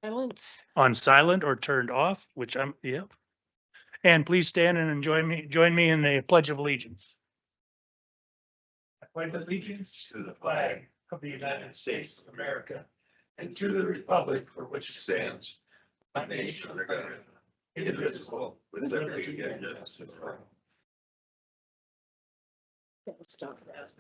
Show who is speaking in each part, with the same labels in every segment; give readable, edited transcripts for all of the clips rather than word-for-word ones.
Speaker 1: Silent.
Speaker 2: on silent or turned off, which yep. And please stand and join me in the Pledge of Allegiance. I pledge allegiance to the flag of the United States of America and to the republic for which it stands, one nation under God, indivisible, with liberty and justice for all.
Speaker 1: Stop that.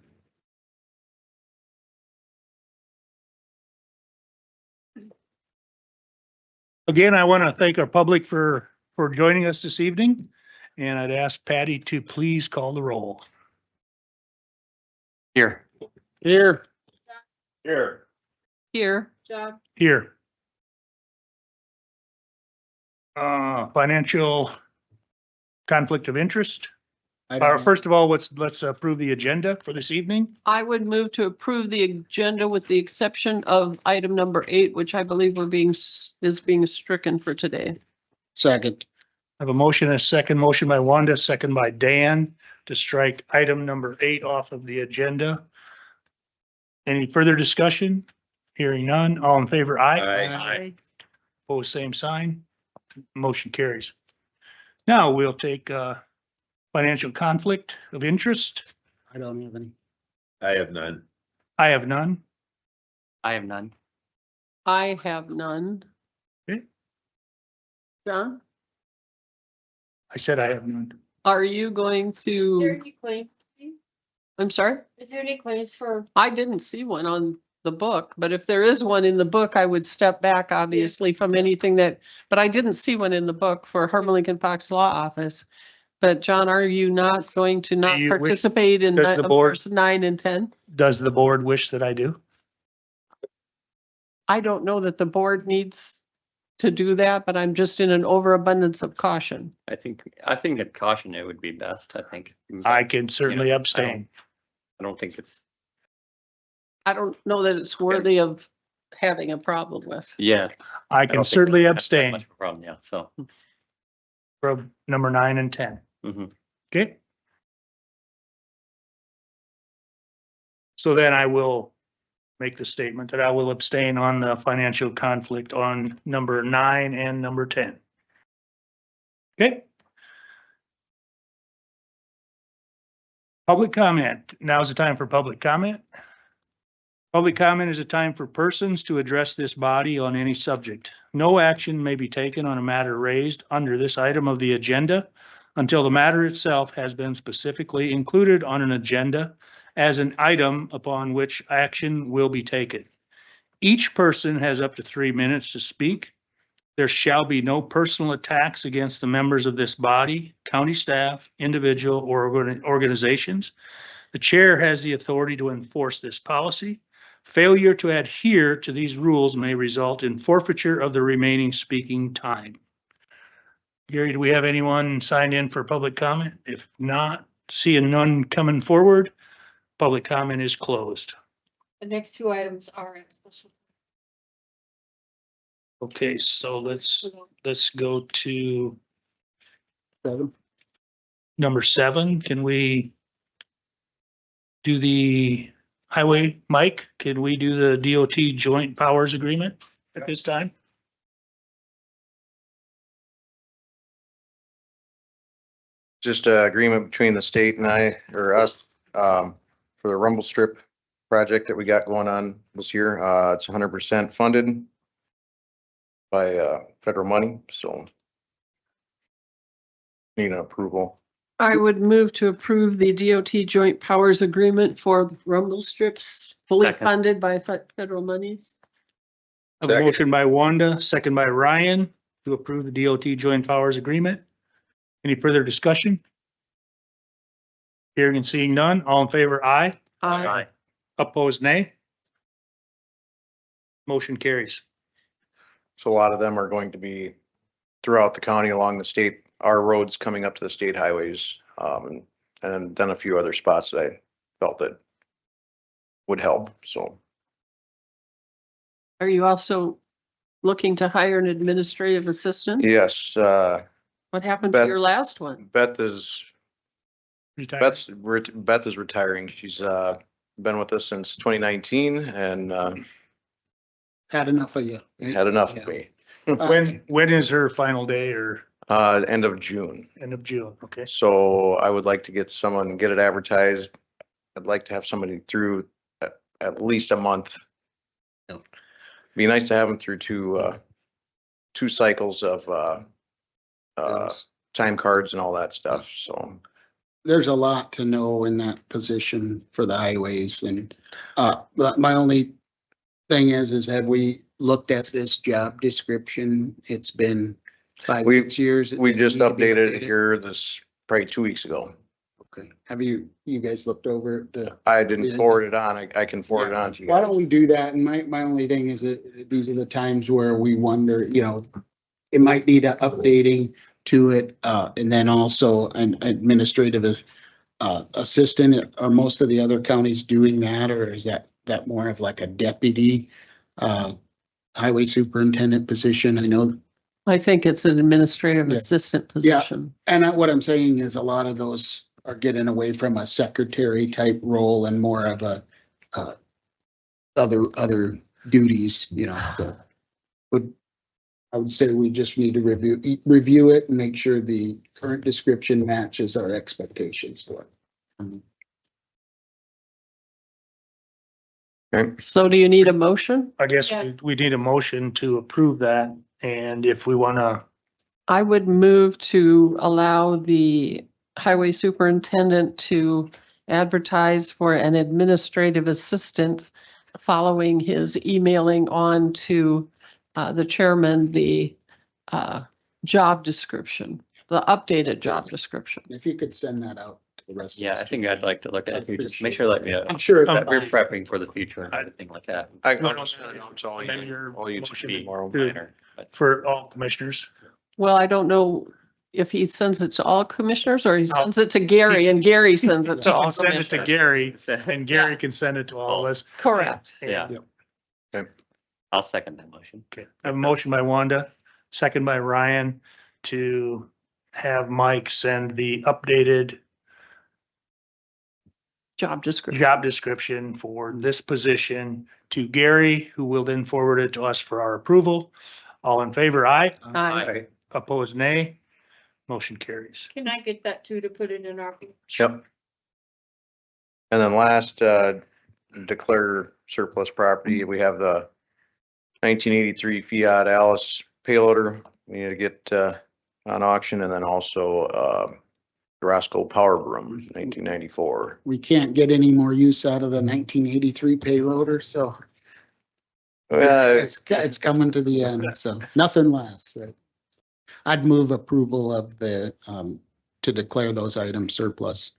Speaker 2: Again, I want to thank our public for joining us this evening, and I'd ask Patty to please call the roll.
Speaker 3: Here.
Speaker 2: Here.
Speaker 3: Here.
Speaker 1: Here. John.
Speaker 2: Here. Financial conflict of interest. First of all, let's approve the agenda for this evening.
Speaker 1: I would move to approve the agenda with the exception of item number 8, which I believe is being stricken for today.
Speaker 3: Second.
Speaker 2: I have a motion, a second motion by Wanda, second by Dan to strike item number 8 off of the agenda. Any further discussion? Hearing none. All in favor, aye.
Speaker 3: Aye.
Speaker 2: Opposed, same sign. Motion carries. Now we'll take financial conflict of interest.
Speaker 3: I don't have any.
Speaker 4: I have none.
Speaker 2: I have none.
Speaker 3: I have none.
Speaker 1: I have none.
Speaker 2: Okay.
Speaker 1: John,
Speaker 2: I said I have none.
Speaker 1: are you going
Speaker 5: Is there
Speaker 1: to,
Speaker 5: any claims?
Speaker 1: I'm sorry?
Speaker 5: Is there any claims for,
Speaker 1: I didn't see one on the book, but if there is one in the book, I would step back obviously from anything but I didn't see one in the book for Herman Lincoln Fox Law Office. But John, are you not going to not
Speaker 2: you wish-
Speaker 1: participate in
Speaker 2: does the board-
Speaker 1: 9 and 10?
Speaker 2: Does the board wish that I do?
Speaker 1: I don't know that the board needs to do that, but I'm just in an overabundance of caution.
Speaker 3: I think that caution it would be best, I think.
Speaker 2: I can certainly
Speaker 3: Yeah,
Speaker 2: abstain.
Speaker 3: I don't think it's,
Speaker 1: I don't know that it's worthy of having a problem with.
Speaker 3: yeah.
Speaker 2: I
Speaker 3: I
Speaker 2: can
Speaker 3: don't think
Speaker 2: certainly
Speaker 3: that's that
Speaker 2: abstain
Speaker 3: much of a problem, yeah, so.
Speaker 2: from number 9 and 10.
Speaker 3: Mhm.
Speaker 2: Okay. So then I will make the statement that I will abstain on the financial conflict on number 9 and number 10. Okay. Public comment. Now's the time for public comment. Public comment is a time for persons to address this body on any subject. No action may be taken on a matter raised under this item of the agenda until the matter itself has been specifically included on an agenda as an item upon which action will be taken. Each person has up to 3 minutes to speak. There shall be no personal attacks against the members of this body, county staff, individual, or organizations. The chair has the authority to enforce this policy. Failure to adhere to these rules may result in forfeiture of the remaining speaking time. Gary, do we have anyone signed in for public comment? If not, seeing none coming forward, public comment is closed.
Speaker 5: the next 2 items are in special.
Speaker 2: Okay, so let's go to
Speaker 3: 7.
Speaker 2: number 7. Can we do the highway, Mike? Can we do the DOT joint powers agreement at this time?
Speaker 6: Just an agreement between the state and us, for the rumble strip project that we got going on this year. It's 100% funded by, federal money, so need an approval.
Speaker 1: I would move to approve the DOT Joint Powers Agreement for rumble strips fully
Speaker 3: Second.
Speaker 1: funded by federal monies.
Speaker 2: A motion by Wanda, second by Ryan to approve the DOT joint powers agreement. Any further discussion? Hearing and seeing none, all in favor, aye.
Speaker 1: Aye.
Speaker 2: Opposed, nay. Motion carries.
Speaker 6: So a lot of them are going to be throughout the county along the state, our roads coming up to the state highways, and then a few other spots that I felt that would help, so.
Speaker 1: Are you also looking to hire an administrative assistant?
Speaker 6: Yes,
Speaker 1: What happened to
Speaker 6: Beth-
Speaker 1: your last one?
Speaker 6: Beth is retiring. She's been with us since 2019 and
Speaker 7: Had enough of you. right?
Speaker 6: had enough
Speaker 7: Yeah.
Speaker 6: of me.
Speaker 2: When is her final day or
Speaker 6: End of June.
Speaker 2: end of June? Okay.
Speaker 6: So I would like to get it advertised. I'd like to have somebody through at least a month.
Speaker 3: Yeah.
Speaker 6: Be nice to have them through two cycles of, time cards and all that stuff, so.
Speaker 4: There's a lot to know in that position for the highways and, but my only thing is have we looked at this job description? It's been 5
Speaker 6: We-
Speaker 4: 6 years.
Speaker 6: We just
Speaker 4: Need to be
Speaker 6: updated it here probably 2 weeks ago.
Speaker 4: Okay. Have you guys looked over the,
Speaker 6: I didn't forward it on. I can forward it on to you
Speaker 4: why
Speaker 6: guys.
Speaker 4: don't we do that? And my only thing is that these are the times where we wonder, it might need a updating to it, and then also an administrative assistant. Are most of the other counties doing that, or is that more of like a deputy highway superintendent position? I know,
Speaker 1: I think it's an administrative
Speaker 4: Yeah.
Speaker 1: assistant position.
Speaker 4: and what I'm saying is a lot of those are getting away from a secretary type role and more of a other duties, so. I would say we just need to review it and make sure the current description matches our expectations for it.
Speaker 6: Okay.
Speaker 1: So do you need a motion?
Speaker 2: I guess
Speaker 5: Yes.
Speaker 2: we need a motion to approve that. And if we want to,
Speaker 1: I would move to allow the highway superintendent to advertise for an administrative assistant following his emailing on to the chairman, the job description, the updated job description.
Speaker 4: If you could send that out to the rest of us.
Speaker 3: Yeah, I think I'd like to look at it. Just make
Speaker 4: Appreciate
Speaker 3: sure that we,
Speaker 4: I'm sure.
Speaker 3: that we're prepping for the future and everything like that.
Speaker 6: I'll just send it out to all
Speaker 2: Amend your
Speaker 6: you
Speaker 2: motion.
Speaker 6: tomorrow.
Speaker 3: Minor, but
Speaker 2: for all commissioners,
Speaker 1: Well, I don't know if he sends it to all commissioners or he
Speaker 2: No.
Speaker 1: sends it to Gary and Gary sends it to
Speaker 2: you
Speaker 1: all
Speaker 2: can send it to
Speaker 1: commissioners.
Speaker 2: Gary and Gary can send it to all of us.
Speaker 1: Correct.
Speaker 3: Yeah.
Speaker 4: Yep.
Speaker 6: Okay.
Speaker 3: I'll second that motion.
Speaker 2: Okay, I have a motion by Wanda, second by Ryan to have Mike send the updated
Speaker 1: Job description.
Speaker 2: job description for this position to Gary, who will then forward it to us for our approval. All in favor, aye.
Speaker 1: Aye.
Speaker 2: Opposed, nay. Motion carries.
Speaker 5: Can I get that too, to put it in our?
Speaker 6: Yep. And then last, declare surplus property. We have the 1983 Fiat Alice payloader. We need to get, on auction, and then also, Roscoe Power Broom, 1994.
Speaker 4: We can't get any more use out of the 1983 payloader, so it's coming to the end, so nothing lasts, right? I'd move approval of the, to declare those items surplus.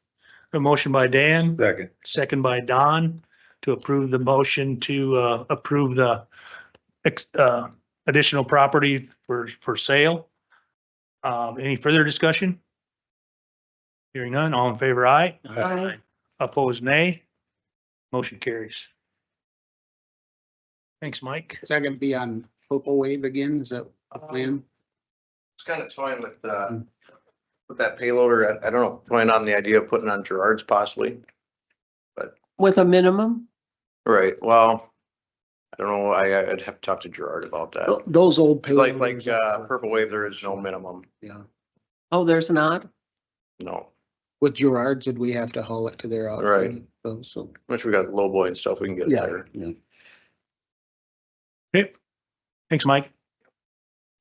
Speaker 2: A motion by Dan,
Speaker 6: Second.
Speaker 2: second by Don to approve the motion to approve the additional property for sale. Any further discussion? Hearing none, all in favor, aye.
Speaker 1: Aye.
Speaker 2: Opposed, nay. Motion carries. Thanks, Mike.
Speaker 4: Is that gonna be on Purple Wave again? Is that the plan?
Speaker 6: It's kind of toying with that payloader. I don't know, toying on the idea of putting on Gerard's possibly.
Speaker 1: With a minimum?
Speaker 6: Right, well, I don't know. I'd have to talk to Gerard about that.
Speaker 4: Those old
Speaker 6: Like,
Speaker 4: payloaders.
Speaker 6: Purple Wave, there is no minimum,
Speaker 4: Yeah.
Speaker 1: Oh, there's not?
Speaker 6: no.
Speaker 4: With Gerard's, did we have to haul it to their office?
Speaker 6: Right.
Speaker 4: So,
Speaker 6: Which we got low boy and stuff, we can get it
Speaker 4: yeah,
Speaker 6: there.
Speaker 4: yeah.
Speaker 2: Okay. Thanks, Mike.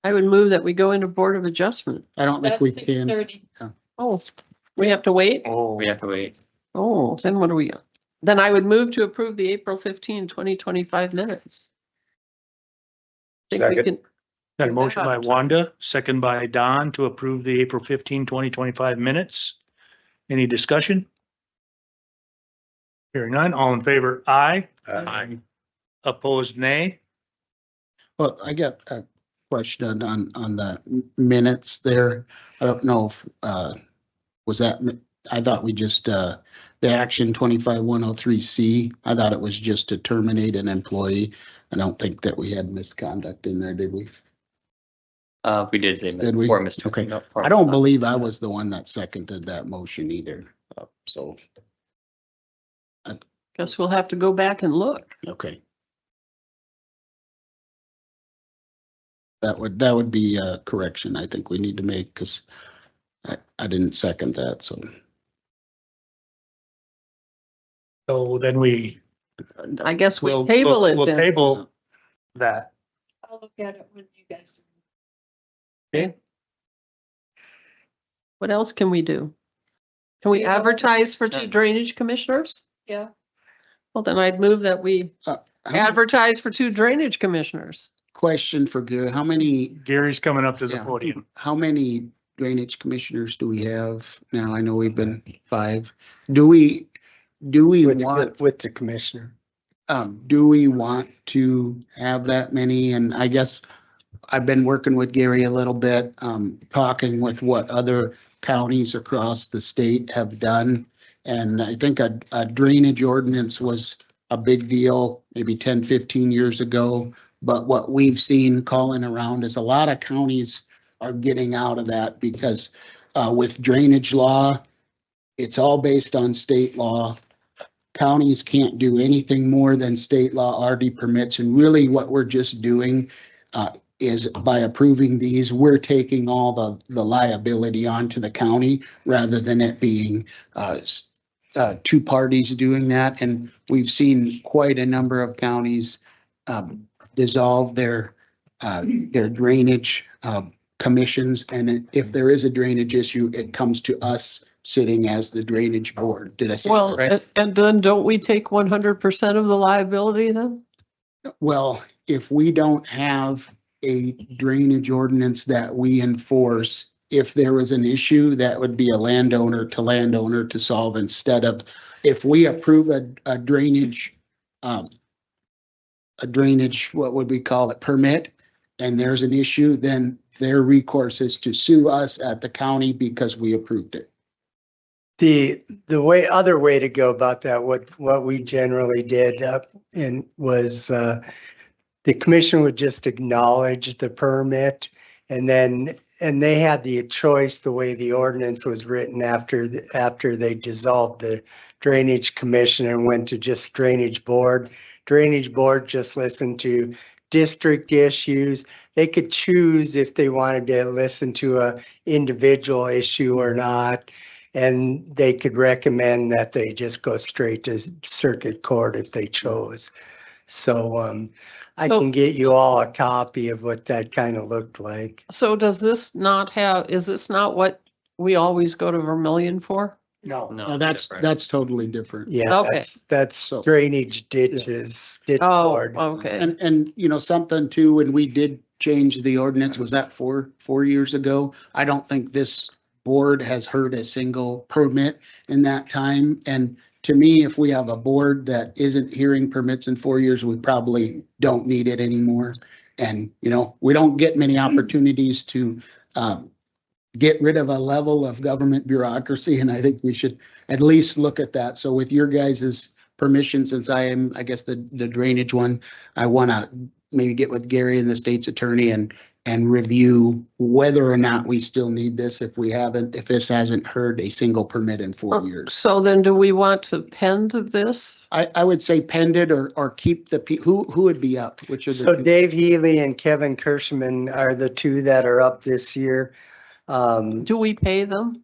Speaker 1: I would move that we go into Board of Adjustment.
Speaker 4: I don't think
Speaker 5: That's
Speaker 4: we
Speaker 5: 6:30.
Speaker 4: can.
Speaker 1: Oh, we have to wait?
Speaker 2: Oh,
Speaker 3: We have to wait.
Speaker 1: Oh, then what are we? Then I would move to approve the April 15, 2025 minutes. Think we
Speaker 6: Second.
Speaker 1: can,
Speaker 2: got a motion by Wanda, second by Don to approve the April 15, 2025 minutes. Any discussion? Hearing none, all in favor, aye.
Speaker 3: Aye.
Speaker 2: Opposed, nay.
Speaker 4: Well, I got a question on the minutes there. I don't know if, was that, I thought we just, the action 25103C, I thought it was just to terminate an employee. I don't think that we had misconduct in there, did we?
Speaker 3: We did say
Speaker 4: Did we?
Speaker 3: before, Mr.
Speaker 4: Okay.
Speaker 3: no,
Speaker 4: I don't believe I was the one that seconded that motion either. So,
Speaker 1: guess we'll have to go back and look.
Speaker 4: okay. That would be a correction I think we need to make, because I didn't second that, so.
Speaker 2: So then we.
Speaker 1: I guess we
Speaker 2: We'll
Speaker 1: table it
Speaker 2: We'll
Speaker 1: then.
Speaker 2: table that.
Speaker 5: I'll look at it when you guys.
Speaker 1: Okay. What else can we do? Can we advertise for 2 drainage commissioners?
Speaker 5: Yeah,
Speaker 1: Well, then I'd move that we
Speaker 4: How-
Speaker 1: advertise for 2 drainage commissioners.
Speaker 4: Question for Gary, how many,
Speaker 2: Gary's coming up to the
Speaker 4: Yeah.
Speaker 2: podium.
Speaker 4: how many drainage commissioners do we have now? I know we've been 5. Do we want,
Speaker 7: With the commissioner.
Speaker 4: do we want to have that many? And I guess I've been working with Gary a little bit, talking with what other counties across the state have done. And I think a drainage ordinance was a big deal, maybe 10, 15 years ago. But what we've seen calling around is a lot of counties are getting out of that because with drainage law, it's all based on state law. Counties can't do anything more than state law already permits. And really what we're just doing is by approving these, we're taking all the liability onto the county rather than it being 2 parties doing that. And we've seen quite a number of counties dissolve their drainage commissions. And if there is a drainage issue, it comes to us sitting as the drainage board. Did I say that
Speaker 1: Well,
Speaker 4: right?
Speaker 1: and then don't we take 100% of the liability then?
Speaker 4: Well, if we don't have a drainage ordinance that we enforce, if there was an issue, that would be a landowner to solve instead of, if we approve a drainage, what would we call it, permit, and there's an issue, then their recourse is to sue us at the county because we approved it.
Speaker 7: The other way to go about that, what we generally did was the commission would just acknowledge the permit, and they had the choice the way the ordinance was written after they dissolved the drainage commission and went to just drainage board. Drainage board just listened to district issues. They could choose if they wanted to listen to a individual issue or not. And they could recommend that they just go straight to circuit court if they chose. So I
Speaker 1: So-
Speaker 7: can get you all a copy of what that kind of looked like.
Speaker 1: So does this not have, is this not what we always go to Vermillion for?
Speaker 2: No.
Speaker 3: No,
Speaker 4: That's
Speaker 3: different.
Speaker 4: totally different.
Speaker 7: Yeah,
Speaker 1: Okay.
Speaker 7: that's
Speaker 4: So-
Speaker 7: drainage ditches, ditch
Speaker 1: Oh,
Speaker 7: board.
Speaker 1: okay.
Speaker 4: And you know, something too, when we did change the ordinance, was that 4 years ago? I don't think this board has heard a single permit in that time. And to me, if we have a board that isn't hearing permits in 4 years, we probably don't need it anymore. And, you know, we don't get many opportunities to get rid of a level of government bureaucracy, and I think we should at least look at that. So with your guys' permission, since I am, I guess, the drainage one, I want to maybe get with Gary and the state's attorney and review whether or not we still need this if this hasn't heard a single permit in 4 years.
Speaker 1: So then do we want to pend this?
Speaker 4: I would say pend it or keep who would be up? Which are the
Speaker 7: So
Speaker 4: two?
Speaker 7: Dave Healy and Kevin Kirschman are the 2 that are up this year.
Speaker 1: Do we pay them?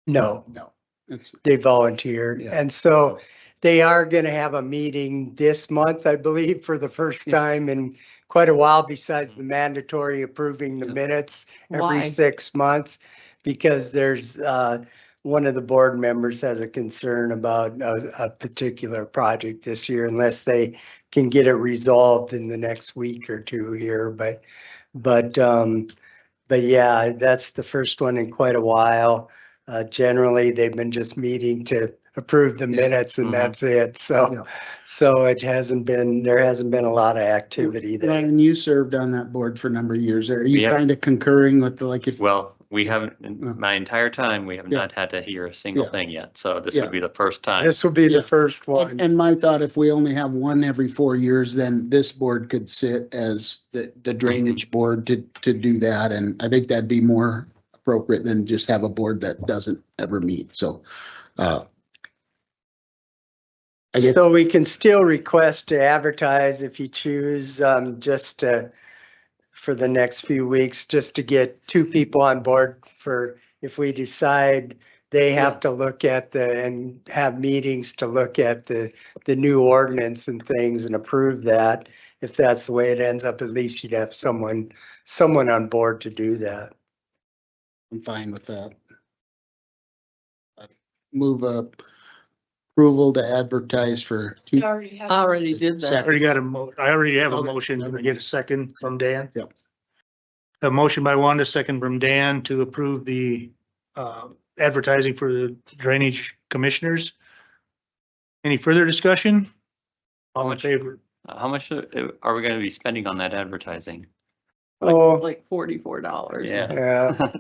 Speaker 7: No,
Speaker 4: No, it's,
Speaker 7: they volunteered.
Speaker 4: Yeah.
Speaker 7: And so they are going to have a meeting this month, I believe, for the first
Speaker 4: Yeah.
Speaker 7: time in quite a while, besides the mandatory approving the
Speaker 4: Yeah.
Speaker 7: minutes every
Speaker 1: Why?
Speaker 7: 6 months. Because there's, one of the board members has a concern about a particular project this year unless they can get it resolved in the next week or 2 here. But yeah, that's the first one in quite a while. Generally, they've been just meeting to approve the minutes and
Speaker 3: Mhm.
Speaker 7: that's it.
Speaker 4: Yeah.
Speaker 7: So there hasn't been a lot of activity there.
Speaker 4: Ryan, you served on that board for a number of years. Are you
Speaker 3: Yeah.
Speaker 4: kind of concurring with the, like, if?
Speaker 3: Well, we haven't, in my entire time, we have
Speaker 4: Yeah.
Speaker 3: not had to hear a single
Speaker 4: Yeah.
Speaker 3: thing yet. So this
Speaker 4: Yeah.
Speaker 3: would be the first time.
Speaker 7: This will be
Speaker 4: Yeah.
Speaker 7: the first one.
Speaker 4: And my thought, if we only have one every 4 years, then this board could sit as the drainage board to do that. And I think that'd be more appropriate than just have a board that doesn't ever meet. So, I guess,
Speaker 7: So we can still request to advertise if you choose, just for the next few weeks, just to get two people on board for, if we decide they have to look at and have meetings to look at the new ordinance and things and approve that. If that's the way it ends up, at least you'd have someone on board to do that.
Speaker 4: I'm fine with that. Move approval to advertise for
Speaker 5: You
Speaker 4: two.
Speaker 5: already have.
Speaker 1: Already did
Speaker 2: I
Speaker 1: that.
Speaker 2: already got I already have a
Speaker 4: Okay.
Speaker 2: motion. Can I get a second from Dan?
Speaker 4: Yep.
Speaker 2: A motion by Wanda, second from Dan to approve the advertising for the drainage commissioners. Any further discussion? All in favor?
Speaker 3: How much are we gonna be spending on that advertising?
Speaker 7: Oh,
Speaker 1: Like $44.
Speaker 3: Yeah.
Speaker 7: yeah.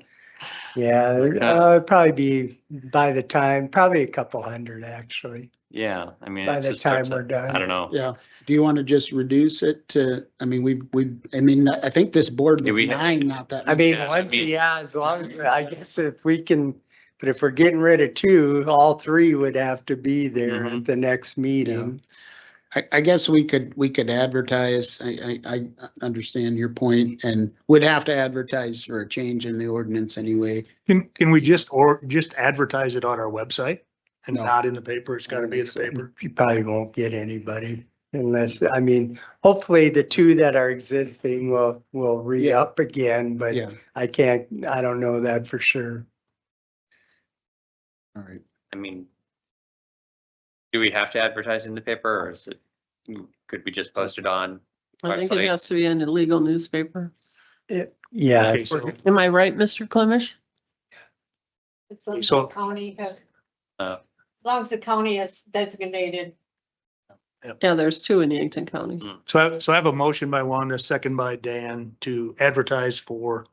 Speaker 7: Yeah,
Speaker 3: Okay.
Speaker 7: it'd probably be by the time, probably a couple hundred actually,
Speaker 3: Yeah, I mean.
Speaker 7: by
Speaker 3: it
Speaker 7: the
Speaker 3: just starts
Speaker 7: time we're
Speaker 3: at-
Speaker 7: done.
Speaker 3: I don't know.
Speaker 4: Yeah. Do you want to just reduce it to, I mean, I think this board
Speaker 3: Yeah,
Speaker 4: was
Speaker 3: we have-
Speaker 4: 9, not that.
Speaker 7: I mean,
Speaker 3: Yeah, I
Speaker 7: one,
Speaker 3: mean-
Speaker 7: yeah, as long as, I guess if we can, but if we're getting rid of 2, all 3 would have to be there
Speaker 3: Mhm.
Speaker 7: at the next meeting.
Speaker 4: I guess we could advertise. I understand your point and would have to advertise for a change in the ordinance anyway.
Speaker 2: Can we just advertise it on our website and
Speaker 4: No.
Speaker 2: not in the paper? It's gotta be in the paper.
Speaker 7: You probably won't get anybody unless, I mean, hopefully the 2 that are existing will re-up again, but
Speaker 4: Yeah.
Speaker 7: I don't know that for sure.
Speaker 4: All right.
Speaker 3: I mean. Do we have to advertise in the paper or is it, could we just post it on?
Speaker 1: I think it
Speaker 3: website?
Speaker 1: has to be in a legal newspaper.
Speaker 7: Yeah.
Speaker 2: Okay, so
Speaker 1: Am I right, Mr. Clemish?
Speaker 5: As long as
Speaker 2: So-
Speaker 5: the county has,
Speaker 3: Uh,
Speaker 5: as long as the county has designated.
Speaker 1: Yeah, there's 2 in Yankton County.
Speaker 2: I have a motion by Wanda, second by Dan to advertise for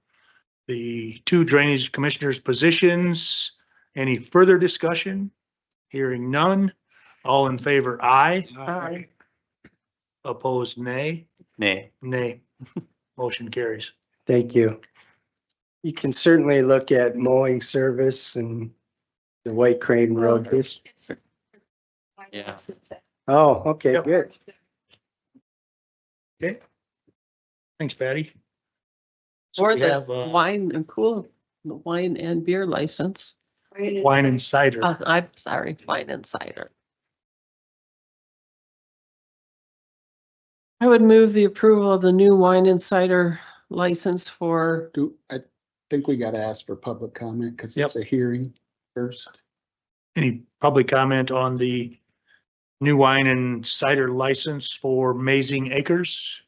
Speaker 2: the 2 drainage commissioners positions. Any further discussion? Hearing none. All in favor, aye.
Speaker 1: Aye.
Speaker 2: Opposed, nay.
Speaker 3: Nay.
Speaker 2: Nay. Motion carries.
Speaker 7: Thank you. You can certainly look at mowing service and the White Crane Road.
Speaker 3: Yeah.
Speaker 7: Oh, okay,
Speaker 2: Yep.
Speaker 7: good.
Speaker 2: Okay. Thanks, Patty. So
Speaker 1: Or
Speaker 2: we
Speaker 1: the
Speaker 2: have
Speaker 1: the wine and beer license.
Speaker 2: wine and cider.
Speaker 1: I'm sorry, wine and cider. I would move the approval of the new wine and cider license for,
Speaker 4: I think we gotta ask for public comment because
Speaker 2: Yep.
Speaker 4: it's a hearing first.
Speaker 2: Any public comment on the new wine and cider license for Mazing Acres?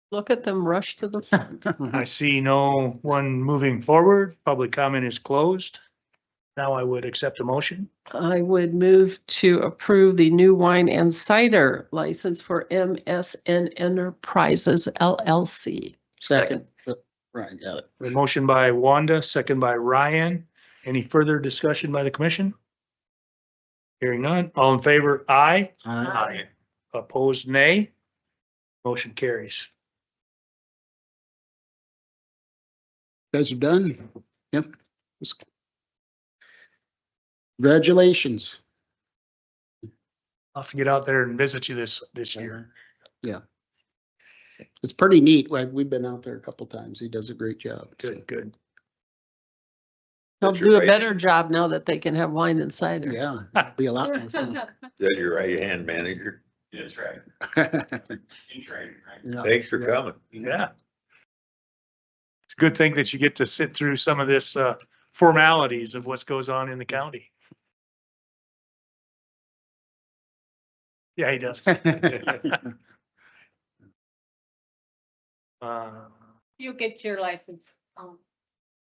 Speaker 1: look at them rush to the front.
Speaker 2: I see no one moving forward. Public comment is closed. Now I would accept a motion.
Speaker 1: I would move to approve the new wine and cider license for MSN Enterprises LLC.
Speaker 4: Second. Right, got it.
Speaker 2: A motion by Wanda, second by Ryan. Any further discussion by the commission? Hearing none. All in favor, aye.
Speaker 1: Aye.
Speaker 2: Opposed, nay. Motion carries.
Speaker 4: Guys are done. Yep. Congratulations.
Speaker 2: I'll have to get out there and visit you this year.
Speaker 4: It's pretty neat. We've been out there a couple times. He does a great job. so.
Speaker 2: Good.
Speaker 1: They'll
Speaker 8: That's your
Speaker 1: do a
Speaker 8: right
Speaker 1: better job now that they can have wine and cider.
Speaker 4: Yeah, it'll be a lot more fun.
Speaker 8: That's your right hand manager.
Speaker 3: That's right.
Speaker 4: Yeah.
Speaker 3: In training, right?
Speaker 8: Thanks for coming.
Speaker 2: Yeah. It's a good thing that you get to sit through some of this formalities of what goes on in the county. Yeah, he does.
Speaker 5: You'll get your license.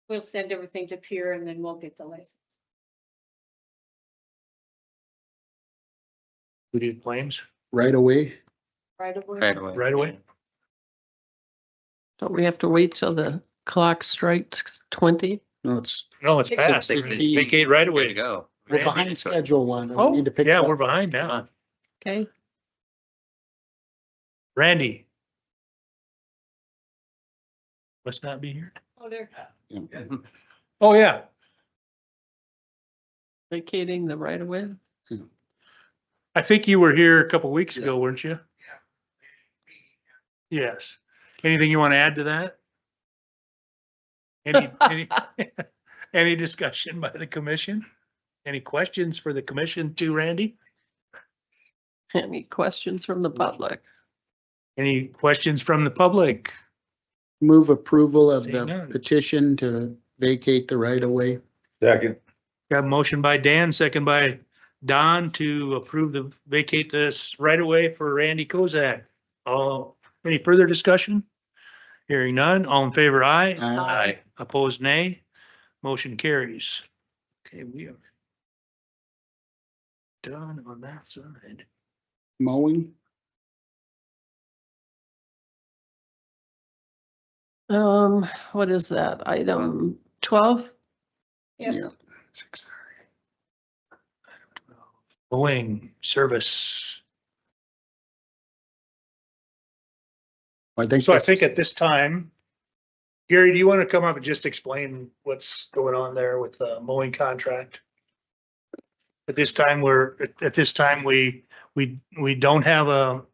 Speaker 5: We'll send everything to Pierre and then we'll get the license.
Speaker 2: We did claims
Speaker 4: Right away.
Speaker 5: Right away.
Speaker 3: Right away.
Speaker 2: right away.
Speaker 1: Don't we have to wait till the clock strikes 20?
Speaker 4: No, it's,
Speaker 2: No, it's passed. They vacate right
Speaker 3: Way to
Speaker 2: away.
Speaker 3: go.
Speaker 4: we're behind schedule one.
Speaker 1: Oh,
Speaker 4: We need to pick
Speaker 2: Yeah,
Speaker 4: up.
Speaker 2: we're behind now.
Speaker 1: Okay.
Speaker 2: Randy. Must not be here.
Speaker 5: Oh, there.
Speaker 4: Yeah.
Speaker 2: Oh, yeah.
Speaker 1: Vacating the right of way.
Speaker 2: I think you were here a couple weeks ago, weren't you? Yes. Anything you want to add to that? Any discussion by the commission? Any questions for the commission too, Randy?
Speaker 1: Any questions from the public?
Speaker 2: Any questions from the public?
Speaker 4: Move approval of
Speaker 2: Seeing
Speaker 4: the
Speaker 2: none.
Speaker 4: petition to vacate the right of way.
Speaker 8: Second.
Speaker 2: Got a motion by Dan, second by Don to approve the vacate this right away for Randy Kozak. Any further discussion? Hearing none, all in favor, aye.
Speaker 4: Aye.
Speaker 2: Opposed, nay. Motion carries. Okay, we are done on that side.
Speaker 4: Mowing.
Speaker 1: What is that? Item 12?
Speaker 5: Yep.
Speaker 4: Yeah.
Speaker 2: Mowing service.
Speaker 4: I think.
Speaker 2: So I
Speaker 4: this
Speaker 2: think
Speaker 4: is-
Speaker 2: at this time, Gary, do you want to come up and just explain what's going on there with the mowing contract? At this time, we don't have a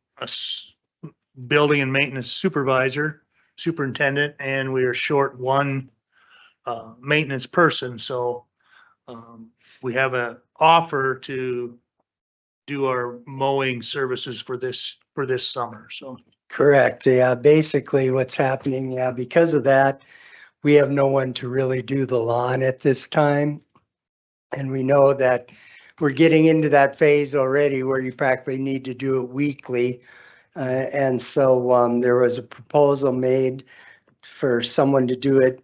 Speaker 2: building and maintenance superintendent, and we are short one maintenance person, so we have an offer to do our mowing services for this summer, so.
Speaker 7: Correct. Yeah, basically what's happening, yeah, because of that, we have no one to really do the lawn at this time. And we know that we're getting into that phase already where you practically need to do it weekly. And so there was a proposal made for someone to do it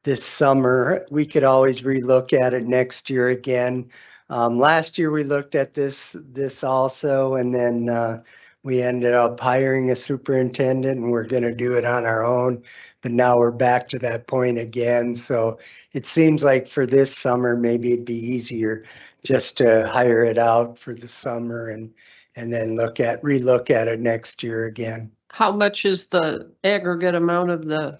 Speaker 7: this summer. We could always relook at it next year again. Last year we looked at this also, and then we ended up hiring a superintendent and we're gonna do it on our own. But now we're back to that point again. So it seems like for this summer, maybe it'd be easier just to hire it out for the summer and then relook at it next year again.
Speaker 1: How much is the aggregate amount of the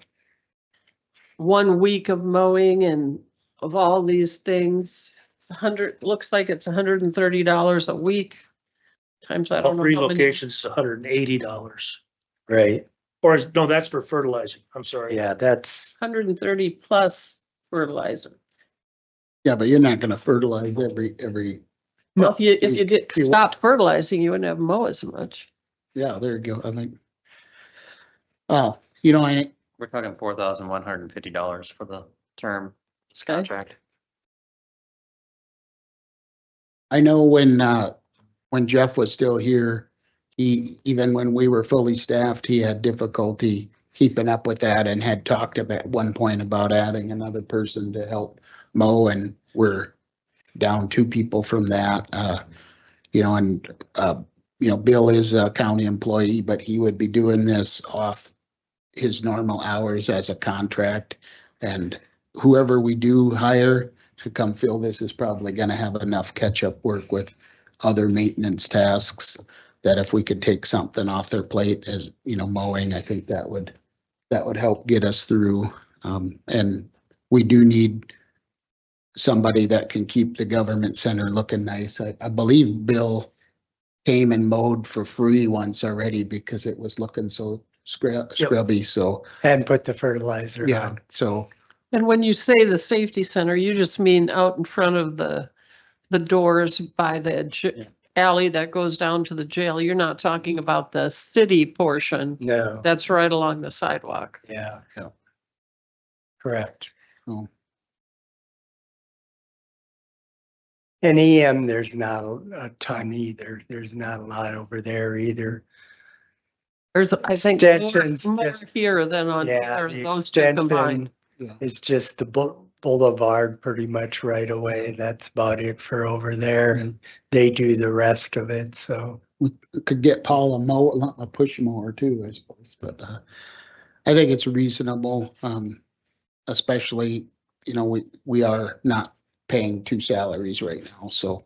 Speaker 1: 1 week of mowing and of all these things? It's looks like it's $130 a week. Times, I
Speaker 2: All
Speaker 1: don't know
Speaker 2: three
Speaker 1: how many.
Speaker 2: locations is $180.
Speaker 7: Right.
Speaker 2: Or no, that's for fertilizing. I'm sorry.
Speaker 7: Yeah, that's,
Speaker 1: 130 plus fertilizer.
Speaker 4: Yeah, but you're not gonna fertilize every,
Speaker 1: Well, if you did
Speaker 4: You-
Speaker 1: stop fertilizing, you wouldn't have to mow as much.
Speaker 4: yeah, there you go, I think.
Speaker 3: We're talking $4,150 for the term, this
Speaker 1: Okay.
Speaker 3: contract.
Speaker 4: I know when Jeff was still here, even when we were fully staffed, he had difficulty keeping up with that and had talked about at one point about adding another person to help mow, and we're down 2 people from that. Bill is a county employee, but he would be doing this off his normal hours as a contract. And whoever we do hire to come fill this is probably gonna have enough catch-up work with other maintenance tasks that if we could take something off their plate as, mowing, I think that would help get us through. And we do need somebody that can keep the government center looking nice. I believe Bill came and mowed for free once already because it was looking so scrubby, so,
Speaker 7: and put the fertilizer
Speaker 4: yeah,
Speaker 7: on.
Speaker 4: so.
Speaker 1: And when you say the safety center, you just mean out in front of the doors by the alley that goes down to the jail. You're not talking about the city portion.
Speaker 7: No,
Speaker 1: That's right along the sidewalk.
Speaker 7: yeah.
Speaker 4: Yeah.
Speaker 7: Correct.
Speaker 4: Oh.
Speaker 7: And EM, there's not a ton either. There's not a lot over there either.
Speaker 1: There's, I think,
Speaker 7: Extensions,
Speaker 1: more
Speaker 7: just-
Speaker 1: here than on
Speaker 7: Yeah,
Speaker 1: there,
Speaker 7: the
Speaker 1: those two combined.
Speaker 7: extension is just the boulevard pretty much right away. That's about it for over there, and they do the rest of it, so.
Speaker 4: We could get Paul a push mower too, I suppose, but I think it's reasonable, especially, we are not paying 2 salaries right now, so.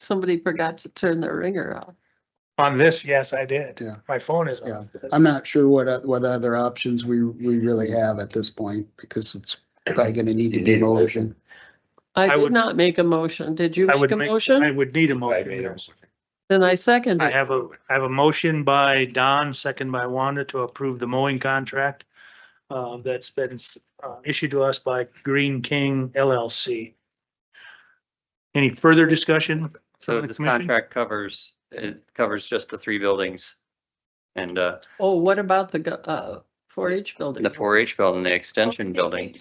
Speaker 1: Somebody forgot to turn the ringer off.
Speaker 2: On this, yes, I did.
Speaker 4: Yeah.
Speaker 2: My phone is
Speaker 4: Yeah.
Speaker 2: on.
Speaker 4: I'm not sure what other options we really have at this point, because it's probably gonna need to
Speaker 8: You
Speaker 4: be
Speaker 8: need a
Speaker 4: motion.
Speaker 1: I
Speaker 2: I
Speaker 1: did
Speaker 2: would-
Speaker 1: not make a motion. Did you
Speaker 2: I
Speaker 1: make
Speaker 2: would
Speaker 1: a
Speaker 2: I
Speaker 1: motion?
Speaker 2: would need a
Speaker 8: I made a
Speaker 2: motion.
Speaker 1: Then I second
Speaker 2: I
Speaker 1: it.
Speaker 2: have a motion by Don, second by Wanda to approve the mowing contract that's been issued to us by Green King LLC. Any further discussion?
Speaker 3: So
Speaker 2: from the
Speaker 3: this
Speaker 2: commission?
Speaker 3: contract covers just the 3 buildings. And
Speaker 1: Oh, what about the 4-H building?
Speaker 3: the 4-H building, the extension building,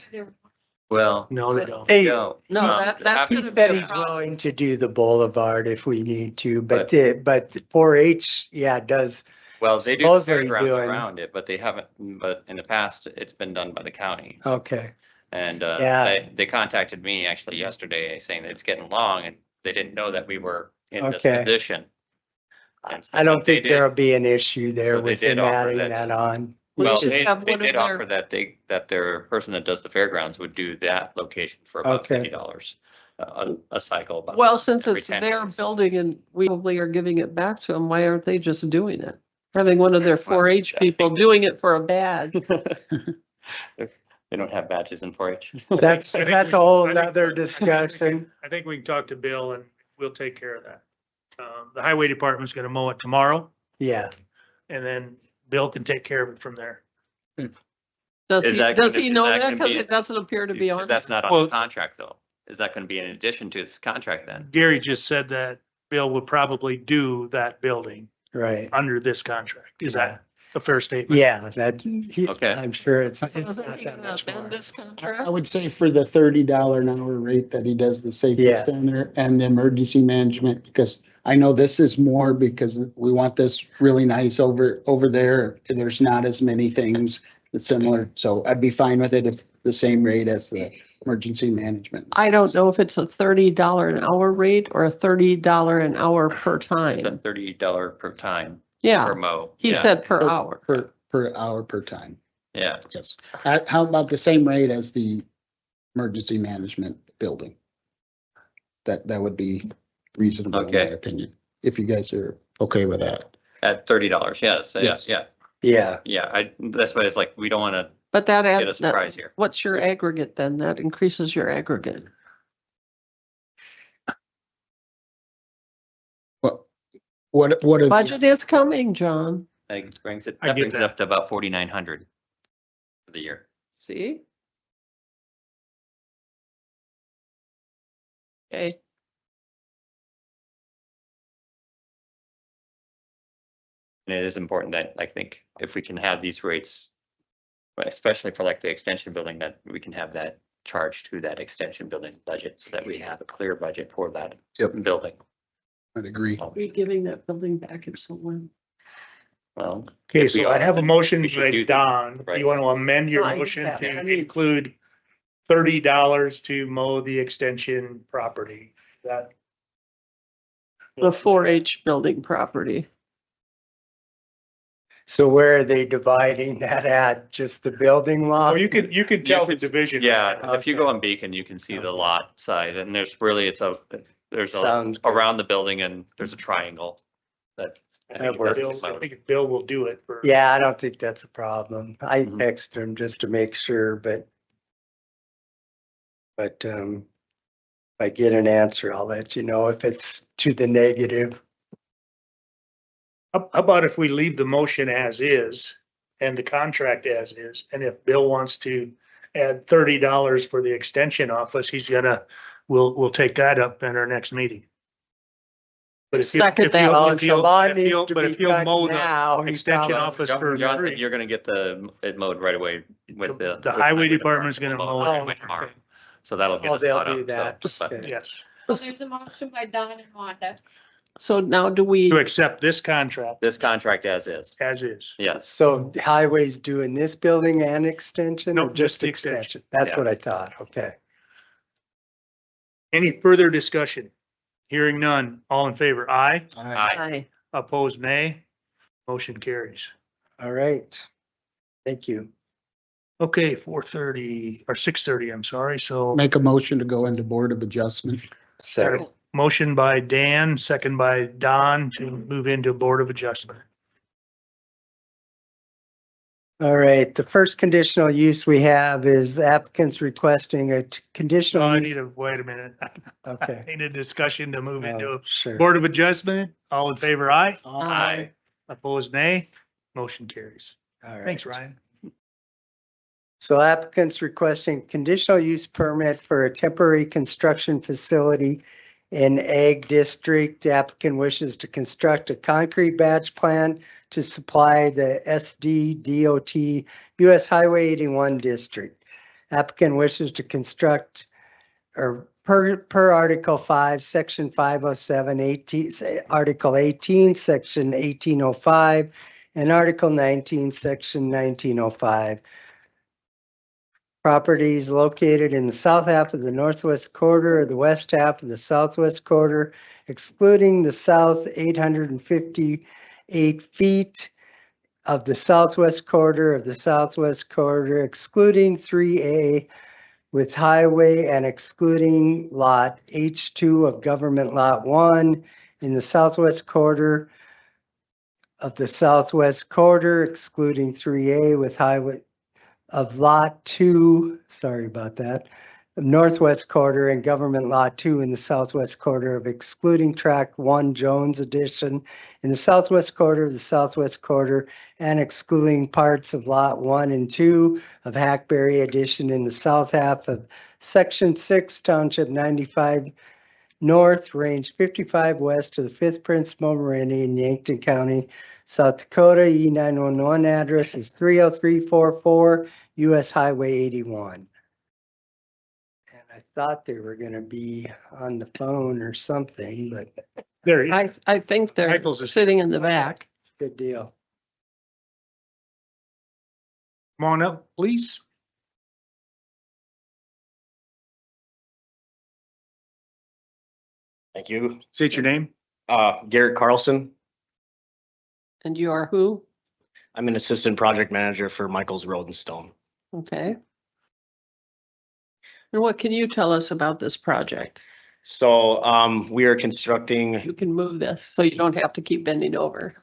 Speaker 3: well,
Speaker 2: No, they don't.
Speaker 7: Hey,
Speaker 3: no.
Speaker 1: No, that's
Speaker 3: after-
Speaker 7: he
Speaker 1: gonna be
Speaker 7: said
Speaker 1: a
Speaker 7: he's
Speaker 1: problem.
Speaker 7: willing to do the boulevard if we need to, but
Speaker 3: But-
Speaker 7: but 4-H, yeah, does,
Speaker 3: Well, they do the
Speaker 7: supposedly
Speaker 3: fairgrounds
Speaker 7: doing-
Speaker 3: around it, but they haven't, but in the past, it's been done by the county.
Speaker 7: okay.
Speaker 3: And
Speaker 7: Yeah.
Speaker 3: they contacted me actually yesterday saying that it's getting long and they didn't know that we were in this
Speaker 7: Okay.
Speaker 3: position. And so
Speaker 7: I don't
Speaker 3: they
Speaker 7: think
Speaker 3: did-
Speaker 7: there'll be an issue there
Speaker 3: So they
Speaker 7: with
Speaker 3: did
Speaker 7: him
Speaker 3: offer
Speaker 7: adding
Speaker 3: that.
Speaker 7: that on.
Speaker 3: Well,
Speaker 1: should
Speaker 3: they
Speaker 1: have one
Speaker 3: did
Speaker 1: of their-
Speaker 3: offer that their person that does the fairgrounds would do that location for about
Speaker 7: Okay.
Speaker 3: $50 a cycle. about
Speaker 1: Well, since
Speaker 3: every
Speaker 1: it's
Speaker 3: 10
Speaker 1: their
Speaker 3: days.
Speaker 1: building and we probably are giving it back to them, why aren't they just doing it? Having one of their
Speaker 3: Well,
Speaker 1: 4-H
Speaker 3: I
Speaker 1: people
Speaker 3: think-
Speaker 1: doing it for a badge.
Speaker 3: They don't have badges in 4-H.
Speaker 7: That's
Speaker 2: I think
Speaker 7: a
Speaker 2: we-
Speaker 7: whole
Speaker 2: I think-
Speaker 7: nother discussion.
Speaker 2: I think we can talk to Bill and we'll take care of that. The highway department's gonna mow it tomorrow
Speaker 7: Yeah,
Speaker 2: and then Bill can take care of it from there.
Speaker 1: Does
Speaker 3: Is
Speaker 1: he,
Speaker 3: that
Speaker 1: does
Speaker 3: gonna-
Speaker 1: he
Speaker 3: is
Speaker 1: know
Speaker 3: that
Speaker 1: that?
Speaker 3: gonna
Speaker 1: Because
Speaker 3: be-
Speaker 1: it doesn't appear to be on.
Speaker 3: Because that's not on
Speaker 2: Well-
Speaker 3: the contract though. Is that gonna be in addition to this contract then?
Speaker 2: Gary just said that Bill would probably do that building
Speaker 7: right.
Speaker 2: under this contract. Is that a fair statement?
Speaker 7: Yeah,
Speaker 3: Okay.
Speaker 7: I'm sure it's
Speaker 1: So
Speaker 7: not
Speaker 1: then he
Speaker 7: that
Speaker 1: gonna
Speaker 7: much
Speaker 1: amend
Speaker 7: more.
Speaker 1: this
Speaker 4: I
Speaker 1: contract?
Speaker 4: would say for the $30 an hour rate that he does the safety
Speaker 7: Yeah.
Speaker 4: center and the emergency management, because I know this is more because we want this really nice over there. There's not as many things that's similar, so I'd be fine with it if the same rate as the emergency management.
Speaker 1: I don't know if it's a $30 an hour rate or a $30 an hour per
Speaker 3: It's a
Speaker 1: time.
Speaker 3: $30 per time per
Speaker 1: Yeah,
Speaker 3: mow.
Speaker 1: he
Speaker 3: Yeah,
Speaker 1: said per hour.
Speaker 4: Per hour per time,
Speaker 3: Yeah,
Speaker 4: yes. How about the same rate as the emergency management building? That would be reasonable in my
Speaker 3: Okay.
Speaker 4: opinion, if you guys are okay with that.
Speaker 3: at $30, yes,
Speaker 4: Yes.
Speaker 3: yeah,
Speaker 7: Yeah,
Speaker 3: that's why it's like, we don't wanna
Speaker 1: But that
Speaker 3: get a
Speaker 1: adds,
Speaker 3: surprise here.
Speaker 1: what's your aggregate then? That increases your aggregate.
Speaker 4: What are? the-
Speaker 1: Budget is coming, John.
Speaker 3: I think brings it,
Speaker 2: I
Speaker 3: that
Speaker 2: get
Speaker 3: brings it
Speaker 2: that.
Speaker 3: up to about 4,900 for the year.
Speaker 1: See? Okay,
Speaker 3: And it is important that, I think, if we can have these rates, but especially for like the extension building, that we can have that charged to that extension building budget so that we have a clear budget for that
Speaker 4: Yep.
Speaker 3: building.
Speaker 4: I'd agree.
Speaker 1: are we giving that building back if someone?
Speaker 3: Well,
Speaker 2: Okay,
Speaker 3: If we
Speaker 2: so I
Speaker 3: are,
Speaker 2: have a motion
Speaker 3: we should
Speaker 2: by
Speaker 3: do that,
Speaker 2: Don.
Speaker 3: right.
Speaker 2: You want to amend your
Speaker 1: No, I get
Speaker 2: motion
Speaker 1: that.
Speaker 2: to
Speaker 1: I mean-
Speaker 2: include $30 to mow the extension property? That.
Speaker 1: The 4-H building property.
Speaker 7: so where are they dividing that at? Just the building lot?
Speaker 2: Oh, you can tell the division.
Speaker 3: yeah, if you go
Speaker 7: Okay.
Speaker 3: on Beacon, you can see the
Speaker 7: Okay.
Speaker 3: lot side and there's really, there's
Speaker 7: Sounds good.
Speaker 3: around the building and there's a triangle that. I
Speaker 7: That
Speaker 3: think it
Speaker 7: works.
Speaker 3: doesn't
Speaker 2: Bill- I
Speaker 3: load.
Speaker 2: think Bill will do it for.
Speaker 7: Yeah, I don't think that's a problem. I
Speaker 3: Mhm.
Speaker 7: texted him just to make sure, but if I get an answer, I'll let you know if it's to the negative.
Speaker 2: How about if we leave the motion as is and the contract as is? And if Bill wants to add $30 for the extension office, we'll take that up in our next meeting. But if you-
Speaker 1: Second
Speaker 2: if
Speaker 1: that.
Speaker 2: you'll-
Speaker 7: Well,
Speaker 2: if
Speaker 7: if the
Speaker 2: you'll-
Speaker 7: lawn
Speaker 2: if
Speaker 7: needs
Speaker 2: you'll-
Speaker 7: to
Speaker 2: but
Speaker 7: be
Speaker 2: if you'll
Speaker 7: cut
Speaker 2: mow the
Speaker 7: now, he's
Speaker 2: extension
Speaker 7: probably-
Speaker 2: office for
Speaker 3: John
Speaker 2: free.
Speaker 3: said you're gonna get it mowed right away with the.
Speaker 2: The
Speaker 3: with
Speaker 2: highway department's gonna mow
Speaker 3: right
Speaker 7: it.
Speaker 3: away tomorrow. So that'll get
Speaker 7: Oh,
Speaker 3: us
Speaker 7: they'll
Speaker 3: caught
Speaker 7: do
Speaker 3: up.
Speaker 7: that.
Speaker 3: So, but
Speaker 7: Okay.
Speaker 2: Yes,
Speaker 5: Well, there's a motion by Don and Wanda.
Speaker 1: So now do we,
Speaker 2: to accept this contract
Speaker 3: This contract as is,
Speaker 2: as is.
Speaker 3: yes.
Speaker 7: So highway's doing this building and extension
Speaker 2: No,
Speaker 7: or just
Speaker 2: the
Speaker 7: extension? That's
Speaker 3: Yeah.
Speaker 7: what I thought. Okay.
Speaker 2: Any further discussion? Hearing none. All in favor, aye.
Speaker 1: Aye.
Speaker 2: Opposed, nay. Motion carries.
Speaker 7: All right. Thank you.
Speaker 2: Okay, 4:30 or 6:30, I'm sorry. So
Speaker 4: Make a motion to go into Board of Adjustment.
Speaker 2: got a motion by Dan, second by Don to move into Board of Adjustment.
Speaker 7: All right, the first conditional use we have is applicants requesting a conditional
Speaker 2: I
Speaker 7: use.
Speaker 2: need a, wait a minute.
Speaker 7: Okay.
Speaker 2: Need a discussion to move into
Speaker 7: Oh,
Speaker 2: a
Speaker 7: sure.
Speaker 2: Board of Adjustment. All in favor, aye?
Speaker 1: Aye.
Speaker 2: Opposed, nay. Motion carries.
Speaker 7: All right.
Speaker 2: Thanks, Ryan.
Speaker 7: So applicants requesting conditional use permit for a temporary construction facility in Ag District. The applicant wishes to construct a concrete batch plan to supply the SD US Highway 81 district. Applicant wishes to construct or per Article 5, Section 507, Article 18, Section 1805, and Article 19, Section 1905. Properties located in the south half of the northwest quarter or the west half of the southwest quarter, excluding the south 858 feet of the southwest quarter of the southwest quarter, excluding 3A with highway and excluding lot H2 of government lot 1 in the southwest quarter of the southwest quarter, excluding 3A with highway of lot 2, sorry about that, northwest quarter and government lot 2 in the southwest quarter of excluding tract 1 Jones addition in the southwest quarter of the southwest quarter and excluding parts of lot 1 and 2 of Hackberry addition in the south half of section 6 township 95 north range 55 west to the 5th principal meridian, Yankton County, South Dakota. E911 address is 30344 US Highway 81. And I thought they were going to be on the phone or something, but
Speaker 2: There you go.
Speaker 1: I think they're
Speaker 2: Michael's is-
Speaker 1: sitting in the back.
Speaker 7: good deal.
Speaker 2: Come on up, please.
Speaker 9: Thank you.
Speaker 2: State your name.
Speaker 9: Garrett Carlson.
Speaker 1: And you are who?
Speaker 9: I'm an assistant project manager for Michael's Road and Stone.
Speaker 1: Okay. And what can you tell us about this project?
Speaker 9: So we are constructing,
Speaker 1: You can move this so you don't have to keep bending over.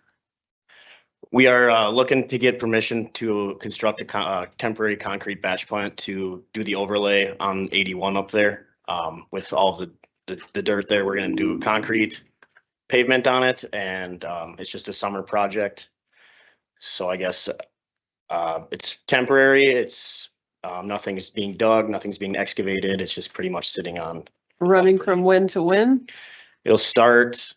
Speaker 9: we are looking to get permission to construct a temporary concrete batch plant to do the overlay on 81 up there. With all of the dirt there, we're gonna do concrete pavement on it, and it's just a summer project. So I guess it's temporary. It's nothing's being dug, nothing's being excavated. It's just pretty much sitting on.
Speaker 1: Running from when to when?
Speaker 9: It'll start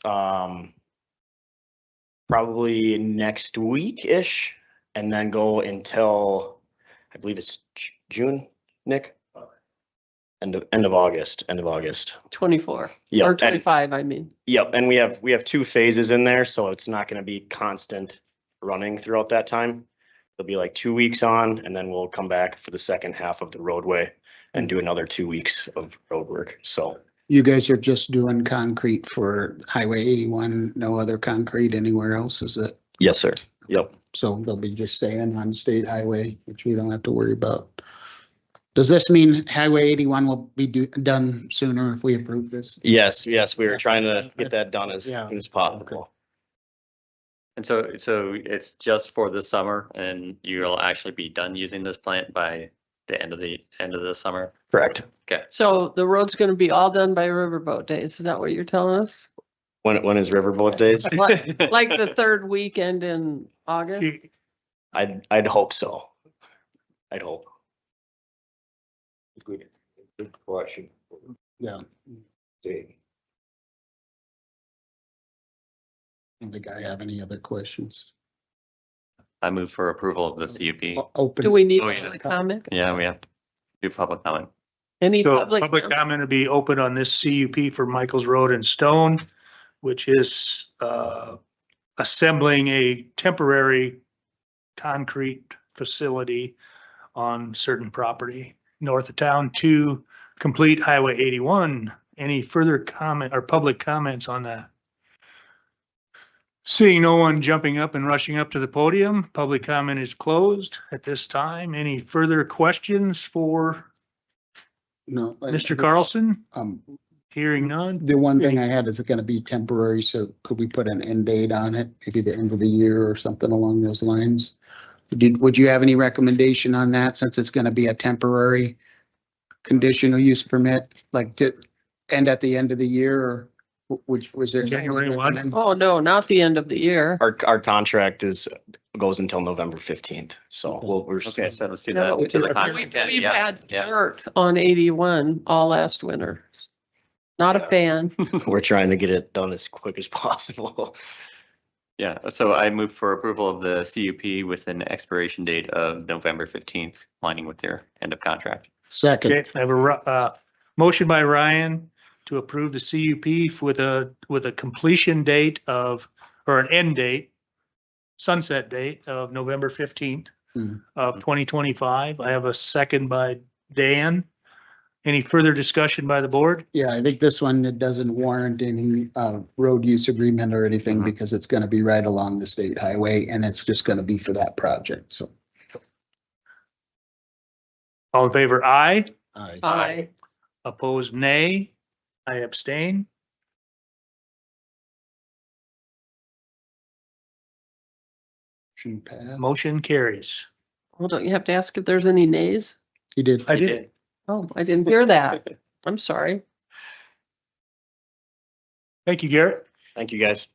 Speaker 9: probably next week-ish and then go until, I believe it's June, Nick? End of August.
Speaker 1: 24
Speaker 9: Yep,
Speaker 1: or
Speaker 9: and-
Speaker 1: 25, I mean.
Speaker 9: Yep, and we have 2 phases in there, so it's not gonna be constant running throughout that time. It'll be like 2 weeks on, and then we'll come back for the second half of the roadway and do another 2 weeks of road work, so.
Speaker 4: You guys are just doing concrete for Highway 81, no other concrete anywhere else, is it?
Speaker 9: Yes, sir. Yep.
Speaker 4: So they'll be just staying on state highway, which we don't have to worry about. Does this mean Highway 81 will be done sooner if we approve this?
Speaker 9: Yes, we were trying to get that done as soon as possible.
Speaker 3: And so it's just for the summer and you'll actually be done using this plant by the end of the summer?
Speaker 9: Correct.
Speaker 3: Okay.
Speaker 1: So the road's gonna be all done by Riverboat Days. Is that what you're telling us?
Speaker 9: When is Riverboat Days?
Speaker 1: Like the third weekend in August?
Speaker 9: I'd hope so. I'd hope.
Speaker 8: Good question.
Speaker 4: Yeah. I don't think I have any other questions.
Speaker 3: I move for approval of the CUP.
Speaker 4: Open.
Speaker 1: Do we need
Speaker 3: Oh, yeah.
Speaker 1: public comment?
Speaker 3: Yeah, we have to do public comment.
Speaker 1: Any
Speaker 2: So
Speaker 1: public?
Speaker 2: public comment will be open on this CUP for Michael's Road and Stone, which is assembling a temporary concrete facility on certain property north of town to complete Highway 81. Any further comment or public comments on that? Seeing no one jumping up and rushing up to the podium, public comment is closed at this time. Any further questions for
Speaker 4: No.
Speaker 2: Mr. Carlson? Hearing none.
Speaker 4: The one thing I had is it gonna be temporary, so could we put an end date on it? Maybe the end of the year or something along those lines? would you have any recommendation on that since it's gonna be a temporary conditional use permit, like to end at the end of the year or which was there?
Speaker 2: January 1?
Speaker 1: Oh, no, not the end of the year.
Speaker 9: Our contract goes until November 15th. So we're.
Speaker 3: Okay, so let's do
Speaker 1: No,
Speaker 3: that. Until the
Speaker 1: We've
Speaker 3: contract ends.
Speaker 1: we've
Speaker 3: Yeah,
Speaker 1: had
Speaker 3: yeah.
Speaker 1: dirt on 81 all last winter. Not a fan.
Speaker 9: We're trying to get it done as quick as possible.
Speaker 3: Yeah, so I move for approval of the CUP with an expiration date of November 15th, aligning with their end of contract.
Speaker 4: Second,
Speaker 2: Okay, I have a motion by Ryan to approve the CUP with a completion date of, or an end date, sunset date of November 15th of 2025. I have a second by Dan. Any further discussion by the board?
Speaker 4: yeah, I think this one, it doesn't warrant any road use agreement or anything
Speaker 3: Mhm.
Speaker 4: because it's gonna be right along the state highway and it's just gonna be for that project, so.
Speaker 2: All in favor, aye.
Speaker 1: Aye.
Speaker 2: Opposed, nay. I abstain.
Speaker 4: Motion passed.
Speaker 2: Motion carries.
Speaker 1: Well, don't you have to ask if there's any nays?
Speaker 4: You did.
Speaker 2: I did.
Speaker 1: Oh, I didn't hear that. I'm sorry.
Speaker 2: Thank you, Garrett.
Speaker 9: Thank you, guys.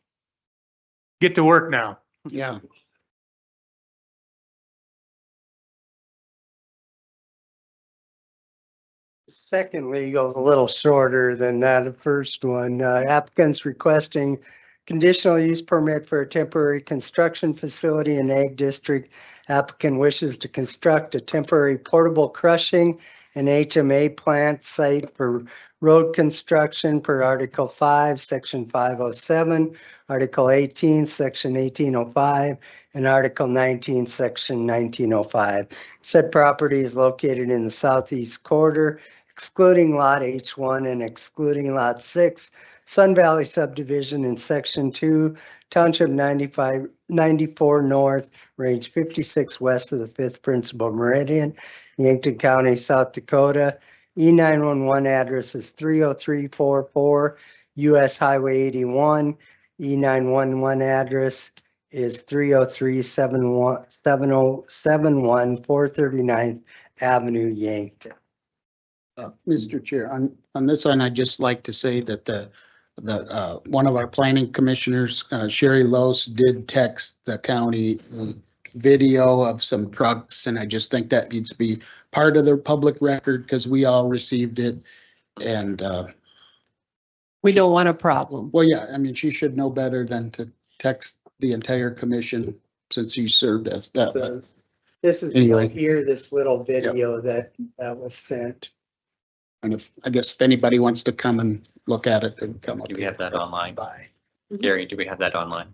Speaker 2: Get to work now.
Speaker 4: Yeah.
Speaker 7: Second legal is a little shorter than that, the first one. Applicants requesting conditional use permit for a temporary construction facility in Ag District. Applicant wishes to construct a temporary portable crushing and HMA plant site for road construction per Article 5, Section 507, Article 18, Section 1805, and Article 19, Section 1905. Said property is located in the southeast quarter, excluding Lot H1 and excluding Lot 6, Sun Valley subdivision in Section 2, Township 94 North, Range 56 west of the 5th Principal Meridian, Yankton County, South Dakota. E911 address is 30344 US Highway 81. E911 address is 30371 439th Avenue, Yankton.
Speaker 4: Mr. Chair, on this one, I'd just like to say that one of our planning commissioners, Sherry Lose, did text the county video of some trucks, and I just think that needs to be part of the public record because we all received it. And
Speaker 1: We don't want a problem.
Speaker 4: well, yeah, I mean, she should know better than to text the entire commission since she served as that.
Speaker 7: So this is,
Speaker 4: Anyway.
Speaker 7: here, this little video that was sent.
Speaker 4: And I guess if anybody wants to come and look at it, they can come up.
Speaker 3: Do we have that online?
Speaker 4: Bye.
Speaker 3: Gary, do we have that online?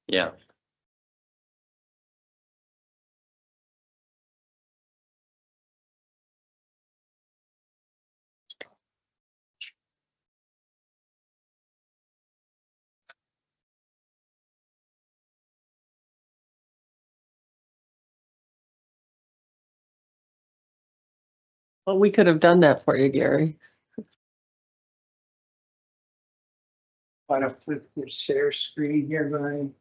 Speaker 3: Yeah.
Speaker 1: Well, we could have done that for you, Gary.
Speaker 7: Want to flip the share screen here, Ryan?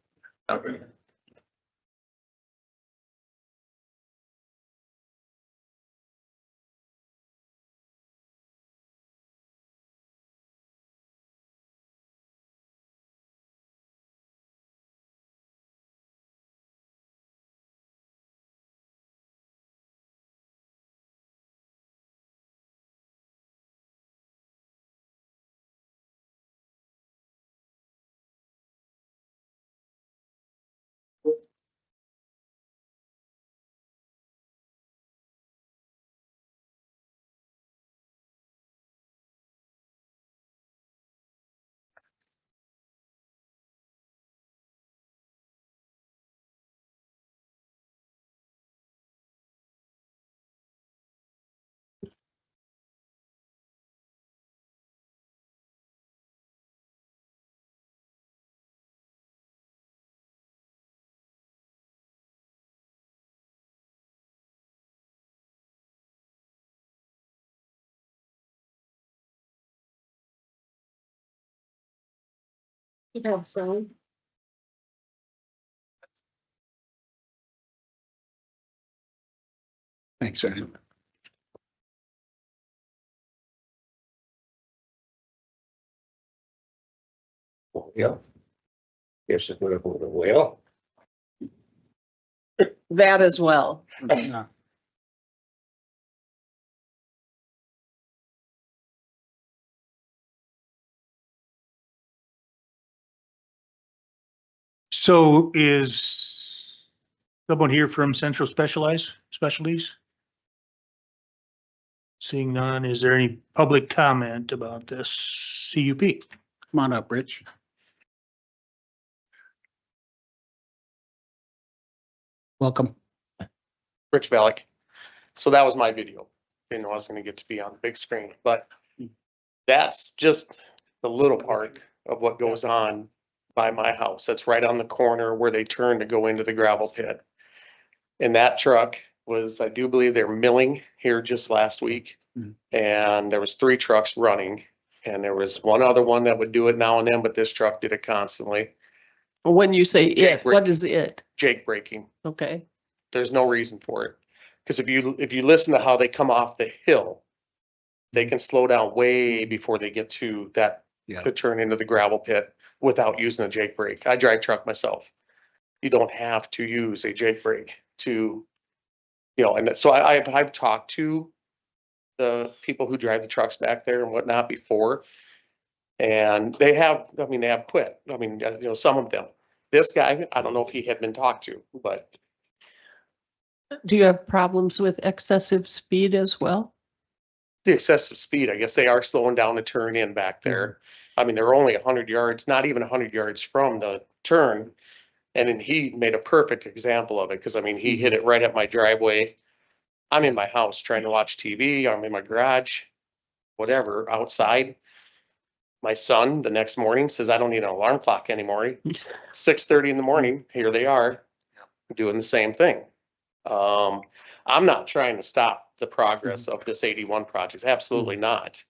Speaker 5: You have some.
Speaker 4: Thanks, Ryan.
Speaker 8: Yeah. Guess it's gonna go well.
Speaker 1: That as well.
Speaker 4: Yeah.
Speaker 2: So is someone here from Central Specialties? Seeing none, is there any public comment about this CUP?
Speaker 4: Come on up, Rich. Welcome.
Speaker 10: Rich Valek. So that was my video. Didn't know I was gonna get to be on the big screen, but that's just the little part of what goes on by my house. That's right on the corner where they turn to go into the gravel pit. And that truck was, I do believe they're milling here just last week.
Speaker 4: Mhm.
Speaker 10: And there was 3 trucks running. And there was one other one that would do it now and then, but this truck did it constantly.
Speaker 1: When you say
Speaker 10: Jake
Speaker 1: it, what is it?
Speaker 10: Jake braking.
Speaker 1: Okay.
Speaker 10: There's no reason for it. Because if you listen to how they come off the hill, they can slow down way before they get to that,
Speaker 4: Yeah.
Speaker 10: to turn into the gravel pit without using a Jake brake. I drive truck myself. You don't have to use a Jake brake to, and so I've talked to the people who drive the trucks back there and whatnot before. And they have quit. Some of them. This guy, I don't know if he had been talked to, but
Speaker 1: Do you have problems with excessive speed as well?
Speaker 10: the excessive speed, I guess they are slowing down the turn in back there. I mean, they're only 100 yards, not even 100 yards from the turn. And then he made a perfect example of it, because I mean, he hit it right at my driveway. I'm in my house trying to watch TV, I'm in my garage, whatever, outside. My son, the next morning, says, I don't need an alarm clock anymore. 6:30 in the morning, here they are, doing the same thing. I'm not trying to stop the progress of this 81 project, absolutely not.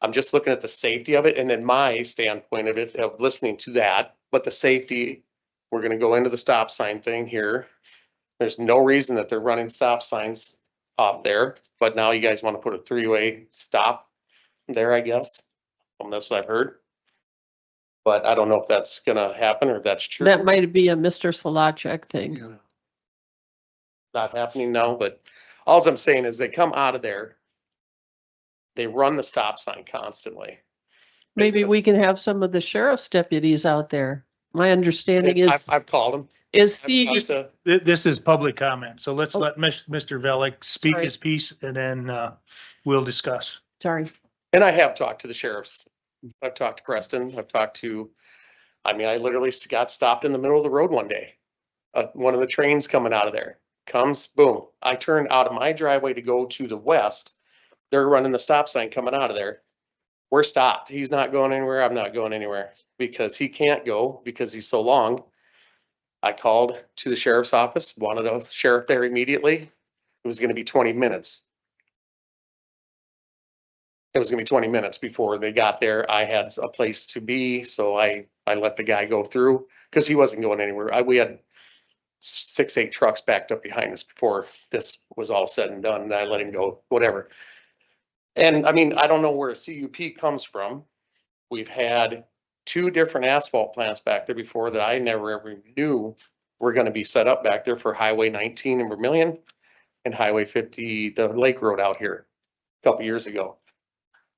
Speaker 10: I'm just looking at the safety of it, and then my standpoint of it, of listening to that, but the safety, we're gonna go into the stop sign thing here. There's no reason that they're running stop signs up there, but now you guys wanna put a 3-way stop there, I guess. That's what I've heard. But I don't know if that's gonna happen or if that's true.
Speaker 1: That might be a Mr. Solacek thing.
Speaker 4: Yeah.
Speaker 10: Not happening now, but all I'm saying is they come out of there. They run the stop sign constantly.
Speaker 1: Maybe we can have some of the sheriff's deputies out there. My understanding is,
Speaker 10: I've called them.
Speaker 1: is
Speaker 10: I've talked
Speaker 1: the,
Speaker 10: to-
Speaker 2: This is public comment, so let's
Speaker 1: Oh.
Speaker 2: let Mr. Velik speak
Speaker 1: Sorry.
Speaker 2: his piece and then we'll discuss.
Speaker 1: sorry,
Speaker 10: And I have talked to the sheriffs. I've talked to Preston. I've talked to, I literally got stopped in the middle of the road one day. One of the trains coming out of there comes, boom. I turned out of my driveway to go to the west. They're running the stop sign coming out of there. We're stopped. He's not going anywhere. I'm not going anywhere because he can't go because he's so long. I called to the sheriff's office, wanted a sheriff there immediately. It was gonna be 20 minutes. It was gonna be 20 minutes before they got there. I had a place to be, so I let the guy go through because he wasn't going anywhere. We had 6, 8 trucks backed up behind us before this was all said and done. And I let him go, whatever. And I don't know where a CUP comes from. We've had 2 different asphalt plants back there before that I never ever knew were gonna be set up back there for Highway 19 in Vermillion and Highway 50, the Lake Road out here a couple years ago.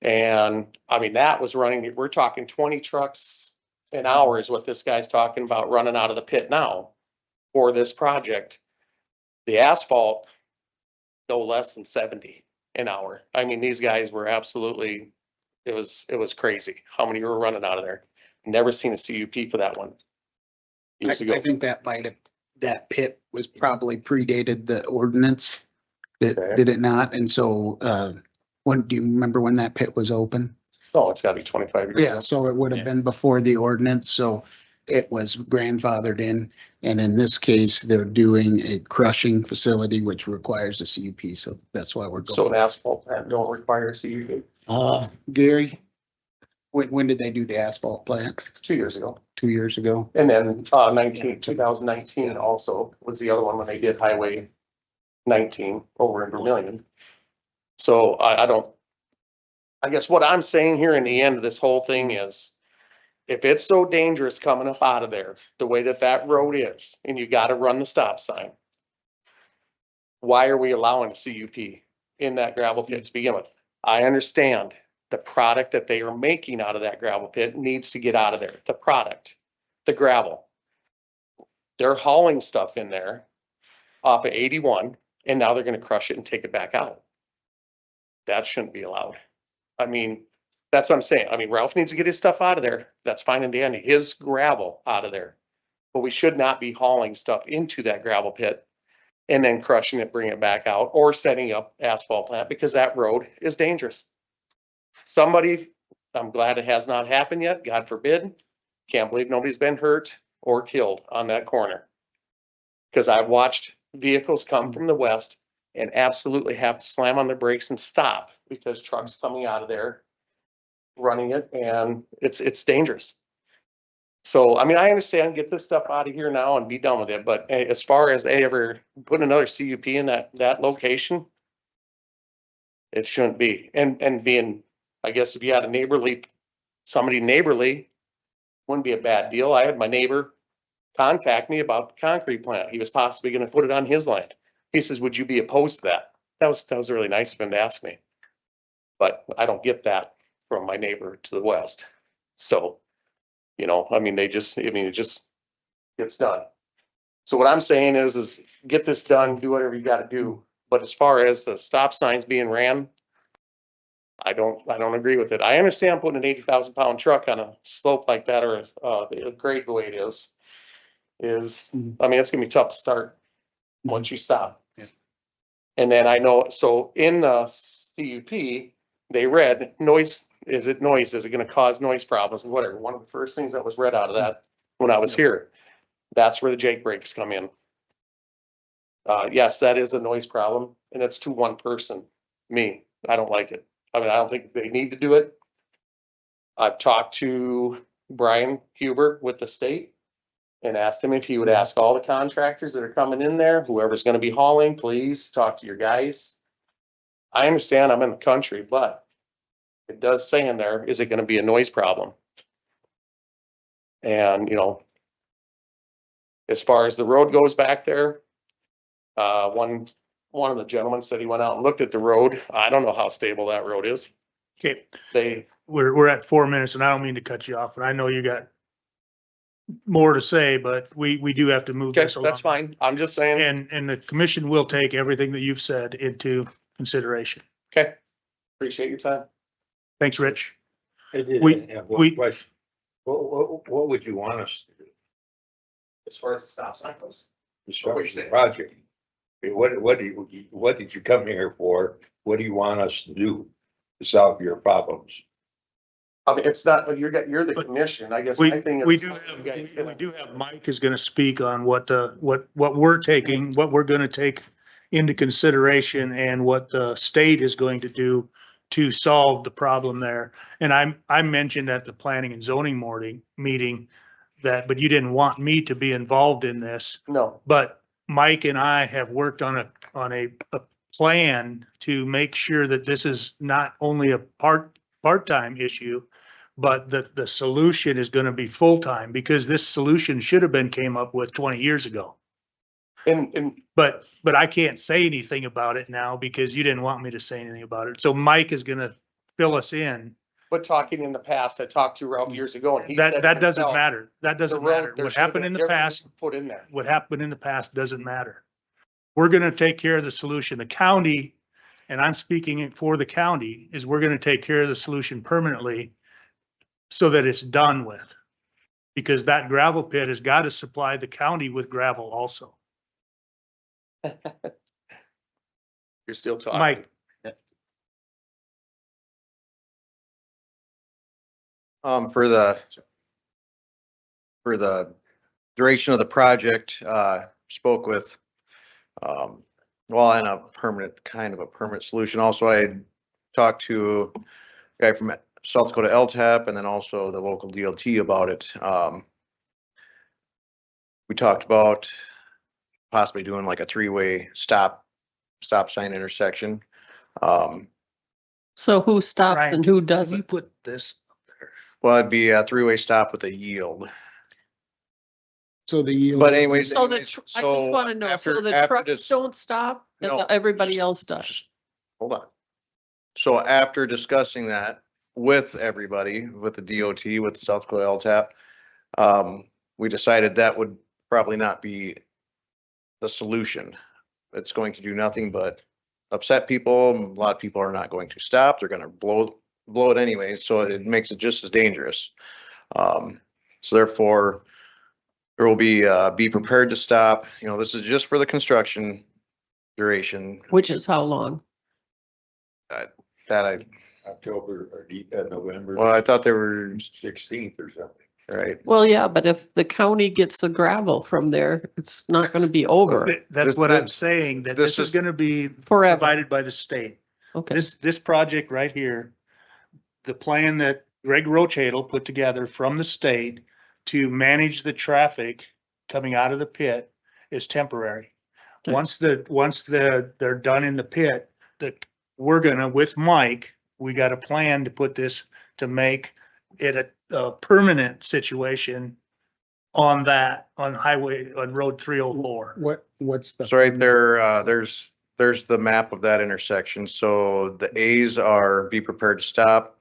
Speaker 10: And that was running, we're talking 20 trucks an hour is what this guy's talking about running out of the pit now for this project. The asphalt, no less than 70 an hour. These guys were absolutely, it was crazy how many were running out of there. Never seen a CUP for that one. Years ago.
Speaker 4: I think that pit was probably predated the ordinance.
Speaker 10: Okay.
Speaker 4: Did it not? And so, do you remember when that pit was open?
Speaker 10: Oh, it's gotta be 25 years.
Speaker 4: Yeah,
Speaker 10: ago.
Speaker 4: so it would have
Speaker 2: Yeah.
Speaker 4: been before the ordinance, so it was grandfathered in. And in this case, they're doing a crushing facility, which requires a CUP, so that's why we're
Speaker 10: So
Speaker 4: going.
Speaker 10: an asphalt plant don't require a CUP.
Speaker 4: Gary, when did they do the asphalt plant?
Speaker 10: 2 years ago.
Speaker 4: 2 years ago?
Speaker 10: And then 2019 also was the other one when they did Highway 19 over in Vermillion. So I guess what I'm saying here in the end of this whole thing is, if it's so dangerous coming up out of there, the way that that road is, and you gotta run the stop sign, why are we allowing a CUP in that gravel pit to begin with? I understand the product that they are making out of that gravel pit needs to get out of there. The product, the gravel. They're hauling stuff in there off of 81, and now they're gonna crush it and take it back out. That shouldn't be allowed. I mean, that's what I'm saying. I mean, Ralph needs to get his stuff out of there. That's fine and dandy. His gravel out of there. But we should not be hauling stuff into that gravel pit and then crushing it, bring it back out, or setting up asphalt plant, because that road is dangerous. Somebody, I'm glad it has not happened yet, God forbid. Can't believe nobody's been hurt or killed on that corner. Because I've watched vehicles come from the west and absolutely have to slam on their brakes and stop because trucks coming out of there running it, and it's dangerous. So, I mean, I understand, get this stuff out of here now and be done with it, but as far as ever putting another CUP in that location, it shouldn't be. And being, I guess if you had somebody neighborly, wouldn't be a bad deal. I had my neighbor contact me about the concrete plant. He was possibly gonna put it on his land. He says, would you be opposed to that? That was really nice of him to ask me. But I don't get that from my neighbor to the west. So, you know, I mean, it just gets done. So what I'm saying is get this done, do whatever you gotta do. But as far as the stop signs being ran, I don't agree with it. I understand putting an 80,000 pound truck on a slope like that, or a grade the way it is, I mean, it's gonna be tough to start once you stop.
Speaker 4: Yeah.
Speaker 10: And then I know, so in the CUP, they read noise, is it gonna cause noise problems, whatever. One of the first things that was read out of that when I was here, that's where the Jake brakes come in. Yes, that is a noise problem, and it's to one person, me. I don't like it. I mean, I don't think they need to do it. I've talked to Brian Huber with the state and asked him if he would ask all the contractors that are coming in there, whoever's gonna be hauling, please talk to your guys. I understand I'm in the country, but it does say in there, is it gonna be a noise problem? And, you know, as far as the road goes back there, one of the gentlemen said he went out and looked at the road. I don't know how stable that road is.
Speaker 2: Okay, we're at 4 minutes and I don't mean to cut you off, and I know you got more to say, but we do have to move
Speaker 10: Okay,
Speaker 2: this along.
Speaker 10: that's fine. I'm just saying.
Speaker 2: And the commission will take everything that you've said into consideration.
Speaker 10: Okay. Appreciate your time.
Speaker 2: Thanks, Rich.
Speaker 8: I did
Speaker 2: We-
Speaker 8: have
Speaker 2: we-
Speaker 8: one question. What would you want us to do
Speaker 10: As far as the stop sign goes.
Speaker 8: as far as the project? I mean, what did you come here for? What do you want us to do to solve your problems?
Speaker 10: I mean, it's not, you're the commission, I guess. My thing is.
Speaker 2: We do have Mike is gonna speak on what we're taking, what we're gonna take into consideration and what the state is going to do to solve the problem there. And I mentioned at the planning and zoning meeting that, but you didn't want me to be involved in this.
Speaker 10: No,
Speaker 2: But Mike and I have worked on a plan to make sure that this is not only a part-time issue, but the solution is gonna be full-time, because this solution should have been came up with 20 years ago.
Speaker 10: and
Speaker 2: But I can't say anything about it now because you didn't want me to say anything about it. So Mike is gonna fill us in.
Speaker 10: but talking in the past, I talked to Ralph years ago and he said.
Speaker 2: That doesn't
Speaker 10: himself,
Speaker 2: matter. That doesn't
Speaker 10: the road,
Speaker 2: matter.
Speaker 10: there
Speaker 2: What
Speaker 10: should have
Speaker 2: happened in
Speaker 10: been
Speaker 2: the past,
Speaker 10: everything put in there.
Speaker 2: what happened in the past doesn't matter. We're gonna take care of the solution. The county, and I'm speaking for the county, is we're gonna take care of the solution permanently so that it's done with. Because that gravel pit has got to supply the county with gravel also.
Speaker 10: You're still talking.
Speaker 2: Mike,
Speaker 6: For the duration of the project, spoke with, and a permanent solution. Also, I talked to a guy from South Dakota LTAP and then also the local DLT about it. We talked about possibly doing like a 3-way stop stop sign intersection. Um,
Speaker 1: So who stops
Speaker 2: Ryan,
Speaker 1: and who
Speaker 2: Can you
Speaker 1: doesn't?
Speaker 2: put this?
Speaker 6: well, it'd be a three-way stop with a yield.
Speaker 4: So the yield.
Speaker 6: But anyways.
Speaker 1: So the,
Speaker 6: anyways,
Speaker 1: I just
Speaker 6: so
Speaker 1: want to know, so
Speaker 6: after-
Speaker 1: the
Speaker 6: after
Speaker 1: trucks
Speaker 6: this-
Speaker 1: don't stop and
Speaker 6: No,
Speaker 1: everybody
Speaker 6: just-
Speaker 1: else does?
Speaker 6: just Hold on. So after discussing that with everybody, with the DOT, with the South Dakota LTAP, we decided that would probably not be the solution. It's going to do nothing but upset people. A lot of people are not going to stop. They're gonna blow it anyway, so it makes it just as dangerous. So therefore, there will be prepared to stop. You know, this is just for the construction duration
Speaker 1: Which is how long?
Speaker 6: that I,
Speaker 8: October or November.
Speaker 6: well, I thought they were,
Speaker 8: 16th or something.
Speaker 6: right.
Speaker 1: Well, yeah, but if the county gets the gravel from there, it's not gonna be over
Speaker 2: That's
Speaker 6: This-
Speaker 2: what
Speaker 6: this-
Speaker 2: I'm saying, that
Speaker 6: this
Speaker 2: this is
Speaker 6: is-
Speaker 2: gonna be
Speaker 1: forever.
Speaker 2: provided by the state.
Speaker 1: Okay,
Speaker 2: This project right here, the plan that Greg Rochadle put together from the state to manage the traffic coming out of the pit is temporary.
Speaker 1: Okay.
Speaker 2: Once they're done in the pit, we're gonna, with Mike, we got a plan to put this, to make it a permanent situation on Road 304.
Speaker 4: What's the?
Speaker 6: So right there, there's the map of that intersection. So the A's are be prepared to stop.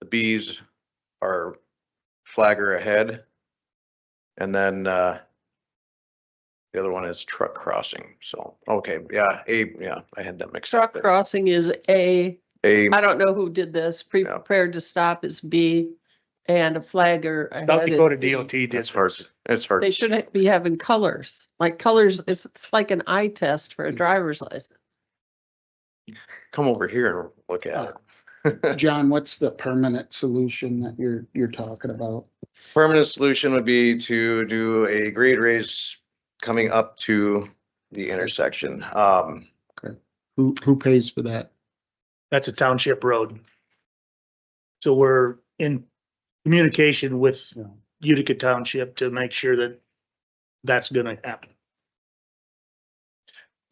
Speaker 6: The B's are flagger ahead. And then, the other one is truck crossing. So, okay, yeah, I had that mixed up.
Speaker 1: truck crossing is A.
Speaker 6: A,
Speaker 1: I don't know who did this. Prepared to stop is B, and a flagger
Speaker 2: South
Speaker 1: ahead is
Speaker 2: Dakota
Speaker 1: C.
Speaker 2: DOT did
Speaker 6: it's hard,
Speaker 2: this.
Speaker 6: it's hard.
Speaker 1: They should be having colors, like colors. It's like an eye test for a driver's license.
Speaker 6: Come over here and look at it.
Speaker 4: John, what's the permanent solution that you're talking about?
Speaker 6: Permanent solution would be to do a grade raise coming up to the intersection.
Speaker 4: Who pays for that?
Speaker 2: That's a township road. So we're in communication with Utica Township to make sure that that's gonna happen.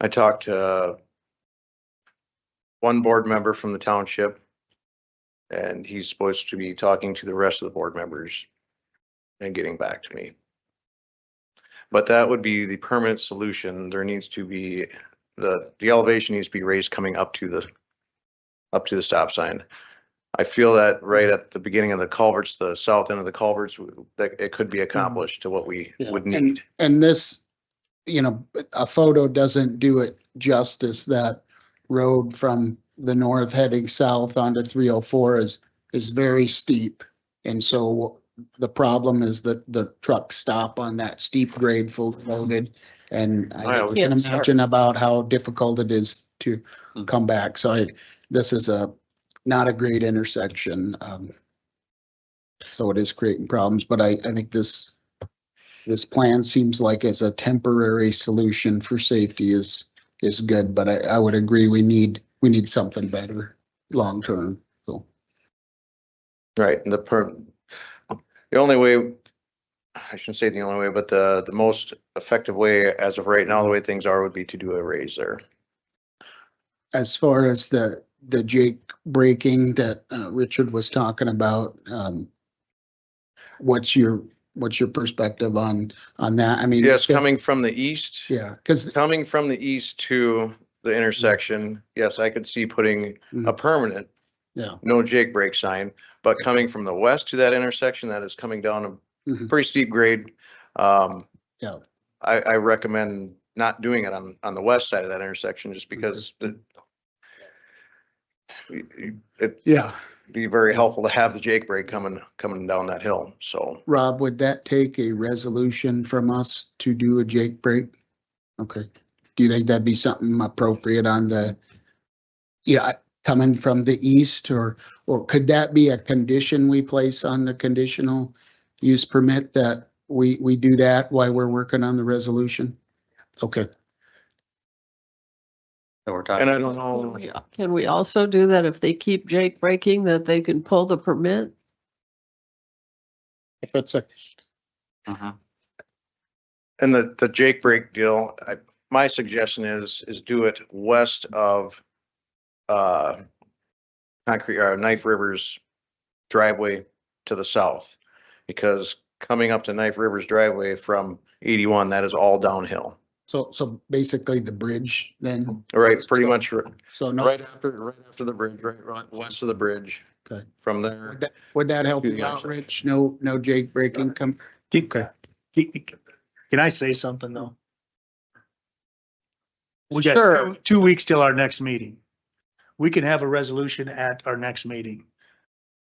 Speaker 6: I talked to one board member from the township, and he's supposed to be talking to the rest of the board members and getting back to me. But that would be the permanent solution. There needs to be, the elevation needs to be raised coming up to the stop sign. I feel that right at the beginning of the culverts, the south end of the culverts, that it could be accomplished to what we
Speaker 4: Yeah,
Speaker 6: would need.
Speaker 4: And this, a photo doesn't do it justice. That road from the north heading south onto 304 is very steep. And so the problem is that the trucks stop on that steep grade fully loaded. And I
Speaker 6: Yeah,
Speaker 4: can
Speaker 1: we can't start.
Speaker 4: imagine about how difficult it is to
Speaker 3: Mhm.
Speaker 4: come back. So this is not a great intersection. So it is creating problems, but I think this plan seems like as a temporary solution for safety is good, but I would agree we need something better long term. So
Speaker 6: Right, and the only way, I shouldn't say the only way, but the most effective way as of right now, the way things are, would be to do a raise there.
Speaker 4: as far as the Jake breaking that Richard was talking about, what's your perspective on that? I mean,
Speaker 6: Yes, coming from the east,
Speaker 4: yeah, because
Speaker 6: coming from the east to the intersection, yes, I could see putting a permanent,
Speaker 4: yeah,
Speaker 6: no Jake brake sign, but coming from the west to that intersection, that is coming down a
Speaker 4: Mhm.
Speaker 6: pretty steep grade.
Speaker 4: Yeah.
Speaker 6: I recommend not doing it on the west side of that intersection, just because it'd
Speaker 4: yeah.
Speaker 6: be very helpful to have the Jake brake coming down that hill, so.
Speaker 4: Rob, would that take a resolution from us to do a Jake break? Okay. Do you think that'd be something appropriate on coming from the east, or could that be a condition we place on the conditional use permit that we do that while we're working on the resolution? Okay.
Speaker 3: So we're
Speaker 6: And
Speaker 3: talking,
Speaker 6: I don't know,
Speaker 1: Can we also do that if they keep Jake breaking, that they can pull the permit?
Speaker 4: If it's a,
Speaker 3: Mhm.
Speaker 6: And the Jake break deal, my suggestion is do it west of, Knife River's driveway to the south. Because coming up to Knife River's driveway from 81, that is all downhill.
Speaker 4: So basically the bridge then,
Speaker 6: Right, pretty much
Speaker 4: so no,
Speaker 6: right after the bridge, right west of the bridge.
Speaker 4: Okay.
Speaker 6: From there.
Speaker 4: would that help
Speaker 6: To the
Speaker 4: you out,
Speaker 6: intersection.
Speaker 4: Rich? No Jake breaking come?
Speaker 2: Can I say something though? We got
Speaker 1: Sure.
Speaker 2: 2 weeks till our next meeting. We can have a resolution at our next meeting.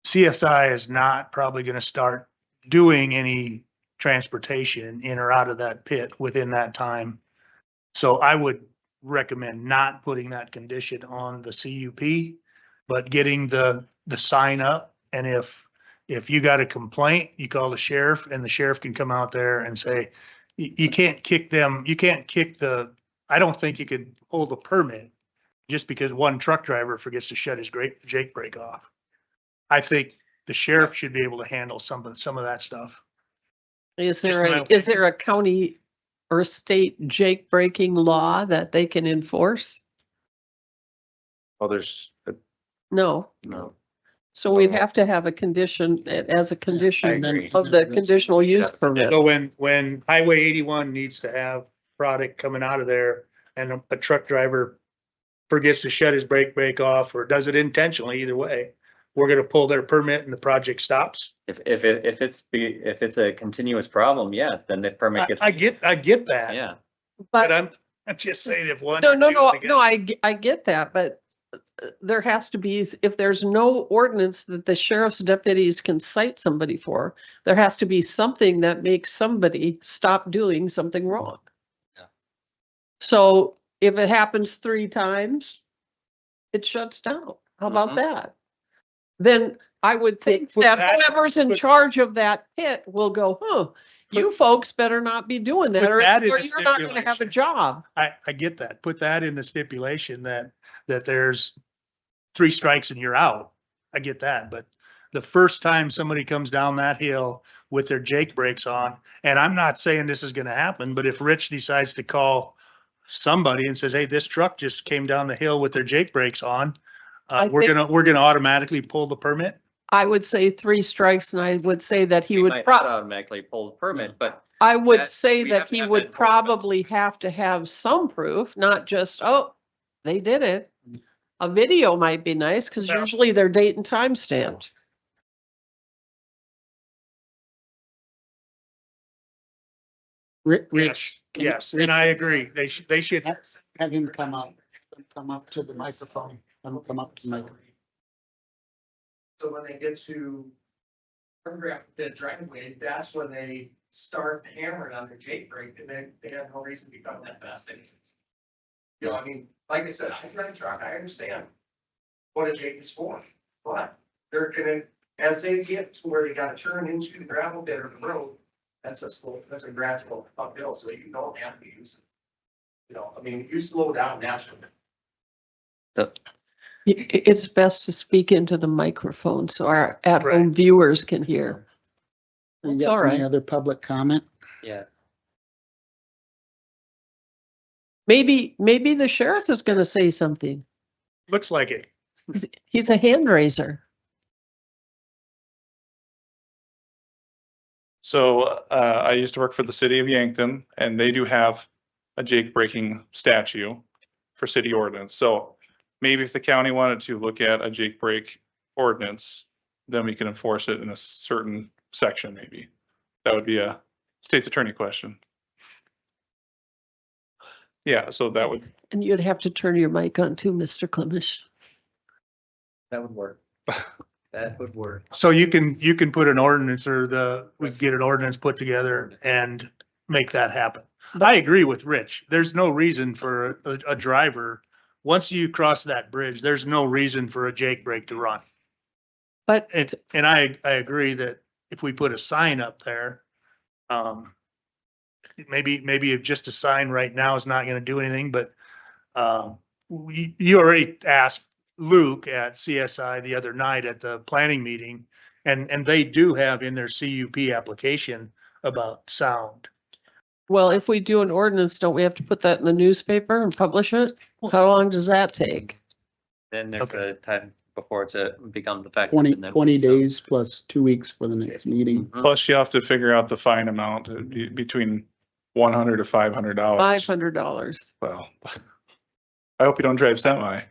Speaker 2: CSI is not probably gonna start doing any transportation in or out of that pit within that time. So I would recommend not putting that condition on the CUP, but getting the sign up. And if you got a complaint, you call the sheriff and the sheriff can come out there and say, you can't kick them, you can't kick I don't think you could hold a permit just because one truck driver forgets to shut his Jake brake off. I think the sheriff should be able to handle some of that stuff.
Speaker 1: Is
Speaker 2: Just
Speaker 1: there
Speaker 2: my
Speaker 1: is there a county or state Jake breaking law that they can enforce?
Speaker 6: Oh, there's,
Speaker 1: No.
Speaker 3: No.
Speaker 1: So we'd have to have a condition, as a condition then
Speaker 3: agree.
Speaker 1: of the conditional use permit.
Speaker 2: So when Highway 81 needs to have product coming out of there and a truck driver forgets to shut his brake off or does it intentionally, either way, we're gonna pull their permit and the project stops.
Speaker 3: If it's a continuous problem, yeah, then the permit gets.
Speaker 2: I get that.
Speaker 3: Yeah,
Speaker 2: But I'm just saying if one.
Speaker 1: No,
Speaker 2: or two, they
Speaker 1: I get that, but there has to be, if there's no ordinance that the sheriff's deputies can cite somebody for, there has to be something that makes somebody stop doing something wrong.
Speaker 3: Yeah.
Speaker 1: So if it happens 3 times, it shuts down. How about
Speaker 3: Mhm.
Speaker 1: that? Then I would think
Speaker 2: Put
Speaker 1: that
Speaker 2: that-
Speaker 1: whoever's in
Speaker 2: put-
Speaker 1: charge of that pit will go, you folks better not be doing that,
Speaker 2: Put
Speaker 1: or
Speaker 2: that in
Speaker 1: or
Speaker 2: the
Speaker 1: you're not gonna have a
Speaker 2: stipulation.
Speaker 1: job.
Speaker 2: I get that. Put that in the stipulation that there's 3 strikes and you're out. I get that, but the first time somebody comes down that hill with their Jake brakes on, and I'm not saying this is gonna happen, but if Rich decides to call somebody and says, hey, this truck just came down the hill with their Jake brakes on,
Speaker 1: I
Speaker 2: we're
Speaker 1: think-
Speaker 2: gonna automatically pull the permit.
Speaker 1: I would say 3 strikes, and I would say that he
Speaker 3: we
Speaker 1: would
Speaker 3: might not
Speaker 1: prob,
Speaker 3: automatically pull the permit, but
Speaker 1: I would
Speaker 3: that-
Speaker 1: say
Speaker 3: we
Speaker 1: that
Speaker 3: have to
Speaker 1: he
Speaker 3: have
Speaker 1: would
Speaker 3: that enforcement.
Speaker 1: probably have to have some proof, not just, oh, they did it. A video might be nice, because
Speaker 2: Well-
Speaker 1: usually they're date and time stamped.
Speaker 4: Rich. can-
Speaker 2: Yes,
Speaker 4: Rich,
Speaker 2: and I agree. They should.
Speaker 4: Have him come up to the microphone. Come up to the microphone.
Speaker 11: So when they get to photograph the driveway, that's when they start hammering on the Jake brake, and they have no reason to be coming that fast anyways. You know, I mean, like I said, I drive a truck, I understand what a Jake is for, but they're gonna, as they get to where they gotta turn into the gravel bed or the road, that's a gradual uphill, so you don't have to use it. You know, I mean, you slow down naturally.
Speaker 1: It's best to speak into the microphone so our at-home viewers can hear.
Speaker 4: You
Speaker 1: That's
Speaker 4: got
Speaker 1: all right.
Speaker 4: Any other public comment?
Speaker 3: yeah.
Speaker 1: Maybe the sheriff is gonna say something.
Speaker 2: Looks like it.
Speaker 1: He's a hand raiser.
Speaker 12: So I used to work for the city of Yankton, and they do have a Jake breaking statute for city ordinance. So maybe if the county wanted to look at a Jake break ordinance, then we can enforce it in a certain section, maybe. That would be a state's attorney question. Yeah, so that would,
Speaker 1: And you'd have to turn your mic on too, Mr. Clemish.
Speaker 11: That would work. That would work.
Speaker 2: So you can put an ordinance we can get an ordinance put together and make that happen. I agree with Rich. There's no reason for a driver, once you cross that bridge, there's no reason for a Jake brake to run.
Speaker 1: But
Speaker 2: And I agree that if we put a sign up there, maybe just a sign right now is not gonna do anything, but you already asked Luke at CSI the other night at the planning meeting, and they do have in their CUP application about sound.
Speaker 1: Well, if we do an ordinance, don't we have to put that in the newspaper and publish it? How long does that take?
Speaker 3: Then there's
Speaker 2: Okay.
Speaker 3: a time before it becomes effective.
Speaker 4: 20
Speaker 3: and then
Speaker 4: 20
Speaker 3: so-
Speaker 4: days plus 2 weeks for the next meeting.
Speaker 3: Mhm.
Speaker 12: Plus you have to figure out the fine amount between $100 to $500.
Speaker 1: $500.
Speaker 12: Well, I hope you don't drive semi.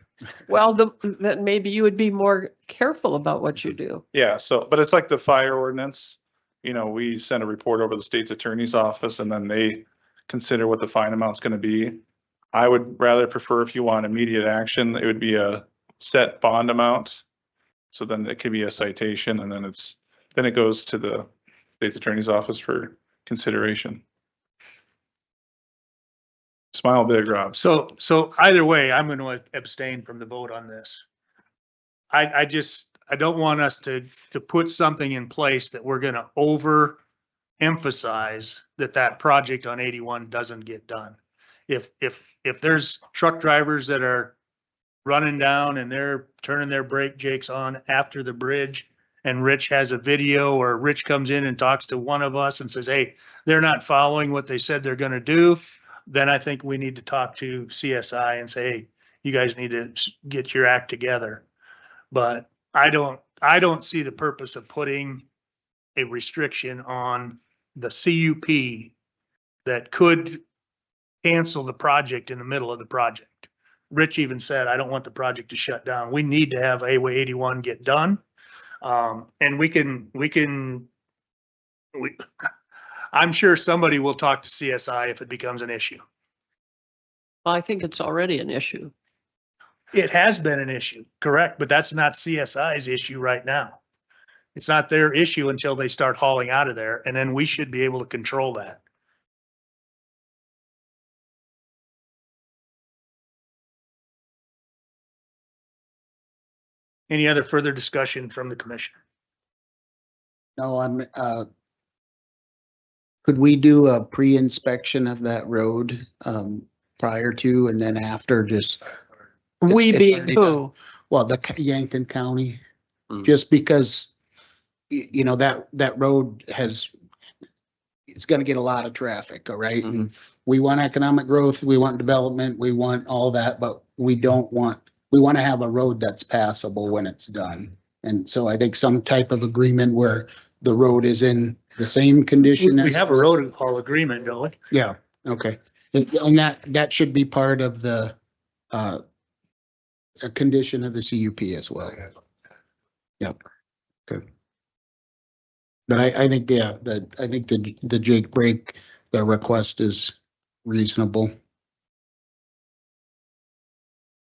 Speaker 1: Well, then maybe you would be more careful about what you do.
Speaker 12: Yeah, so, but it's like the fire ordinance. You know, we send a report over to the state's attorney's office and then they consider what the fine amount's gonna be. I would rather prefer if you want immediate action, it would be a set bond amount. So then it could be a citation and then it goes to the state's attorney's office for consideration. Smile big, Rob.
Speaker 2: So either way, I'm going to abstain from the vote on this. I don't want us to put something in place that we're going to emphasize that project on 81 doesn't get done. If there's truck drivers that are running down and they're turning their brake jakes on after the bridge and Rich has a video, or Rich comes in and talks to one of us and says, hey, they're not following what they said they're going to do, then I think we need to talk to CSI and say, hey, you guys need to get your act together. But I don't see the purpose of putting a restriction on the CUP that could cancel the project in the middle of the project. Rich even said, I don't want the project to shut down. We need to have Highway 81 get done. And I'm sure somebody will talk to CSI if it becomes an issue.
Speaker 1: Well, I think it's already an issue.
Speaker 2: It has been an issue, correct, but that's not CSI's issue right now. It's not their issue until they start hauling out of there, and then we should be able to control that. Any other further discussion from the commission?
Speaker 4: No, could we do a pre-inspection of that road, prior to and then after, just?
Speaker 1: We
Speaker 4: it's
Speaker 1: being
Speaker 4: already
Speaker 1: who?
Speaker 4: Well, Yankton County,
Speaker 3: Mm.
Speaker 4: just because, you know, that road it's gonna get a lot of traffic, all right? And we want economic growth, we want development, we want all that, but we want to have a road that's passable when it's done. And so I think some type of agreement where the road is in the same condition
Speaker 2: We
Speaker 4: as.
Speaker 2: have a road haul agreement, don't we?
Speaker 4: Yeah, okay. And that should be part of the, a condition of the CUP as well. Yep, good. But I think, yeah, I think the Jake break, the request is reasonable.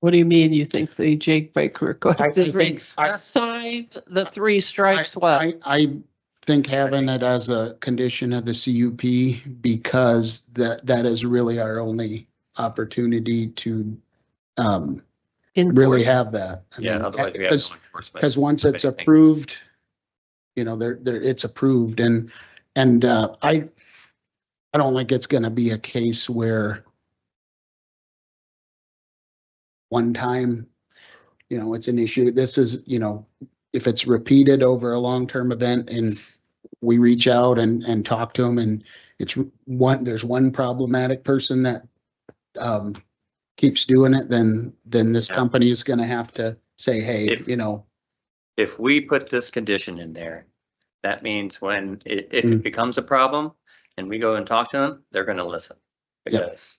Speaker 1: What do you mean you think the Jake break request
Speaker 4: I
Speaker 1: is
Speaker 4: think-
Speaker 1: right?
Speaker 4: I-
Speaker 1: Assign the 3 strikes well.
Speaker 4: I think having it as a condition of the CUP, because that is really our only opportunity to really have that. I
Speaker 3: Yeah,
Speaker 4: mean,
Speaker 3: otherwise we have no enforcement.
Speaker 4: Because once it's
Speaker 3: anything.
Speaker 4: approved, you know, it's approved, and I don't think it's gonna be a case where one time, you know, it's an issue. This is, you know, if it's repeated over a long-term event and we reach out and talk to them, and there's one problematic person that keeps doing it, then this
Speaker 3: Yeah.
Speaker 4: company is gonna have to say, hey,
Speaker 3: If-
Speaker 4: you know.
Speaker 3: If we put this condition in there, that means when if
Speaker 4: Mm.
Speaker 3: it becomes a problem and we go and talk to them, they're gonna listen.
Speaker 4: Yeah.
Speaker 3: Because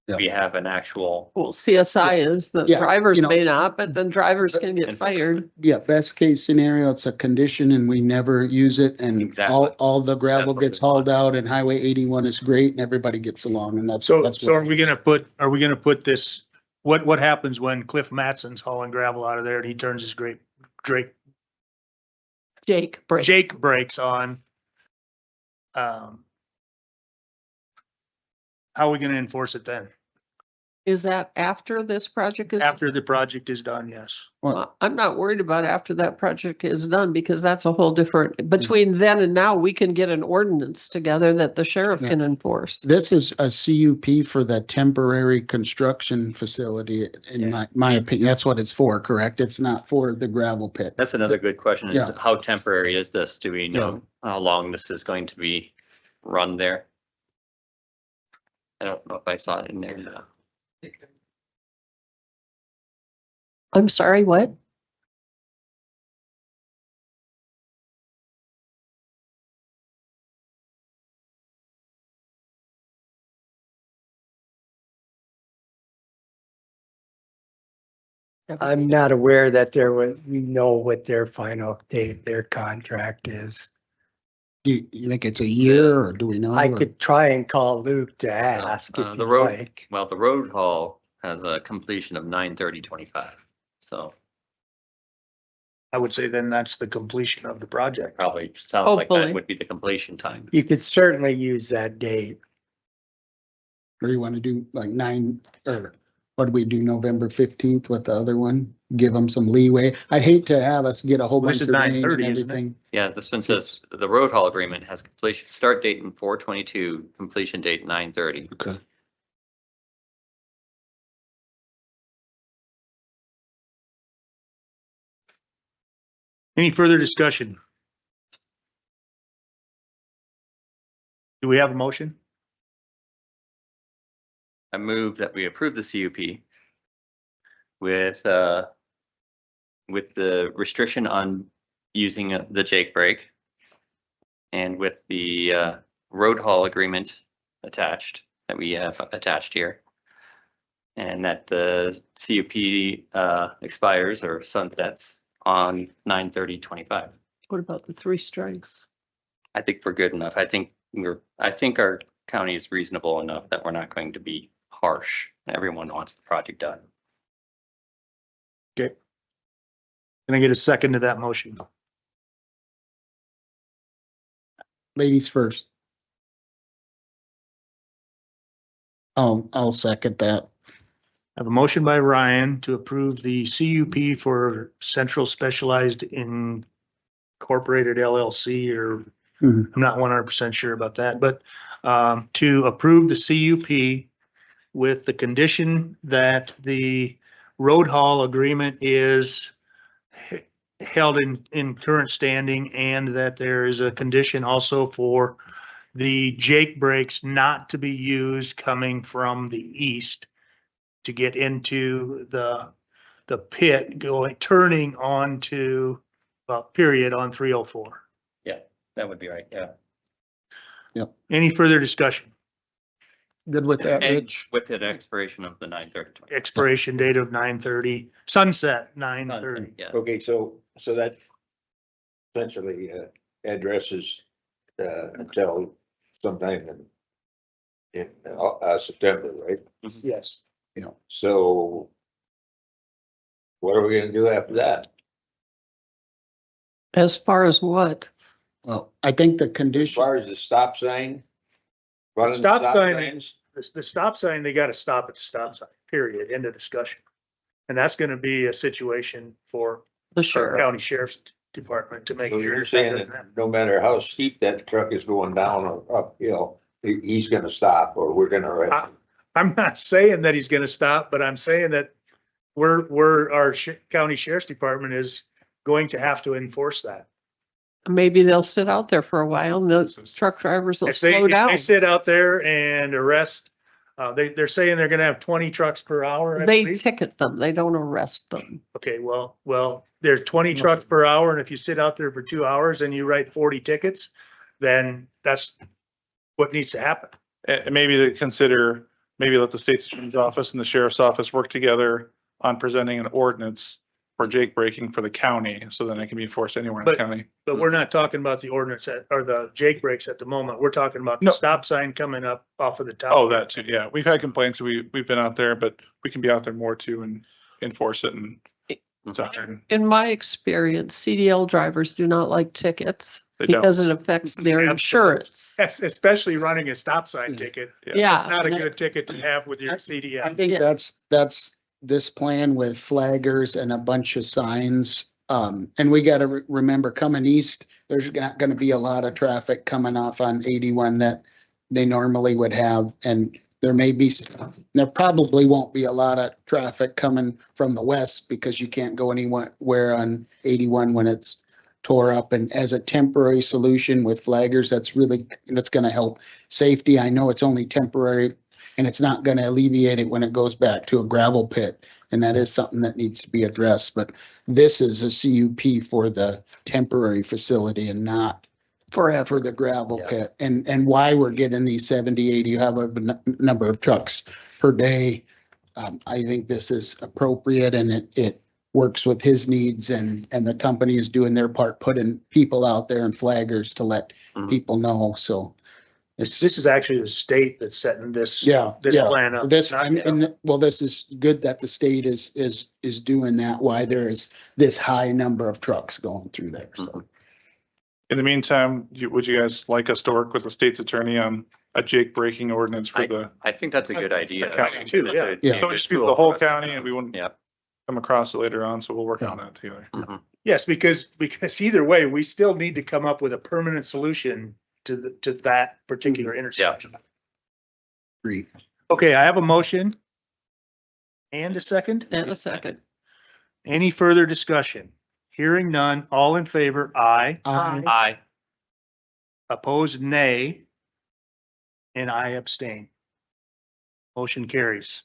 Speaker 4: Yeah.
Speaker 3: we have an actual,
Speaker 1: Well, CSI is, the
Speaker 4: Yeah,
Speaker 1: drivers
Speaker 4: you know-
Speaker 1: may not, but then drivers can get fired.
Speaker 4: Yeah, best case scenario, it's a condition and we never use it, and
Speaker 3: Exactly.
Speaker 4: all the gravel
Speaker 3: That's what
Speaker 4: gets
Speaker 3: we want.
Speaker 4: hauled out and Highway 81 is great and everybody gets along, and that's.
Speaker 2: So
Speaker 4: that's
Speaker 2: are
Speaker 4: what-
Speaker 2: we gonna put this, what happens when Cliff Matson's hauling gravel out of there and he turns his
Speaker 1: Jake break.
Speaker 2: Jake brakes on? How are we gonna enforce it then?
Speaker 1: Is that after this project is?
Speaker 2: After the project is done, yes.
Speaker 1: Well, I'm not worried about after that project is done, because that's a whole different, between then and now, we can get an ordinance together that the sheriff
Speaker 4: Yeah.
Speaker 1: can enforce.
Speaker 4: This is a CUP for the temporary construction facility, in my opinion. That's what it's for, correct? It's not for the gravel pit.
Speaker 3: that's another good question, is
Speaker 4: Yeah.
Speaker 3: how temporary is this? Do we know how long this is going to be run there? I don't know if I saw it in there.
Speaker 1: I'm sorry, what?
Speaker 7: I'm not aware that we know what their final date, their contract is.
Speaker 4: Do you think it's a year or do we know?
Speaker 7: I
Speaker 4: or-
Speaker 7: could try and call Luke to ask if
Speaker 3: The
Speaker 7: you'd
Speaker 3: road,
Speaker 7: like.
Speaker 3: well, the road haul has a completion of 9/30/25. So
Speaker 2: I would say then that's the completion of the project.
Speaker 3: probably sounds like
Speaker 1: Hopefully.
Speaker 3: that would be the completion time.
Speaker 7: You could certainly use that date.
Speaker 4: Or you want to do like 9, or what do we do, November 15th with the other one? Give them some leeway. I'd hate to have us get a whole
Speaker 2: Well, this
Speaker 4: bunch
Speaker 2: is
Speaker 4: of rain
Speaker 2: 9:30,
Speaker 4: and
Speaker 2: isn't it?
Speaker 4: everything.
Speaker 3: Yeah, this one says the road haul agreement has completion, start date in 4/22, completion date 9/30.
Speaker 4: Okay.
Speaker 2: Any further discussion? Do we have a motion?
Speaker 3: I move that we approve the CUP with the restriction on using the Jake brake and with the road haul agreement attached that we have attached here. And that the CUP expires or sunsets on 9/30/25.
Speaker 1: What about the 3 strikes?
Speaker 3: I think we're good enough. I think our county is reasonable enough that we're not going to be harsh. Everyone wants the project done.
Speaker 2: Okay. Can I get a second to that motion?
Speaker 4: Ladies first. I'll second that.
Speaker 2: I have a motion by Ryan to approve the CUP for Central Specialized Incorporated LLC, or
Speaker 4: Mhm.
Speaker 2: I'm not 100% sure about that, but to approve the CUP with the condition that the road haul agreement is held in current standing, and that there is a condition also for the Jake brakes not to be used coming from the east to get into the pit turning onto, period on 304.
Speaker 3: Yeah, that would be right. Yeah.
Speaker 2: Any further discussion?
Speaker 4: Good with that,
Speaker 3: And
Speaker 4: Rich?
Speaker 3: with the expiration of the 9/30/25.
Speaker 2: Expiration date of 9:30, sunset 9:30.
Speaker 3: Yeah.
Speaker 8: Okay, so that essentially addresses until sometime in September, right?
Speaker 2: Yes.
Speaker 8: So what are we gonna do after that?
Speaker 1: As far as what?
Speaker 4: Well, I think the
Speaker 8: As
Speaker 4: condition,
Speaker 8: far as the stop sign? Running
Speaker 2: Stop sign
Speaker 8: signs?
Speaker 2: The stop sign, they gotta stop at the stop sign, period, end of discussion. And that's gonna be a situation for
Speaker 1: The
Speaker 2: our
Speaker 1: sheriff.
Speaker 2: county sheriff's department to make
Speaker 8: So
Speaker 2: sure.
Speaker 8: you're saying that no matter how steep that truck is going down or uphill, he's gonna stop or we're gonna arrest him?
Speaker 2: I'm not saying that he's gonna stop, but I'm saying that our county sheriff's department is going to have to enforce that.
Speaker 1: Maybe they'll sit out there for a while and the truck drivers will
Speaker 2: If they,
Speaker 1: slow
Speaker 2: if
Speaker 1: down.
Speaker 2: they sit out there and arrest, they're saying they're gonna have 20 trucks per hour. I
Speaker 1: They
Speaker 2: believe.
Speaker 1: ticket them. They don't arrest them.
Speaker 2: Okay, well, there's 20 trucks per hour, and if you sit out there for 2 hours and you write 40 tickets, then that's what needs to happen.
Speaker 12: And maybe to consider, maybe let the state's attorney's office and the sheriff's office work together on presenting an ordinance for Jake braking for the county, so then it can be enforced anywhere in the
Speaker 2: But-
Speaker 12: county.
Speaker 2: But we're not talking about the ordinance or the Jake brakes at the moment. We're talking about the
Speaker 12: No.
Speaker 2: stop sign coming up off of the top.
Speaker 12: Oh, that too, yeah. We've had complaints, we've been out there, but we can be out there more too and enforce it and. it's out there.
Speaker 1: In my experience, CDL drivers do not like tickets
Speaker 12: They don't.
Speaker 1: because it affects their
Speaker 2: Absolutely.
Speaker 1: insurance.
Speaker 2: Especially running a stop sign ticket.
Speaker 1: Yeah.
Speaker 2: It's not a good ticket to have with your
Speaker 4: I
Speaker 2: CDL.
Speaker 4: think
Speaker 1: Yeah.
Speaker 4: that's this plan with flaggers and a bunch of signs. And we gotta remember, coming east, there's not gonna be a lot of traffic coming off on 81 that they normally would have. And there probably won't be a lot of traffic coming from the west because you can't go anywhere on 81 when it's tore up. And as a temporary solution with flaggers, that's gonna help safety. I know it's only temporary, and it's not gonna alleviate it when it goes back to a gravel pit. And that is something that needs to be addressed, but this is a CUP for the temporary facility and not
Speaker 1: Forever.
Speaker 4: for the gravel
Speaker 3: Yeah.
Speaker 4: pit. And why we're getting these 70, 80, you have a number of trucks per day. I think this is appropriate and it works with his needs and the company is doing their part, putting people out there and flaggers to let
Speaker 3: Mhm.
Speaker 4: people know, so. It's,
Speaker 2: This is actually the state that's setting this,
Speaker 4: yeah,
Speaker 2: this
Speaker 4: yeah.
Speaker 2: plan up.
Speaker 4: This,
Speaker 2: Not-
Speaker 4: well, this is good that the state is doing that, why there is this high number of trucks going through there, so.
Speaker 3: Mhm.
Speaker 12: In the meantime, would you guys like us to work with the state's attorney on a Jake breaking ordinance for the
Speaker 3: I think that's a good idea.
Speaker 12: county too,
Speaker 3: That's
Speaker 12: yeah.
Speaker 3: a- be a
Speaker 4: Yeah.
Speaker 12: So
Speaker 3: good
Speaker 12: just be
Speaker 3: tool
Speaker 12: the
Speaker 3: for
Speaker 12: whole
Speaker 3: us.
Speaker 12: county and we wouldn't
Speaker 3: Yep.
Speaker 12: come across it later on, so we'll work on that together.
Speaker 3: Mhm.
Speaker 2: Yes, because either way, we still need to come up with a permanent solution to that particular intersection.
Speaker 4: Agree.
Speaker 2: Okay, I have a motion. And a second.
Speaker 1: And a second.
Speaker 2: Any further discussion? Hearing none, all in favor, aye.
Speaker 3: Aye.
Speaker 2: Opposed, nay. And I abstain. Motion carries.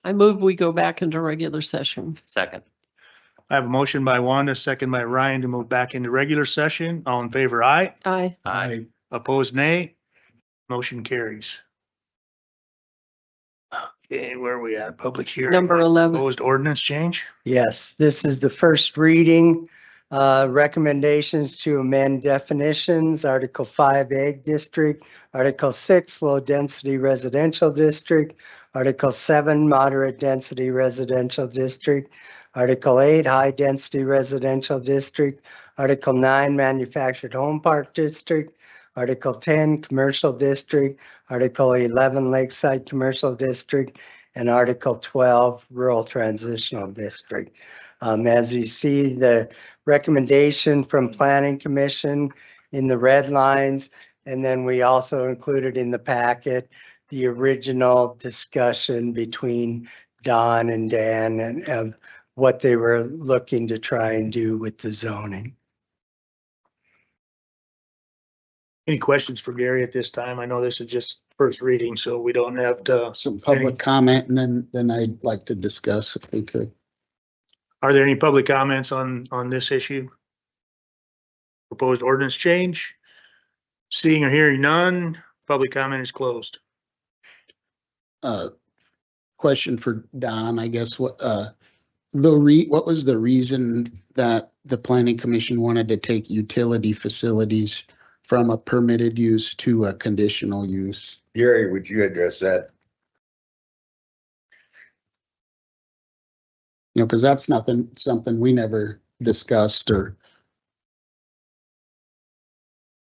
Speaker 1: I move we go back into regular session.
Speaker 3: Second.
Speaker 2: I have a motion by Wanda, second by Ryan to move back into regular session. All in favor, aye.
Speaker 1: Aye.
Speaker 3: Aye.
Speaker 2: Opposed, nay. Motion carries. Okay, where are we at? Public hearing.
Speaker 1: Number 11.
Speaker 2: Proposed ordinance change?
Speaker 7: Yes, this is the first reading. Recommendations to amend definitions, Article 5 Ag District, Article 6 Low Density Residential District, Article 7 Moderate Density Residential District, Article 8 High Density Residential District, Article 9 Manufactured Home Park District, Article 10 Commercial District, Article 11 Lakeside Commercial District, and Article 12 Rural Transitional District. As you see, the recommendation from Planning Commission in the red lines, and then we also included in the packet the original discussion between Don and Dan and of what they were looking to try and do with the zoning.
Speaker 2: Any questions for Gary at this time? I know this is just first reading, so we don't have to.
Speaker 4: Some public comment and then I'd like to discuss if we could.
Speaker 2: Are there any public comments on this issue? Proposed ordinance change? Seeing or hearing none, public comment is closed.
Speaker 4: Question for Don, I guess, what what was the reason that the planning commission wanted to take utility facilities from a permitted use to a conditional use?
Speaker 8: Gary, would you address that?
Speaker 4: You know, because that's something we never discussed or.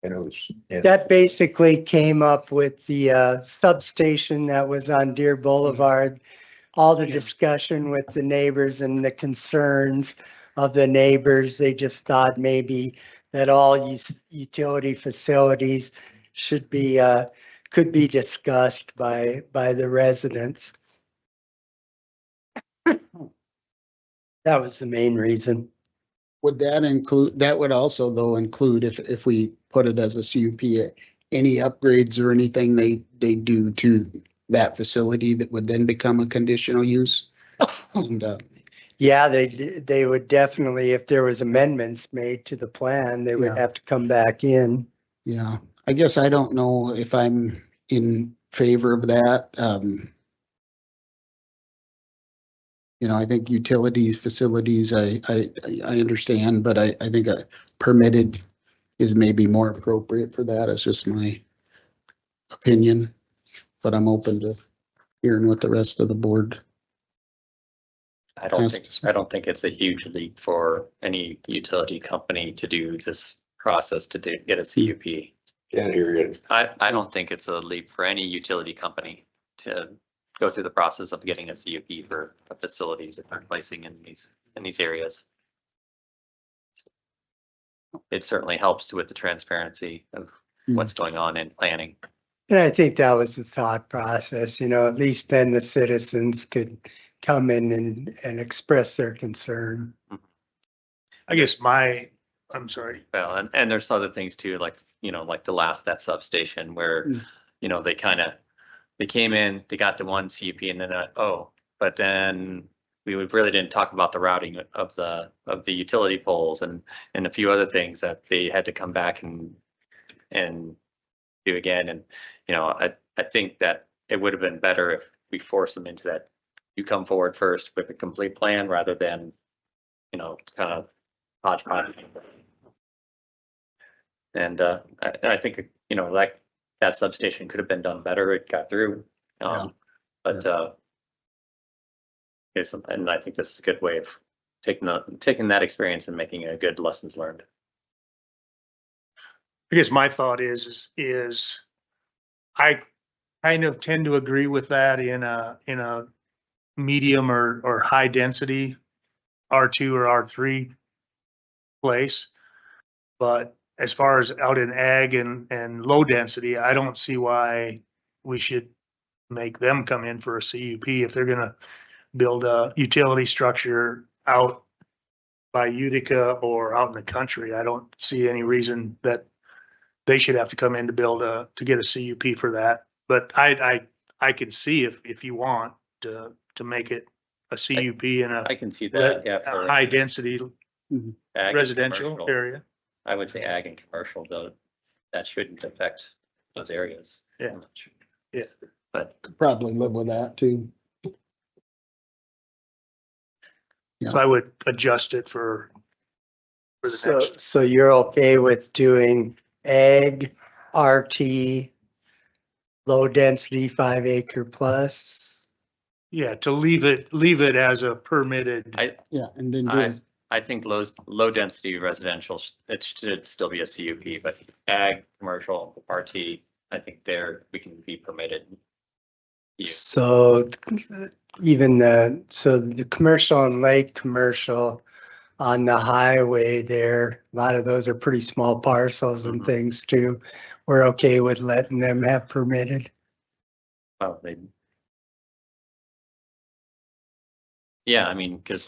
Speaker 8: And it was, and
Speaker 7: That basically came up with the substation that was on Deer Boulevard. All the discussion with the neighbors and the concerns of the neighbors, they just thought maybe that all utility facilities should be, could be discussed by the residents. That was the main reason.
Speaker 4: Would that include, that would also though include if we put it as a CUP, any upgrades or anything they do to that facility that would then become a conditional use? And,
Speaker 7: Yeah, they would definitely, if there was amendments made to the plan, they would
Speaker 4: Yeah.
Speaker 7: have to come back in.
Speaker 4: yeah, I guess I don't know if I'm in favor of that. You know, I think utilities, facilities, I understand, but I think a permitted is maybe more appropriate for that. It's just my opinion. But I'm open to hearing what the rest of the board.
Speaker 3: I don't
Speaker 4: Has
Speaker 3: think,
Speaker 4: to-
Speaker 3: I don't think it's a huge leap for any utility company to do this process to get a CUP.
Speaker 8: can't hear you.
Speaker 3: I don't think it's a leap for any utility company to go through the process of getting a CUP for facilities that they're placing in these areas. It certainly helps with the transparency of what's going on in planning.
Speaker 7: And I think that was the thought process, at least then the citizens could come in and express their concern.
Speaker 2: I guess I'm sorry.
Speaker 3: Well, and there's other things too, like, like that substation where, they kind of they came in, they got the one CUP and then, but then we really didn't talk about the routing of the utility poles and a few other things that they had to come back and do again. And, you know, I think that it would have been better if we forced them into that. You come forward first with a complete plan rather than, you know, kind of hodgepodge. And I think, you know, like that substation could have been done better. It got through. But and I think this is a good way of taking that experience and making a good lessons learned.
Speaker 2: I guess my thought is I kind of tend to agree with that in a medium or high density R2 or R3 place. But as far as out in ag and low density, I don't see why we should make them come in for a CUP if they're gonna build a utility structure out by Utica or out in the country. I don't see any reason that they should have to come in to get a CUP for that. But I can see if you want to make it a CUP in
Speaker 3: I can see that, yeah.
Speaker 2: a high density
Speaker 3: Ag and
Speaker 2: residential
Speaker 3: commercial.
Speaker 2: area.
Speaker 3: I would say ag and commercial, though, that shouldn't affect those areas.
Speaker 2: Yeah.
Speaker 3: Much.
Speaker 2: Yeah.
Speaker 3: But
Speaker 4: Probably live with that too.
Speaker 2: So I would adjust it for the
Speaker 7: So,
Speaker 2: next.
Speaker 7: so you're okay with doing ag, RT, low density, 5 acre plus?
Speaker 2: Yeah, to leave it as a permitted.
Speaker 4: Yeah, and then
Speaker 3: I think low density residential, it should still be a CUP, but ag, commercial, RT, I think we can be permitted. Yeah.
Speaker 7: So even so the commercial and light commercial on the highway there, a lot of those are pretty small parcels and things too. We're okay with letting them have permitted.
Speaker 3: Well, yeah, I mean, because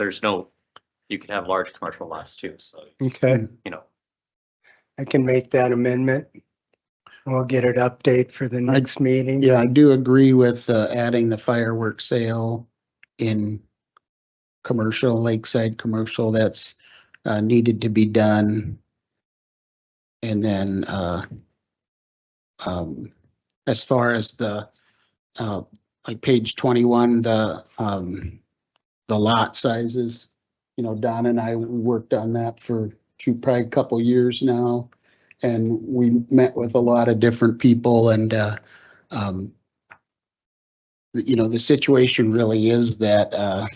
Speaker 3: you can have large commercial lots too, so,
Speaker 7: Okay,
Speaker 3: you know.
Speaker 7: I can make that amendment. We'll get it update for the next meeting.
Speaker 4: yeah, I do agree with adding the fireworks sale in commercial, lakeside commercial. That's needed to be done. And then as far as the like page 21, the lot sizes, you know, Don and I worked on that for probably a couple years now. And we met with a lot of different people and, you know, the situation really is that a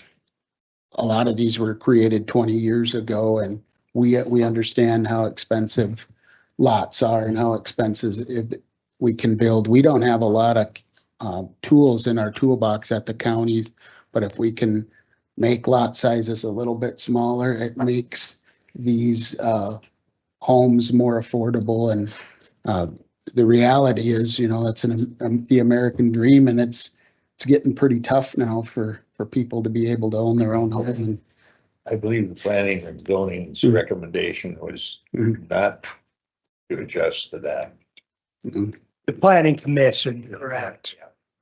Speaker 4: lot of these were created 20 years ago and we understand how expensive lots are and how expensive we can build. We don't have a lot of tools in our toolbox at the county, but if we can make lot sizes a little bit smaller, it makes these homes more affordable. And the reality is, you know, that's the American dream, and it's getting pretty tough now for people to be able to own their own home. And
Speaker 8: I believe the planning and zoning's recommendation was not to adjust to that.
Speaker 7: The planning commission, correct?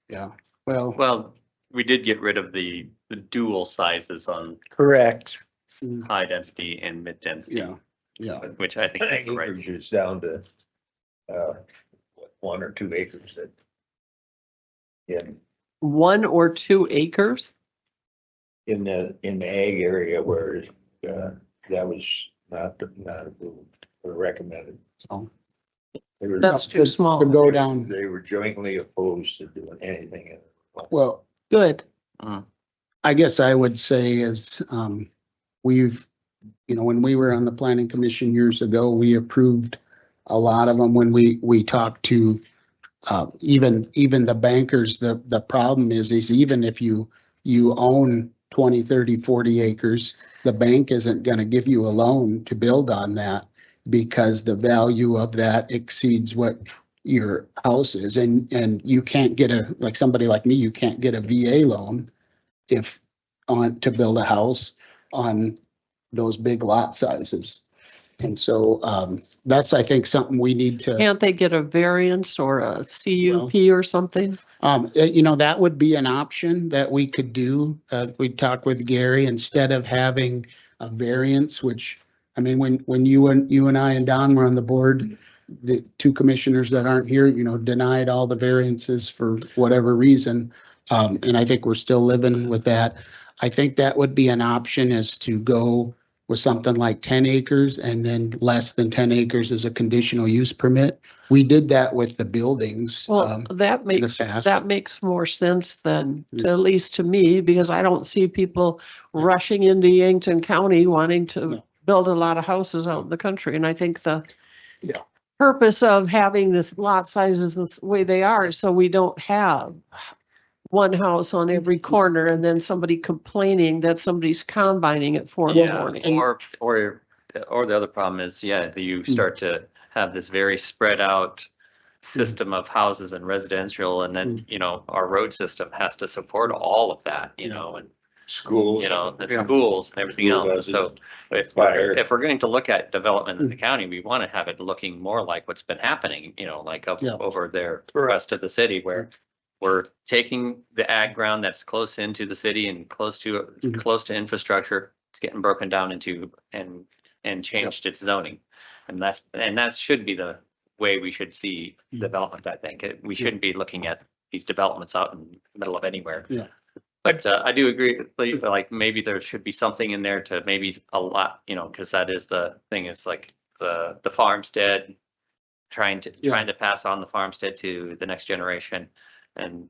Speaker 4: yeah, well,
Speaker 3: We did get rid of the dual sizes on
Speaker 7: Correct.
Speaker 3: high density and mid density.
Speaker 4: yeah.
Speaker 3: Which I think is the right.
Speaker 8: Acreage is down to 1 or 2 acres that. In
Speaker 1: 1 or 2 acres?
Speaker 8: in the ag area where that was not approved or recommended.
Speaker 4: So
Speaker 8: They were-
Speaker 1: That's too small.
Speaker 4: To go down,
Speaker 8: They were jointly opposed to doing anything. In it.
Speaker 4: well,
Speaker 1: Good.
Speaker 4: I guess I would say is, we've, you know, when we were on the planning commission years ago, we approved a lot of them when we talked to, even the bankers. The problem is even if you own 20, 30, 40 acres, the bank isn't going to give you a loan to build on that because the value of that exceeds what your house is. And you can't get like somebody like me, you can't get a VA loan to build a house on those big lot sizes. And so, that's, I think, something we need to,
Speaker 1: Can't they get a variance or a CUP or something?
Speaker 4: that would be an option that we could do. We talked with Gary, instead of having a variance, which, I mean, when you and I and Don were on the board, the two commissioners that aren't here, denied all the variances for whatever reason. And I think we're still living with that. I think that would be an option, is to go with something like 10 acres, and then less than 10 acres is a conditional use permit. We did that with the buildings.
Speaker 1: Well,
Speaker 4: past.
Speaker 1: that makes more sense than, at least to me, because I don't see people rushing into Yankton County wanting to
Speaker 4: No.
Speaker 1: build a lot of houses out in the country. And I think the
Speaker 4: Yeah.
Speaker 1: purpose of having this lot sizes the way they are, so we don't have one house on every corner and then somebody complaining that somebody's combining at 4 in the
Speaker 3: Yeah,
Speaker 1: morning.
Speaker 3: or the other problem is, that you start to have this very spread out system of houses and residential, and then, our road system has to support all of that, and,
Speaker 8: Schools.
Speaker 3: the schools and everything
Speaker 8: School
Speaker 3: else. So
Speaker 8: Fire.
Speaker 3: if we're going to look at development in the county, we want to have it looking more like what's been happening, like over there, the rest of the city, where we're taking the ag ground that's close into the city and close to infrastructure. It's getting broken down into and changed its zoning. And that should be the way we should see development, I think. We shouldn't be looking at these developments out in the middle of anywhere.
Speaker 4: Yeah.
Speaker 3: But I do agree, like maybe there should be something in there to maybe a lot, because that is the thing, is like the farmstead, trying to pass on the farmstead to the next generation, and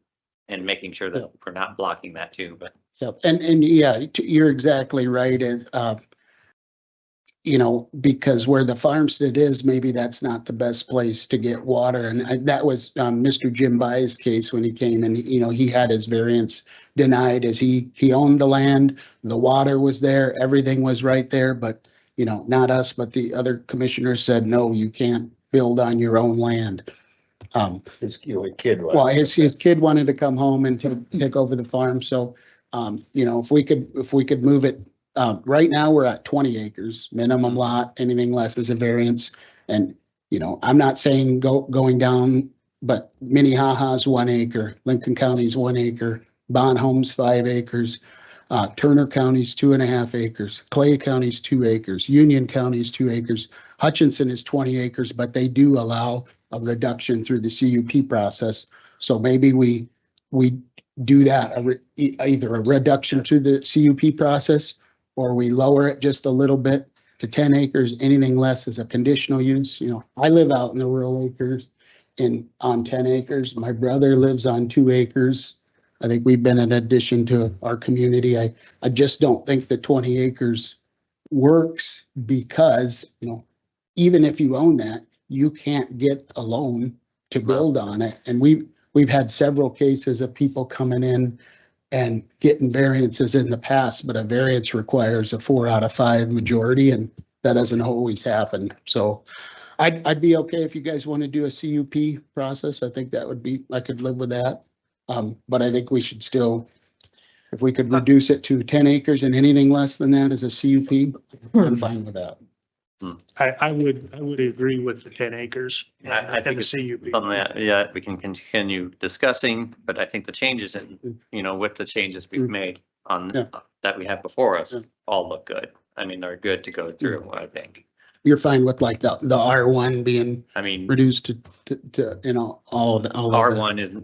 Speaker 3: making sure that we're not blocking that too, but.
Speaker 4: Yep. And you're exactly right. Is, because where the farmstead is, maybe that's not the best place to get water. And that was Mr. Jim By's case when he came, and, he had his variance denied, as he owned the land, the water was there, everything was right there, but, not us, but the other commissioners said, no, you can't build on your own land.
Speaker 8: His kid.
Speaker 4: Well, his kid wanted to come home and take over the farm, so, if we could move it. Right now, we're at 20 acres, minimum lot, anything less is a variance. And, I'm not saying going down, but Minnehaha's 1 acre, Lincoln County's 1 acre, Bon Home's 5 acres, Turner County's 2.5 acres, Clay County's 2 acres, Union County's 2 acres, Hutchinson is 20 acres, but they do allow a reduction through the CUP process. So maybe we do that, either a reduction to the CUP process, or we lower it just a little bit to 10 acres, anything less is a conditional use. I live out in the rural acres on 10 acres. My brother lives on 2 acres. I think we've been an addition to our community. I just don't think the 20 acres works, because, even if you own that, you can't get a loan to build on it. And we've had several cases of people coming in and getting variances in the past, but a variance requires a 4 out of 5 majority, and that doesn't always happen. So I'd be okay if you guys want to do a CUP process. I think I could live with that. But I think we should still, if we could reduce it to 10 acres and anything less than that is a CUP, I'm fine with that.
Speaker 2: I would agree with the 10 acres.
Speaker 3: I think it's
Speaker 2: the CUP.
Speaker 3: something that, we can continue discussing, but I think the changes with the changes we've made that we have before us, all look good. I mean, they're good to go through, I think.
Speaker 4: You're fine with like the R1 being reduced to all of the.
Speaker 3: R1 is,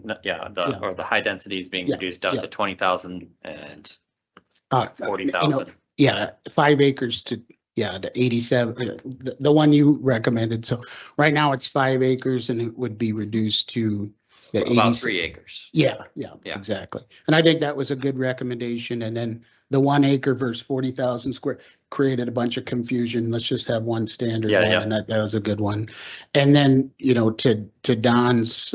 Speaker 3: or the high density is being reduced down to 20,000 and 40,000.
Speaker 4: 5 acres to, the 87, the one you recommended. So right now it's 5 acres, and it would be reduced to the
Speaker 3: About 3 acres.
Speaker 4: Yeah, exactly. And I think that was a good recommendation. And then the 1 acre versus 40,000 square created a bunch of confusion. Let's just have one standard one, and that was a good one. And then, to Don's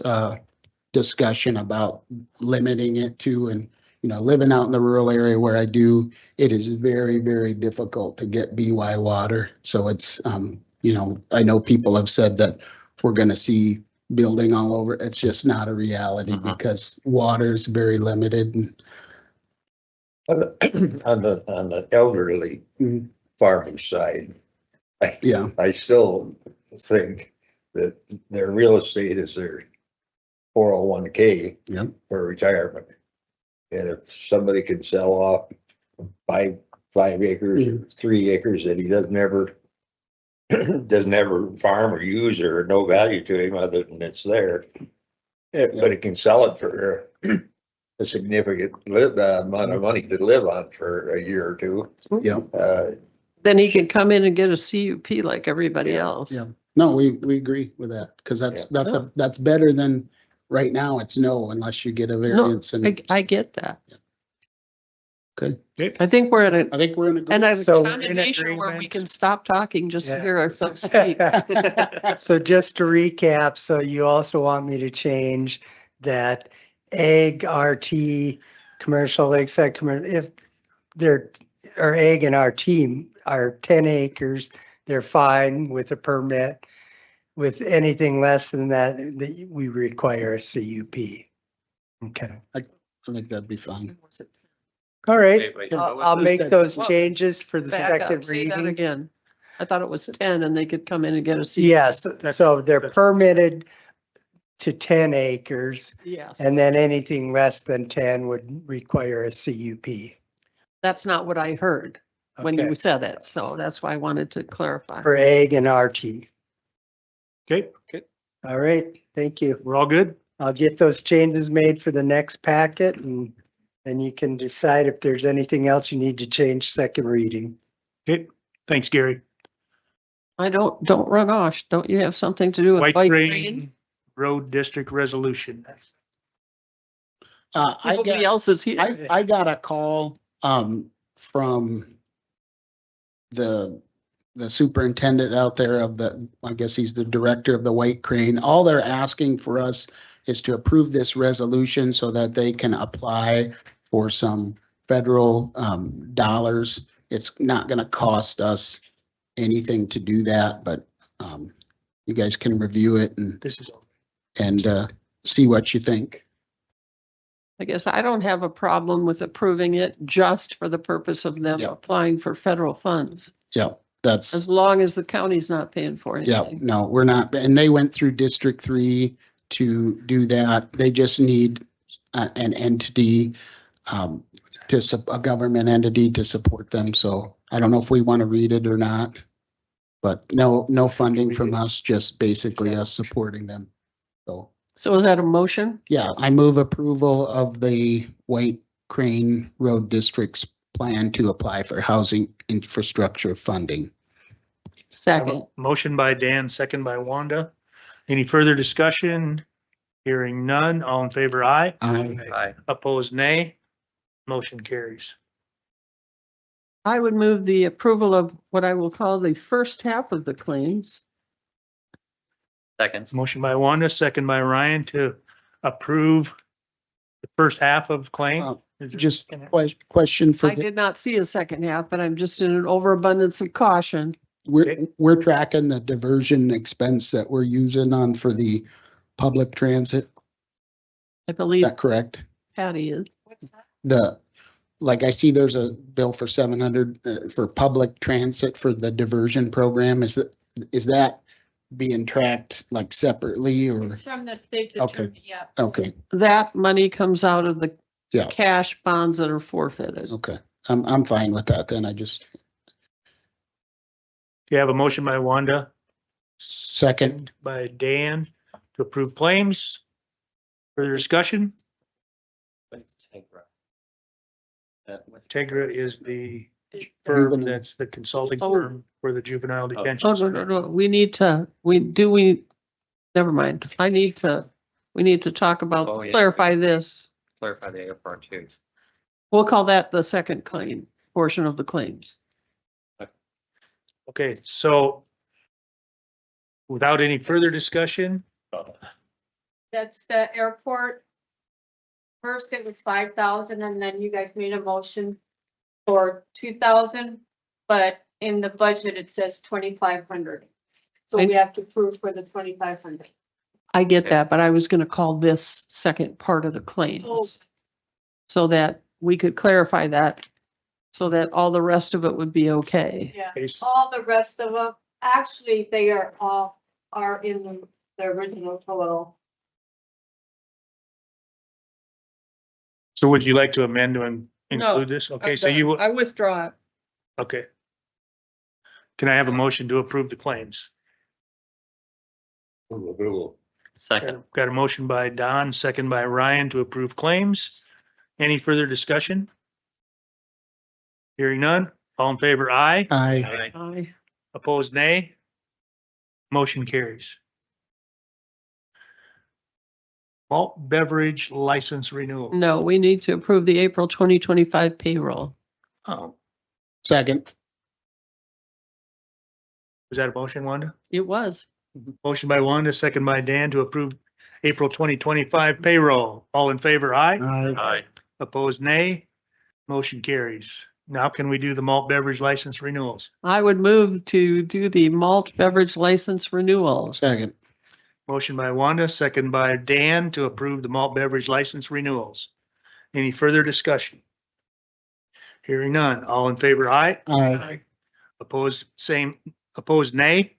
Speaker 4: discussion about limiting it to, and living out in the rural area where I do, it is very, very difficult to get BY water. So it's, I know people have said that we're going to see building all over. It's just not a reality because water is very limited. And
Speaker 8: on the elderly farming side,
Speaker 4: Yeah.
Speaker 8: I still think that their real estate is their 401k
Speaker 4: Yep.
Speaker 8: for retirement. And if somebody can sell off 5 acres, or 3 acres that he doesn't ever farm or use or no value to him other than it's there. But it can sell it for a significant amount of money to live on for a year or two.
Speaker 4: Yeah.
Speaker 1: Then he could come in and get a CUP like everybody
Speaker 8: Yeah.
Speaker 1: else.
Speaker 4: Yeah. No, we agree with that, because that's better than, right now, it's no, unless you get a variance and.
Speaker 1: I get that.
Speaker 4: Good.
Speaker 1: I think we're at a,
Speaker 4: I think we're in a.
Speaker 1: and a
Speaker 7: So, in
Speaker 1: combination where we
Speaker 7: agreement.
Speaker 1: can stop talking just to
Speaker 7: Yeah.
Speaker 1: hear ourselves speak.
Speaker 7: So just to recap, so you also want me to change that egg RT, commercial lakeside, if they're, or egg and RT are 10 acres, they're fine with a permit. With anything less than that, we require a CUP. Okay,
Speaker 4: I think that'd be fine.
Speaker 7: all right,
Speaker 3: Wait,
Speaker 7: I'll make those
Speaker 1: Well,
Speaker 7: changes for the
Speaker 1: Back up,
Speaker 7: second
Speaker 1: say that
Speaker 7: reading.
Speaker 1: again. I thought it was 10 and they could come in and get a CUP.
Speaker 7: Yes, so they're permitted to 10 acres.
Speaker 1: Yes.
Speaker 7: And then anything less than 10 would require a CUP.
Speaker 1: That's not what I heard when
Speaker 7: Okay.
Speaker 1: you said it. So that's why I wanted to clarify.
Speaker 7: For egg and RT.
Speaker 2: Okay,
Speaker 7: All right, thank you.
Speaker 2: we're all good?
Speaker 7: I'll get those changes made for the next packet and then you can decide if there's anything else you need to change second reading.
Speaker 2: Okay, thanks, Gary.
Speaker 1: Don't run off. Don't you have something to do with
Speaker 2: White
Speaker 1: White
Speaker 2: Crane
Speaker 1: Crane?
Speaker 2: Road District Resolution.
Speaker 1: Nobody else is here.
Speaker 4: I got a call, from the superintendent out there of I guess he's the director of the White Crane. All they're asking for us is to approve this resolution so that they can apply for some federal, dollars. It's not gonna cost us anything to do that, but, you guys can review it
Speaker 2: This is,
Speaker 4: and see what you think.
Speaker 1: I guess I don't have a problem with approving it just for the purpose of them
Speaker 4: Yeah.
Speaker 1: applying for federal funds.
Speaker 4: Yeah, that's.
Speaker 1: As long as the county's not paying for
Speaker 4: Yeah,
Speaker 1: anything.
Speaker 4: no, we're not, and they went through District 3 to do that. They just need an entity, a government entity to support them. So I don't know if we want to read it or not. But no funding from us, just basically us supporting them. So,
Speaker 1: So is that a motion?
Speaker 4: yeah, I move approval of the White Crane Road District's plan to apply for housing infrastructure funding.
Speaker 1: Second.
Speaker 2: motion by Dan, second by Wanda. Any further discussion? Hearing none, all in favor, aye.
Speaker 3: Aye.
Speaker 2: Opposed, nay. Motion carries.
Speaker 1: I would move the approval of what I will call the first half of the claims.
Speaker 3: Second.
Speaker 2: Motion by Wanda, second by Ryan to approve the first half of claim. Is there a
Speaker 4: Just
Speaker 2: second half?
Speaker 4: question for,
Speaker 1: I did not see a second half, but I'm just in an overabundance of caution.
Speaker 4: we're tracking the diversion expense that we're using on for the public transit.
Speaker 1: I
Speaker 4: Is
Speaker 1: believe
Speaker 4: that correct?
Speaker 1: Patty is.
Speaker 4: Like I see there's a bill for 700 for public transit for the diversion program. Is that being tracked like separately or?
Speaker 5: It's from the state's
Speaker 4: Okay.
Speaker 5: attorney, yeah.
Speaker 4: Okay,
Speaker 1: That money comes out of the
Speaker 4: Yeah.
Speaker 1: cash bonds that are forfeited.
Speaker 4: okay. I'm fine with that then. I just
Speaker 2: You have a motion by Wanda,
Speaker 4: second.
Speaker 2: by Dan to approve claims. Further discussion? Tegra is the firm that's the consulting
Speaker 1: Oh.
Speaker 2: firm for the juvenile detention.
Speaker 1: Oh, no. We need to, never mind. We need to talk
Speaker 3: Oh,
Speaker 1: about,
Speaker 3: yeah.
Speaker 1: clarify this.
Speaker 3: Clarify the airport too.
Speaker 1: We'll call that the second claim, portion of the claims.
Speaker 2: Okay, so without any further discussion,
Speaker 5: That's the airport. First it was 5,000 and then you guys made a motion for 2,000, but in the budget it says 2,500. So we have to approve for the 2,500.
Speaker 1: I get that, but I was gonna call this second part of the claims. So that we could clarify that, so that all the rest of it would be okay.
Speaker 5: Yeah,
Speaker 2: case,
Speaker 5: all the rest of them Actually, they are all, are in the original total.
Speaker 2: So would you like to amend to
Speaker 1: No,
Speaker 2: include this? Okay,
Speaker 1: I'm
Speaker 2: so
Speaker 1: done.
Speaker 2: you,
Speaker 1: I withdraw it.
Speaker 2: okay. Can I have a motion to approve the claims?
Speaker 3: Second,
Speaker 2: Got a motion by Don, second by Ryan to approve claims. Any further discussion? Hearing none, all in favor, aye.
Speaker 4: Aye.
Speaker 1: Aye.
Speaker 2: Opposed, nay. Motion carries. Malt beverage license renewal.
Speaker 1: No, we need to approve the April 2025 payroll.
Speaker 2: Oh,
Speaker 4: Second.
Speaker 2: was that a motion, Wanda?
Speaker 1: It was.
Speaker 2: Motion by Wanda, second by Dan to approve April 2025 payroll. All in favor, aye.
Speaker 4: Aye.
Speaker 2: Opposed, nay. Motion carries. Now can we do the malt beverage license renewals?
Speaker 1: I would move to do the malt beverage license renewals.
Speaker 4: Second.
Speaker 2: Motion by Wanda, second by Dan to approve the malt beverage license renewals. Any further discussion? Hearing none. All in favor, aye.
Speaker 4: Aye.
Speaker 2: Opposed, opposed, nay.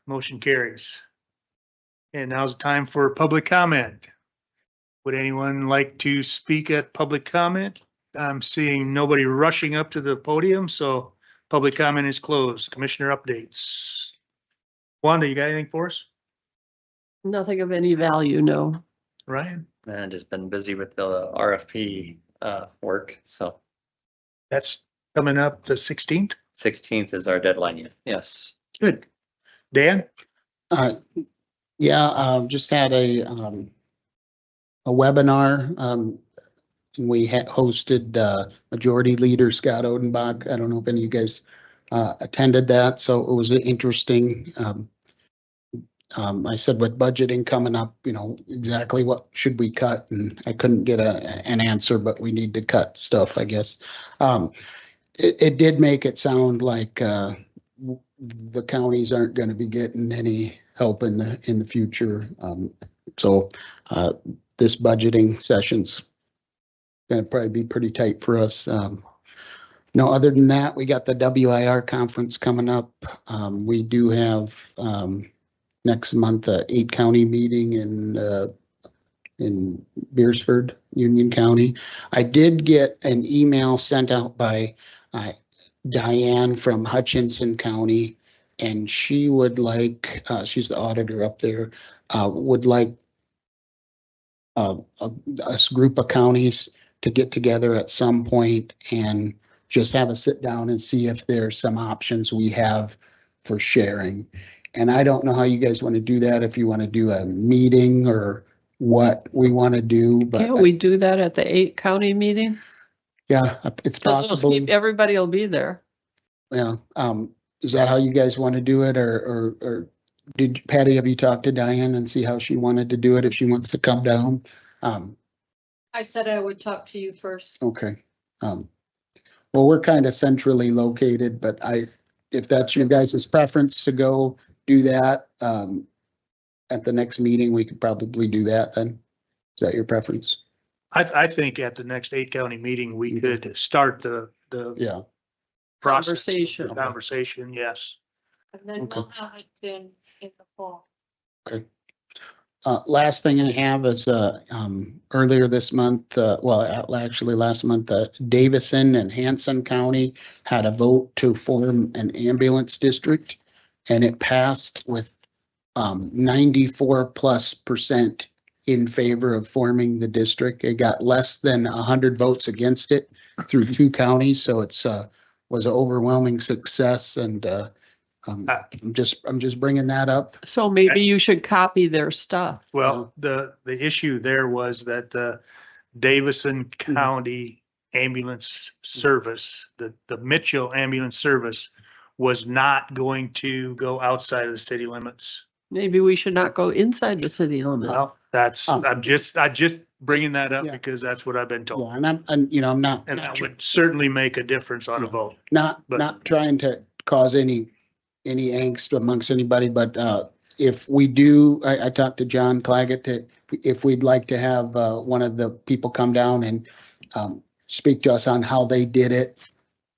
Speaker 2: Motion carries. And now's the time for public comment. Would anyone like to speak at public comment? I'm seeing nobody rushing up to the podium, so public comment is closed. Commissioner updates. Wanda, you got anything for us?
Speaker 1: Nothing of any value, no.
Speaker 2: Ryan?
Speaker 3: and just been busy with the RFP work, so
Speaker 2: That's coming up the 16th.
Speaker 3: 16th is our deadline, yes.
Speaker 2: Good. Dan?
Speaker 4: Yeah, just had a webinar. We had hosted, Majority Leader Scott Odenbach. I don't know if any of you guys, attended that, so it was interesting. I said with budgeting coming up, exactly what should we cut? And I couldn't get an answer, but we need to cut stuff, I guess. It did make it sound like, the counties aren't gonna be getting any help in the future. So this budgeting session's gonna probably be pretty tight for us. No, other than that, we got the WIR conference coming up. We do have next month a 8-county meeting in Beersford, Union County. I did get an email sent out by Diane from Hutchinson County, and she would like, she's the auditor up there, would like a group of counties to get together at some point and just have a sit down and see if there's some options we have for sharing. And I don't know how you guys want to do that, if you want to do a meeting or what we want to do, but
Speaker 1: Can't we do that at the 8-county meeting?
Speaker 4: yeah, it's possible.
Speaker 1: Everybody will be there.
Speaker 4: Yeah, is that how you guys want to do it, or did Patty, have you talked to Diane and see how she wanted to do it, if she wants to come down?
Speaker 5: I said I would talk to you first.
Speaker 4: Okay. Well, we're kind of centrally located, but if that's your guys' preference to go do that, at the next meeting, we could probably do that then. Is that your preference?
Speaker 2: I think at the next 8-county meeting, we could start the
Speaker 4: Yeah.
Speaker 2: process.
Speaker 1: Conversation.
Speaker 2: Conversation, yes.
Speaker 5: And then we'll have it in the fall.
Speaker 4: Last thing I have is, earlier this month, actually last month, Davison and Hanson County had a vote to form an ambulance district, and it passed with 94+% in favor of forming the district. It got less than 100 votes against it through 2 counties, so it's was an overwhelming success, and I'm just bringing that up.
Speaker 1: So maybe you should copy their stuff.
Speaker 2: Well, the issue there was that the Davison County Ambulance Service, the Mitchell Ambulance Service was not going to go outside of the city limits.
Speaker 1: Maybe we should not go inside the city limit.
Speaker 2: Well, I'm just bringing that up
Speaker 4: Yeah.
Speaker 2: because that's what I've been told.
Speaker 4: Yeah, and I'm not.
Speaker 2: And that would certainly make a difference on a vote.
Speaker 4: Not
Speaker 2: But-
Speaker 4: trying to cause any angst amongst anybody, but if we do, I talked to John Claggett if we'd like to have one of the people come down and speak to us on how they did it.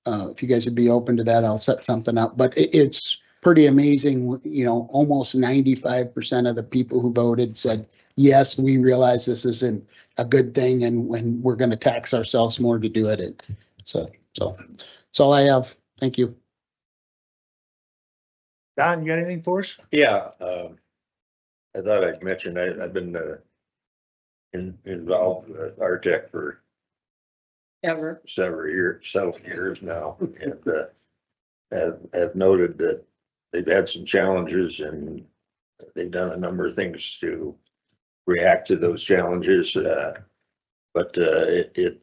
Speaker 4: If you guys would be open to that, I'll set something up, but it's pretty amazing, you know, almost 95% of the people who voted said, yes, we realize this isn't a good thing and when we're gonna tax ourselves more to do it. So that's all I have. Thank you.
Speaker 2: Don, you got anything for us?
Speaker 8: Yeah, I thought I'd mention, I've been, involved with Artec for
Speaker 1: Ever.
Speaker 8: several years now. And, have noted that they've had some challenges and they've done a number of things to react to those challenges. But it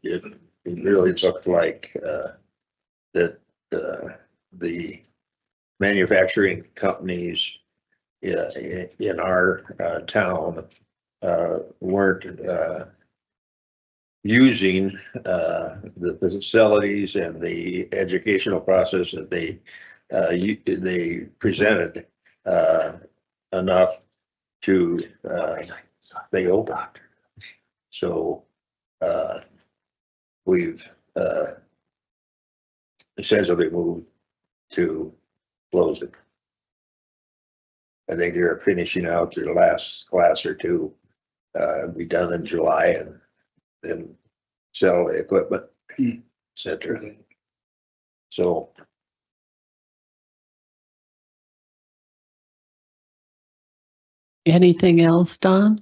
Speaker 8: really looked like, that, the manufacturing companies in our town weren't using the facilities and the educational process that they presented enough to stay open. So we've essentially moved to close it. I think they're finishing out their last class or two, be done in July and then sell the equipment, et cetera. So.
Speaker 1: Anything else, Don?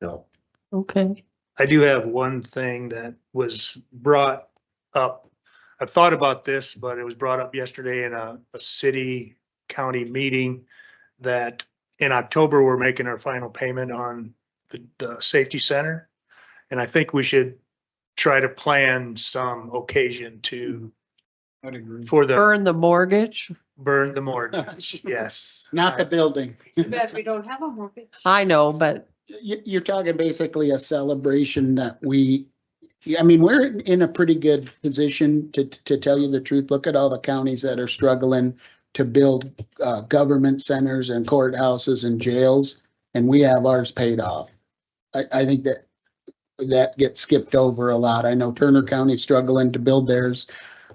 Speaker 8: No.
Speaker 1: Okay.
Speaker 2: I do have one thing that was brought up. I've thought about this, but it was brought up yesterday in a city county meeting that in October, we're making our final payment on the safety center. And I think we should try to plan some occasion to,
Speaker 4: I'd agree.
Speaker 2: for the
Speaker 1: Burn the mortgage.
Speaker 2: burn the mortgage. Yes.
Speaker 4: Not the building.
Speaker 5: Too bad we don't have a mortgage.
Speaker 1: I know, but
Speaker 4: You're talking basically a celebration that I mean, we're in a pretty good position to tell you the truth. Look at all the counties that are struggling to build government centers and courthouses and jails, and we have ours paid off. I think that gets skipped over a lot. I know Turner County's struggling to build theirs.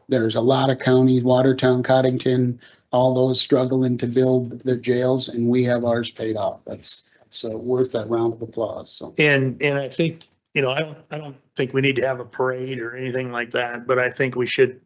Speaker 4: There's a lot of counties, Watertown, Cottington, all those struggling to build their jails, and we have ours paid off. That's worth that round of applause. So.
Speaker 2: And I think, you know, I don't think we need to have a parade or anything like that, but I think we should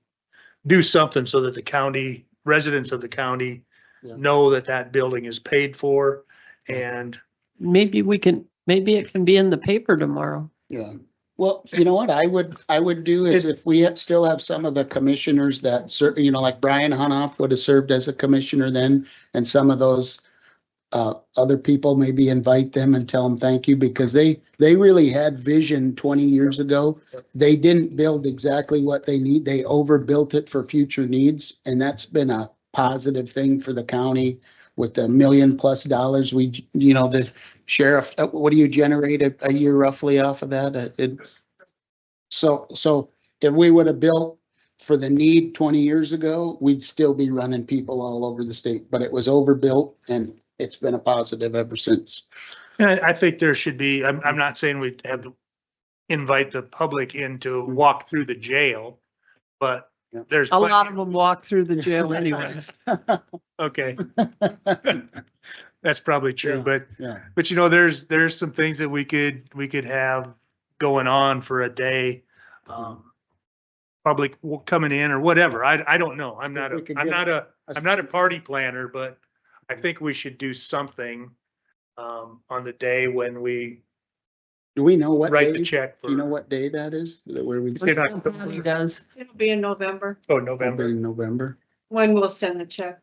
Speaker 2: do something so that the county, residents of the county know that that building is paid for. And
Speaker 1: maybe it can be in the paper tomorrow.
Speaker 4: Yeah. Well, you know what I would do is if we still have some of the commissioners that certainly, you know, like Brian Hunoff would have served as a commissioner then, and some of those other people, maybe invite them and tell them thank you, because they really had vision 20 years ago. They didn't build exactly what they need. They overbuilt it for future needs. And that's been a positive thing for the county with the $1 million+ the sheriff, what do you generate a year roughly off of that? So if we would have built for the need 20 years ago, we'd still be running people all over the state, but it was overbuilt and it's been a positive ever since.
Speaker 2: And I think there should be, I'm not saying we have to invite the public in to walk through the jail, but there's
Speaker 1: A lot of them walk through the jail anyway.
Speaker 2: Okay. That's probably true,
Speaker 4: Yeah.
Speaker 2: but you know, there's some things that we could have going on for a day. Public coming in or whatever. I don't know. I'm not a party planner, but I think we should do something on the day when we
Speaker 4: Do we know what
Speaker 2: write
Speaker 4: day?
Speaker 2: the check
Speaker 4: Do you know
Speaker 2: for,
Speaker 4: what day that is? Where we?
Speaker 2: It's in October.
Speaker 1: County does.
Speaker 5: It'll be in November
Speaker 2: November.
Speaker 4: November.
Speaker 5: when we'll send the check.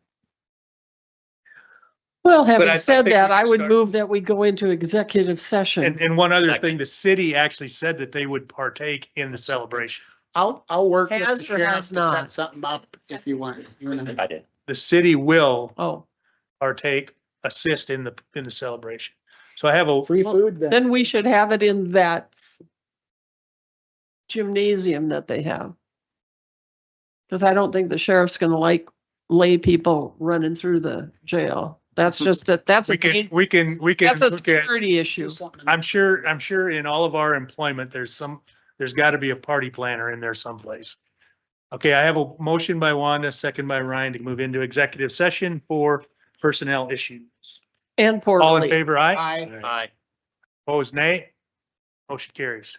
Speaker 1: Well,
Speaker 2: But I
Speaker 1: having said
Speaker 2: think
Speaker 1: that,
Speaker 2: we
Speaker 1: I
Speaker 2: should
Speaker 1: would
Speaker 2: start-
Speaker 1: move that we go into executive session.
Speaker 2: And one other thing, the city actually said that they would partake in the celebration.
Speaker 4: I'll work with
Speaker 1: Has
Speaker 4: the
Speaker 1: or
Speaker 4: sheriff
Speaker 1: has
Speaker 4: to
Speaker 1: not?
Speaker 4: set something up if you want. You and I.
Speaker 3: I did.
Speaker 2: The city will
Speaker 1: Oh,
Speaker 2: assist in the celebration. So I have a,
Speaker 4: Free food then.
Speaker 1: then we should have it in that gymnasium that they have. Because I don't think the sheriff's gonna like lay people running through the jail. That's just that's
Speaker 2: we can look
Speaker 1: that's a
Speaker 2: at,
Speaker 1: security issue.
Speaker 2: I'm sure in all of our employment, there's gotta be a party planner in there someplace. Okay, I have a motion by Wanda, second by Ryan to move into executive session for personnel issues.
Speaker 1: And
Speaker 2: All in
Speaker 1: poorly.
Speaker 2: favor, aye?
Speaker 3: Aye.
Speaker 2: Opposed, nay? Motion carries.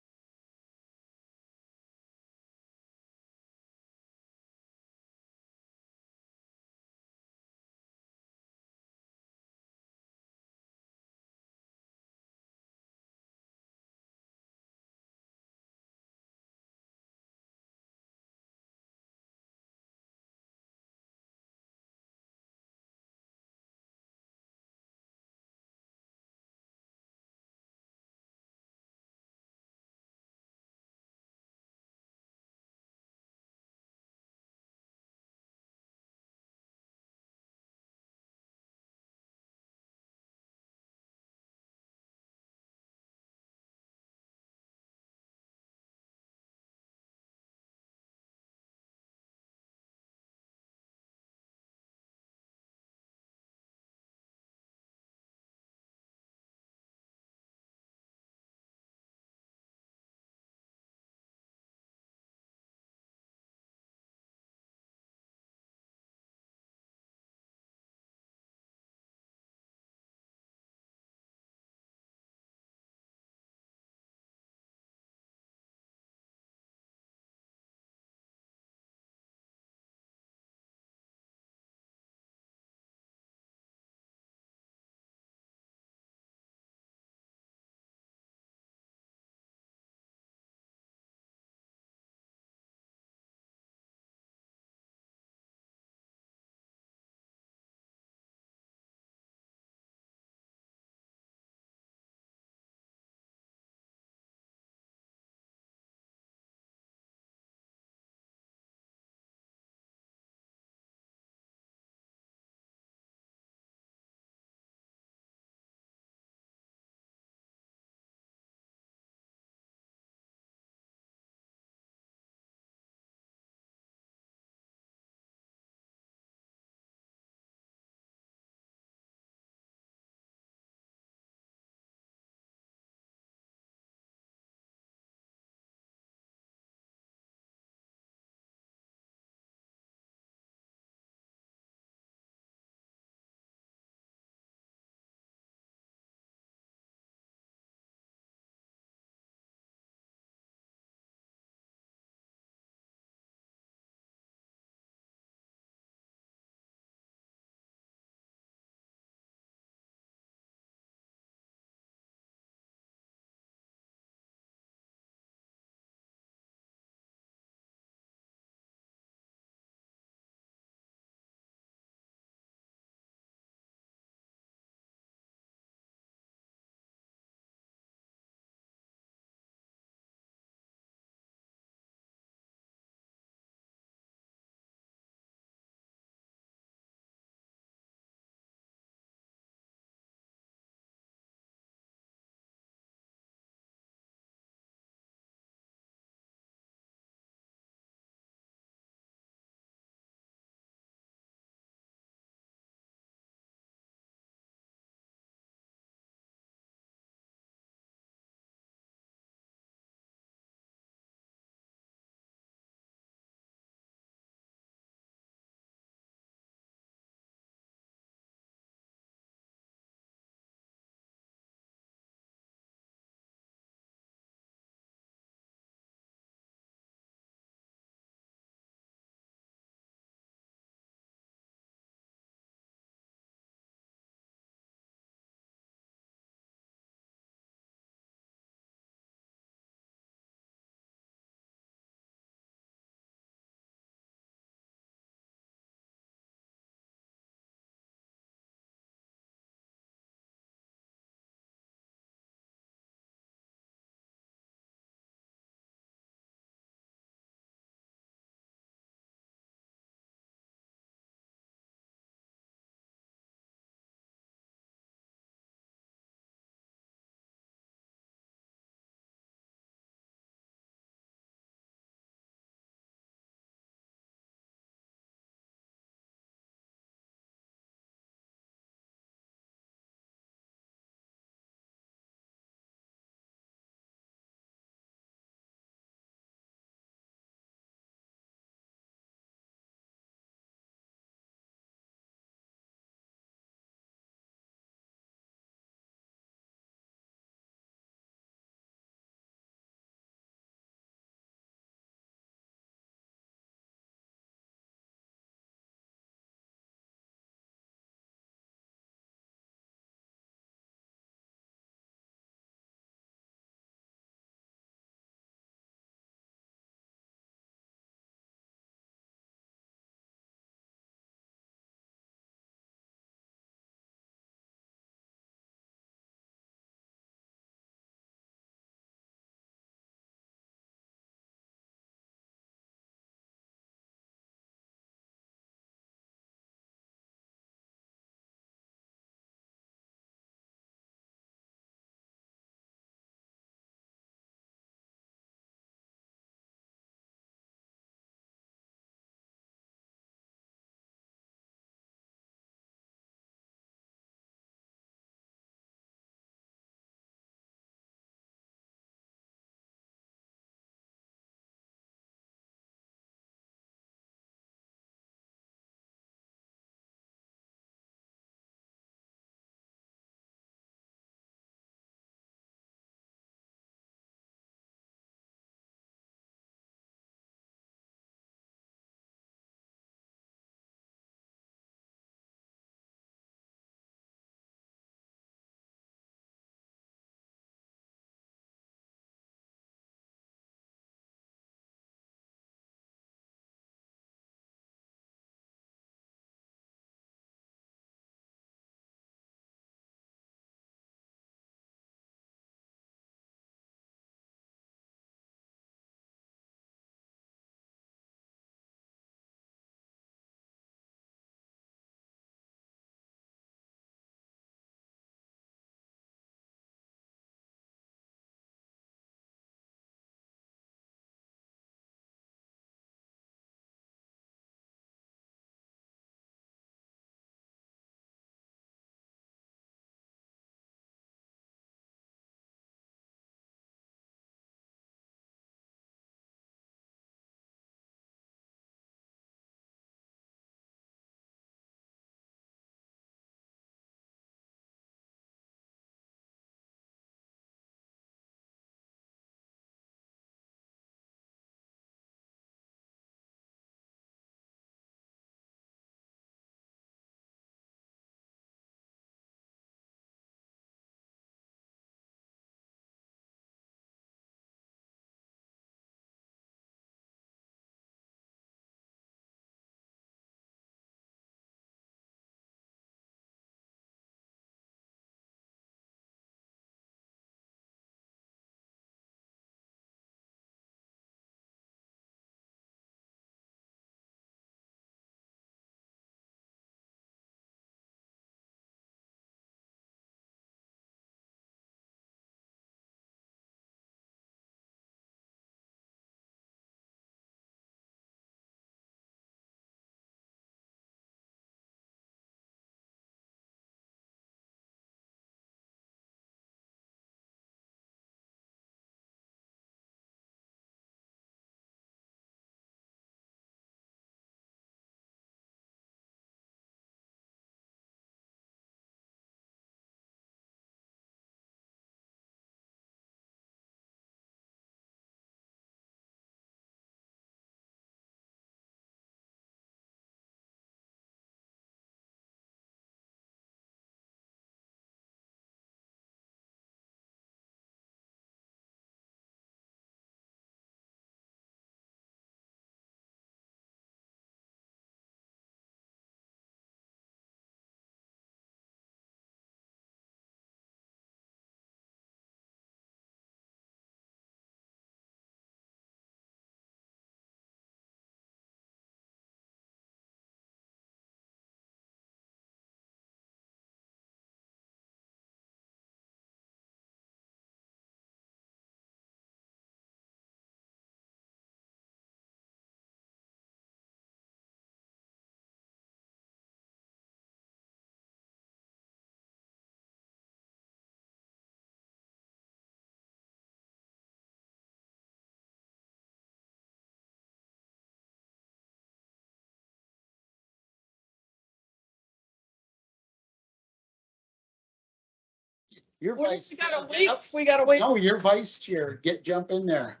Speaker 4: You're
Speaker 1: Well,
Speaker 4: vice.
Speaker 1: we gotta wait, we gotta wait.
Speaker 4: No, you're vice chair. Jump in there.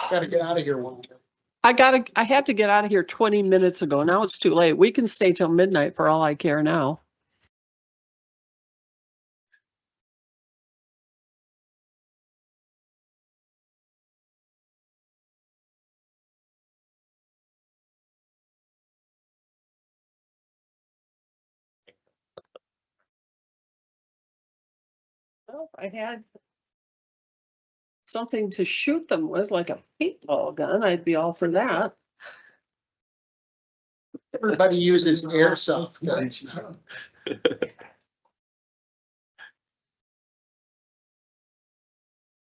Speaker 4: Gotta get out of here one.
Speaker 1: I had to get out of here 20 minutes ago. Now it's too late. We can stay till midnight for all I care now. Well, if I had something to shoot them with, like a paintball gun, I'd be all for that.
Speaker 4: Everybody uses airsoft guns now.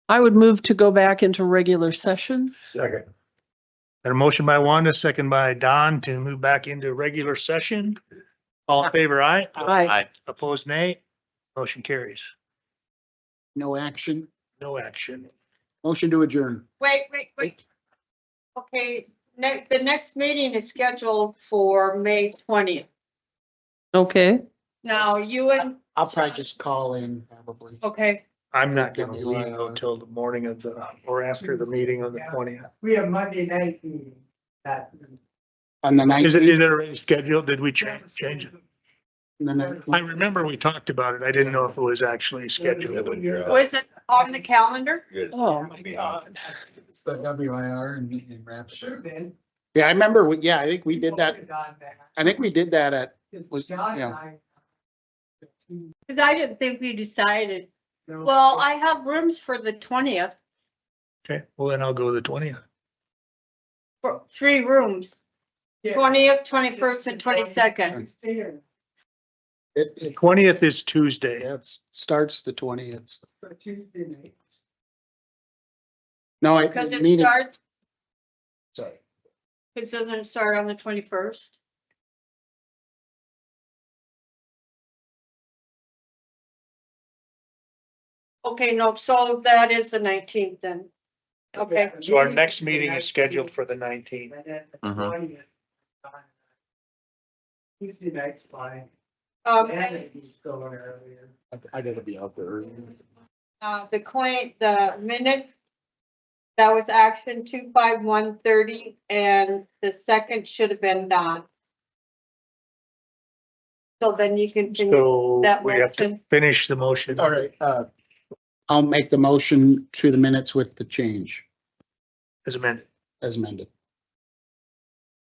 Speaker 1: I would move to go back into regular session.
Speaker 8: Second.
Speaker 2: Got a motion by Wanda, second by Don to move back into regular session. All in favor, aye.
Speaker 1: Aye.
Speaker 2: Opposed, nay. Motion carries.
Speaker 4: No action.
Speaker 2: No action.
Speaker 4: Motion to adjourn.
Speaker 5: Wait. Okay, the next meeting is scheduled for May 20th.
Speaker 1: Okay.
Speaker 5: Now, you and,
Speaker 4: I'll probably just call in probably.
Speaker 5: okay,
Speaker 2: I'm not gonna leave until the morning of the, or after the meeting on the 20th.
Speaker 7: We have Monday night meeting. That,
Speaker 4: On the
Speaker 2: Is it
Speaker 4: nineteenth.
Speaker 2: already scheduled? Did we change it? I remember we talked about it. I didn't know if it was actually scheduled.
Speaker 5: was it on the calendar?
Speaker 1: Oh, my God.
Speaker 4: It's the WIR and Rapture. Yeah, I remember, yeah, I think we did that. I think we did that at, was, yeah.
Speaker 5: Cause I didn't think we decided. Well, I have rooms for the 20th,
Speaker 2: Okay, well then I'll go the 20th.
Speaker 5: for 3 rooms, 20th, 21st and 22nd.
Speaker 4: It,
Speaker 2: 20th is Tuesday.
Speaker 4: yeah, it starts the 20th.
Speaker 7: Tuesday night.
Speaker 4: No, I
Speaker 5: Cause it
Speaker 4: mean,
Speaker 5: starts,
Speaker 4: sorry.
Speaker 5: cause doesn't it start on the 21st? Okay, no, so that is the 19th then. Okay,
Speaker 2: So our next meeting is scheduled for the 19th.
Speaker 7: Tuesday night's fine.
Speaker 5: and,
Speaker 7: He's going earlier.
Speaker 4: I gotta be out there.
Speaker 5: the minute, that was action 25130 and the second should have been Don. So then you can finish
Speaker 2: So
Speaker 5: that
Speaker 2: we have to
Speaker 5: motion.
Speaker 2: finish the motion.
Speaker 4: All right, I'll make the motion to the minutes with the change
Speaker 2: As amended.
Speaker 4: as amended.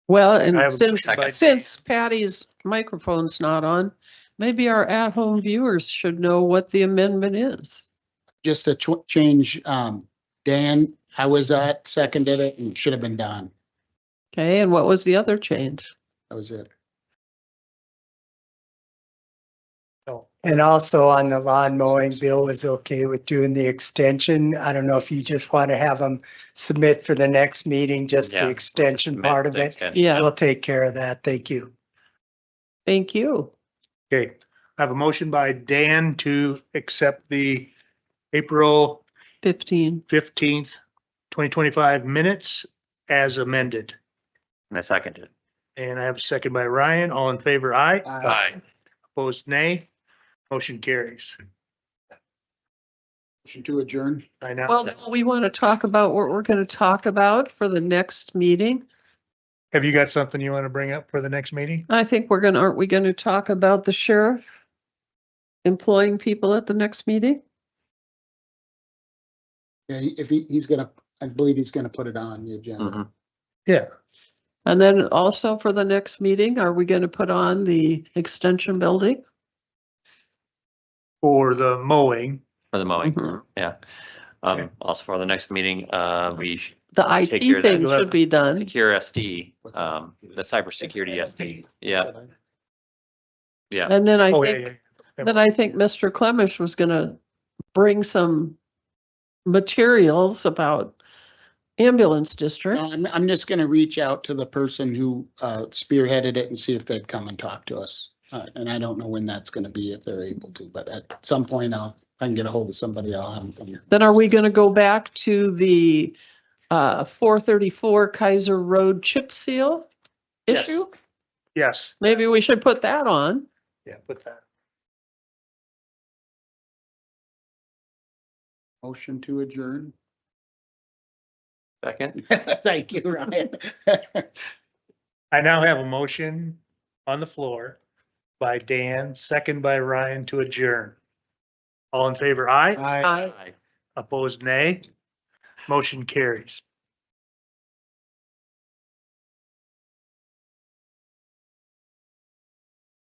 Speaker 1: Well,
Speaker 2: I have
Speaker 1: and
Speaker 2: a
Speaker 1: since,
Speaker 2: second.
Speaker 1: since Patty's microphone's not on, maybe our at-home viewers should know what the amendment is.
Speaker 4: Just a change, Dan, I was at, seconded it, and it should have been done.
Speaker 1: Okay, and what was the other change?
Speaker 4: That was it.
Speaker 7: And also on the lawn mowing, Bill was okay with doing the extension. I don't know if you just want to have them submit for the next meeting, just
Speaker 3: Yeah.
Speaker 7: the extension part of it.
Speaker 1: Yeah,
Speaker 7: We'll take care of that. Thank you.
Speaker 1: thank you.
Speaker 2: Okay, I have a motion by Dan to accept the April
Speaker 1: 15.
Speaker 2: 15th, 2025 minutes as amended.
Speaker 3: And I second it.
Speaker 2: And I have a second by Ryan. All in favor, aye.
Speaker 4: Aye.
Speaker 2: Opposed, nay. Motion carries.
Speaker 4: Motion to adjourn.
Speaker 2: I now,
Speaker 1: Well, we want to talk about what we're going to talk about for the next meeting.
Speaker 2: have you got something you want to bring up for the next meeting?
Speaker 1: I think aren't we going to talk about the sheriff employing people at the next meeting?
Speaker 4: Yeah, if he's gonna, I believe he's gonna put it on the agenda.
Speaker 3: Mhm.
Speaker 2: Yeah.
Speaker 1: And then also for the next meeting, are we going to put on the extension building?
Speaker 2: For the mowing.
Speaker 3: For the mowing,
Speaker 1: Mhm.
Speaker 3: yeah.
Speaker 2: Okay.
Speaker 3: Also for the next meeting, we should
Speaker 1: The
Speaker 3: Take care
Speaker 1: IT
Speaker 3: of that.
Speaker 1: thing should be done.
Speaker 3: secure SD, the cybersecurity SD. Yeah, yeah.
Speaker 1: And then
Speaker 2: Oh, yeah, yeah.
Speaker 1: then I think Mr. Clemish was gonna bring some materials about ambulance
Speaker 4: No,
Speaker 1: districts.
Speaker 4: I'm just gonna reach out to the person who spearheaded it and see if they'd come and talk to us. And I don't know when that's gonna be, if they're able to, but at some point if I can get a hold of somebody, I'll have them come here.
Speaker 1: Then are we gonna go back to the 434 Kaiser Road chip seal
Speaker 2: Yes.
Speaker 1: issue?
Speaker 2: Yes,
Speaker 1: Maybe we should put that on.
Speaker 2: yeah, put that.
Speaker 4: Motion to adjourn.
Speaker 3: Second?
Speaker 4: Thank you, Ryan.
Speaker 2: I now have a motion on the floor by Dan, second by Ryan to adjourn. All in favor, aye.
Speaker 4: Aye.
Speaker 3: Aye.
Speaker 2: Opposed, nay. Motion carries.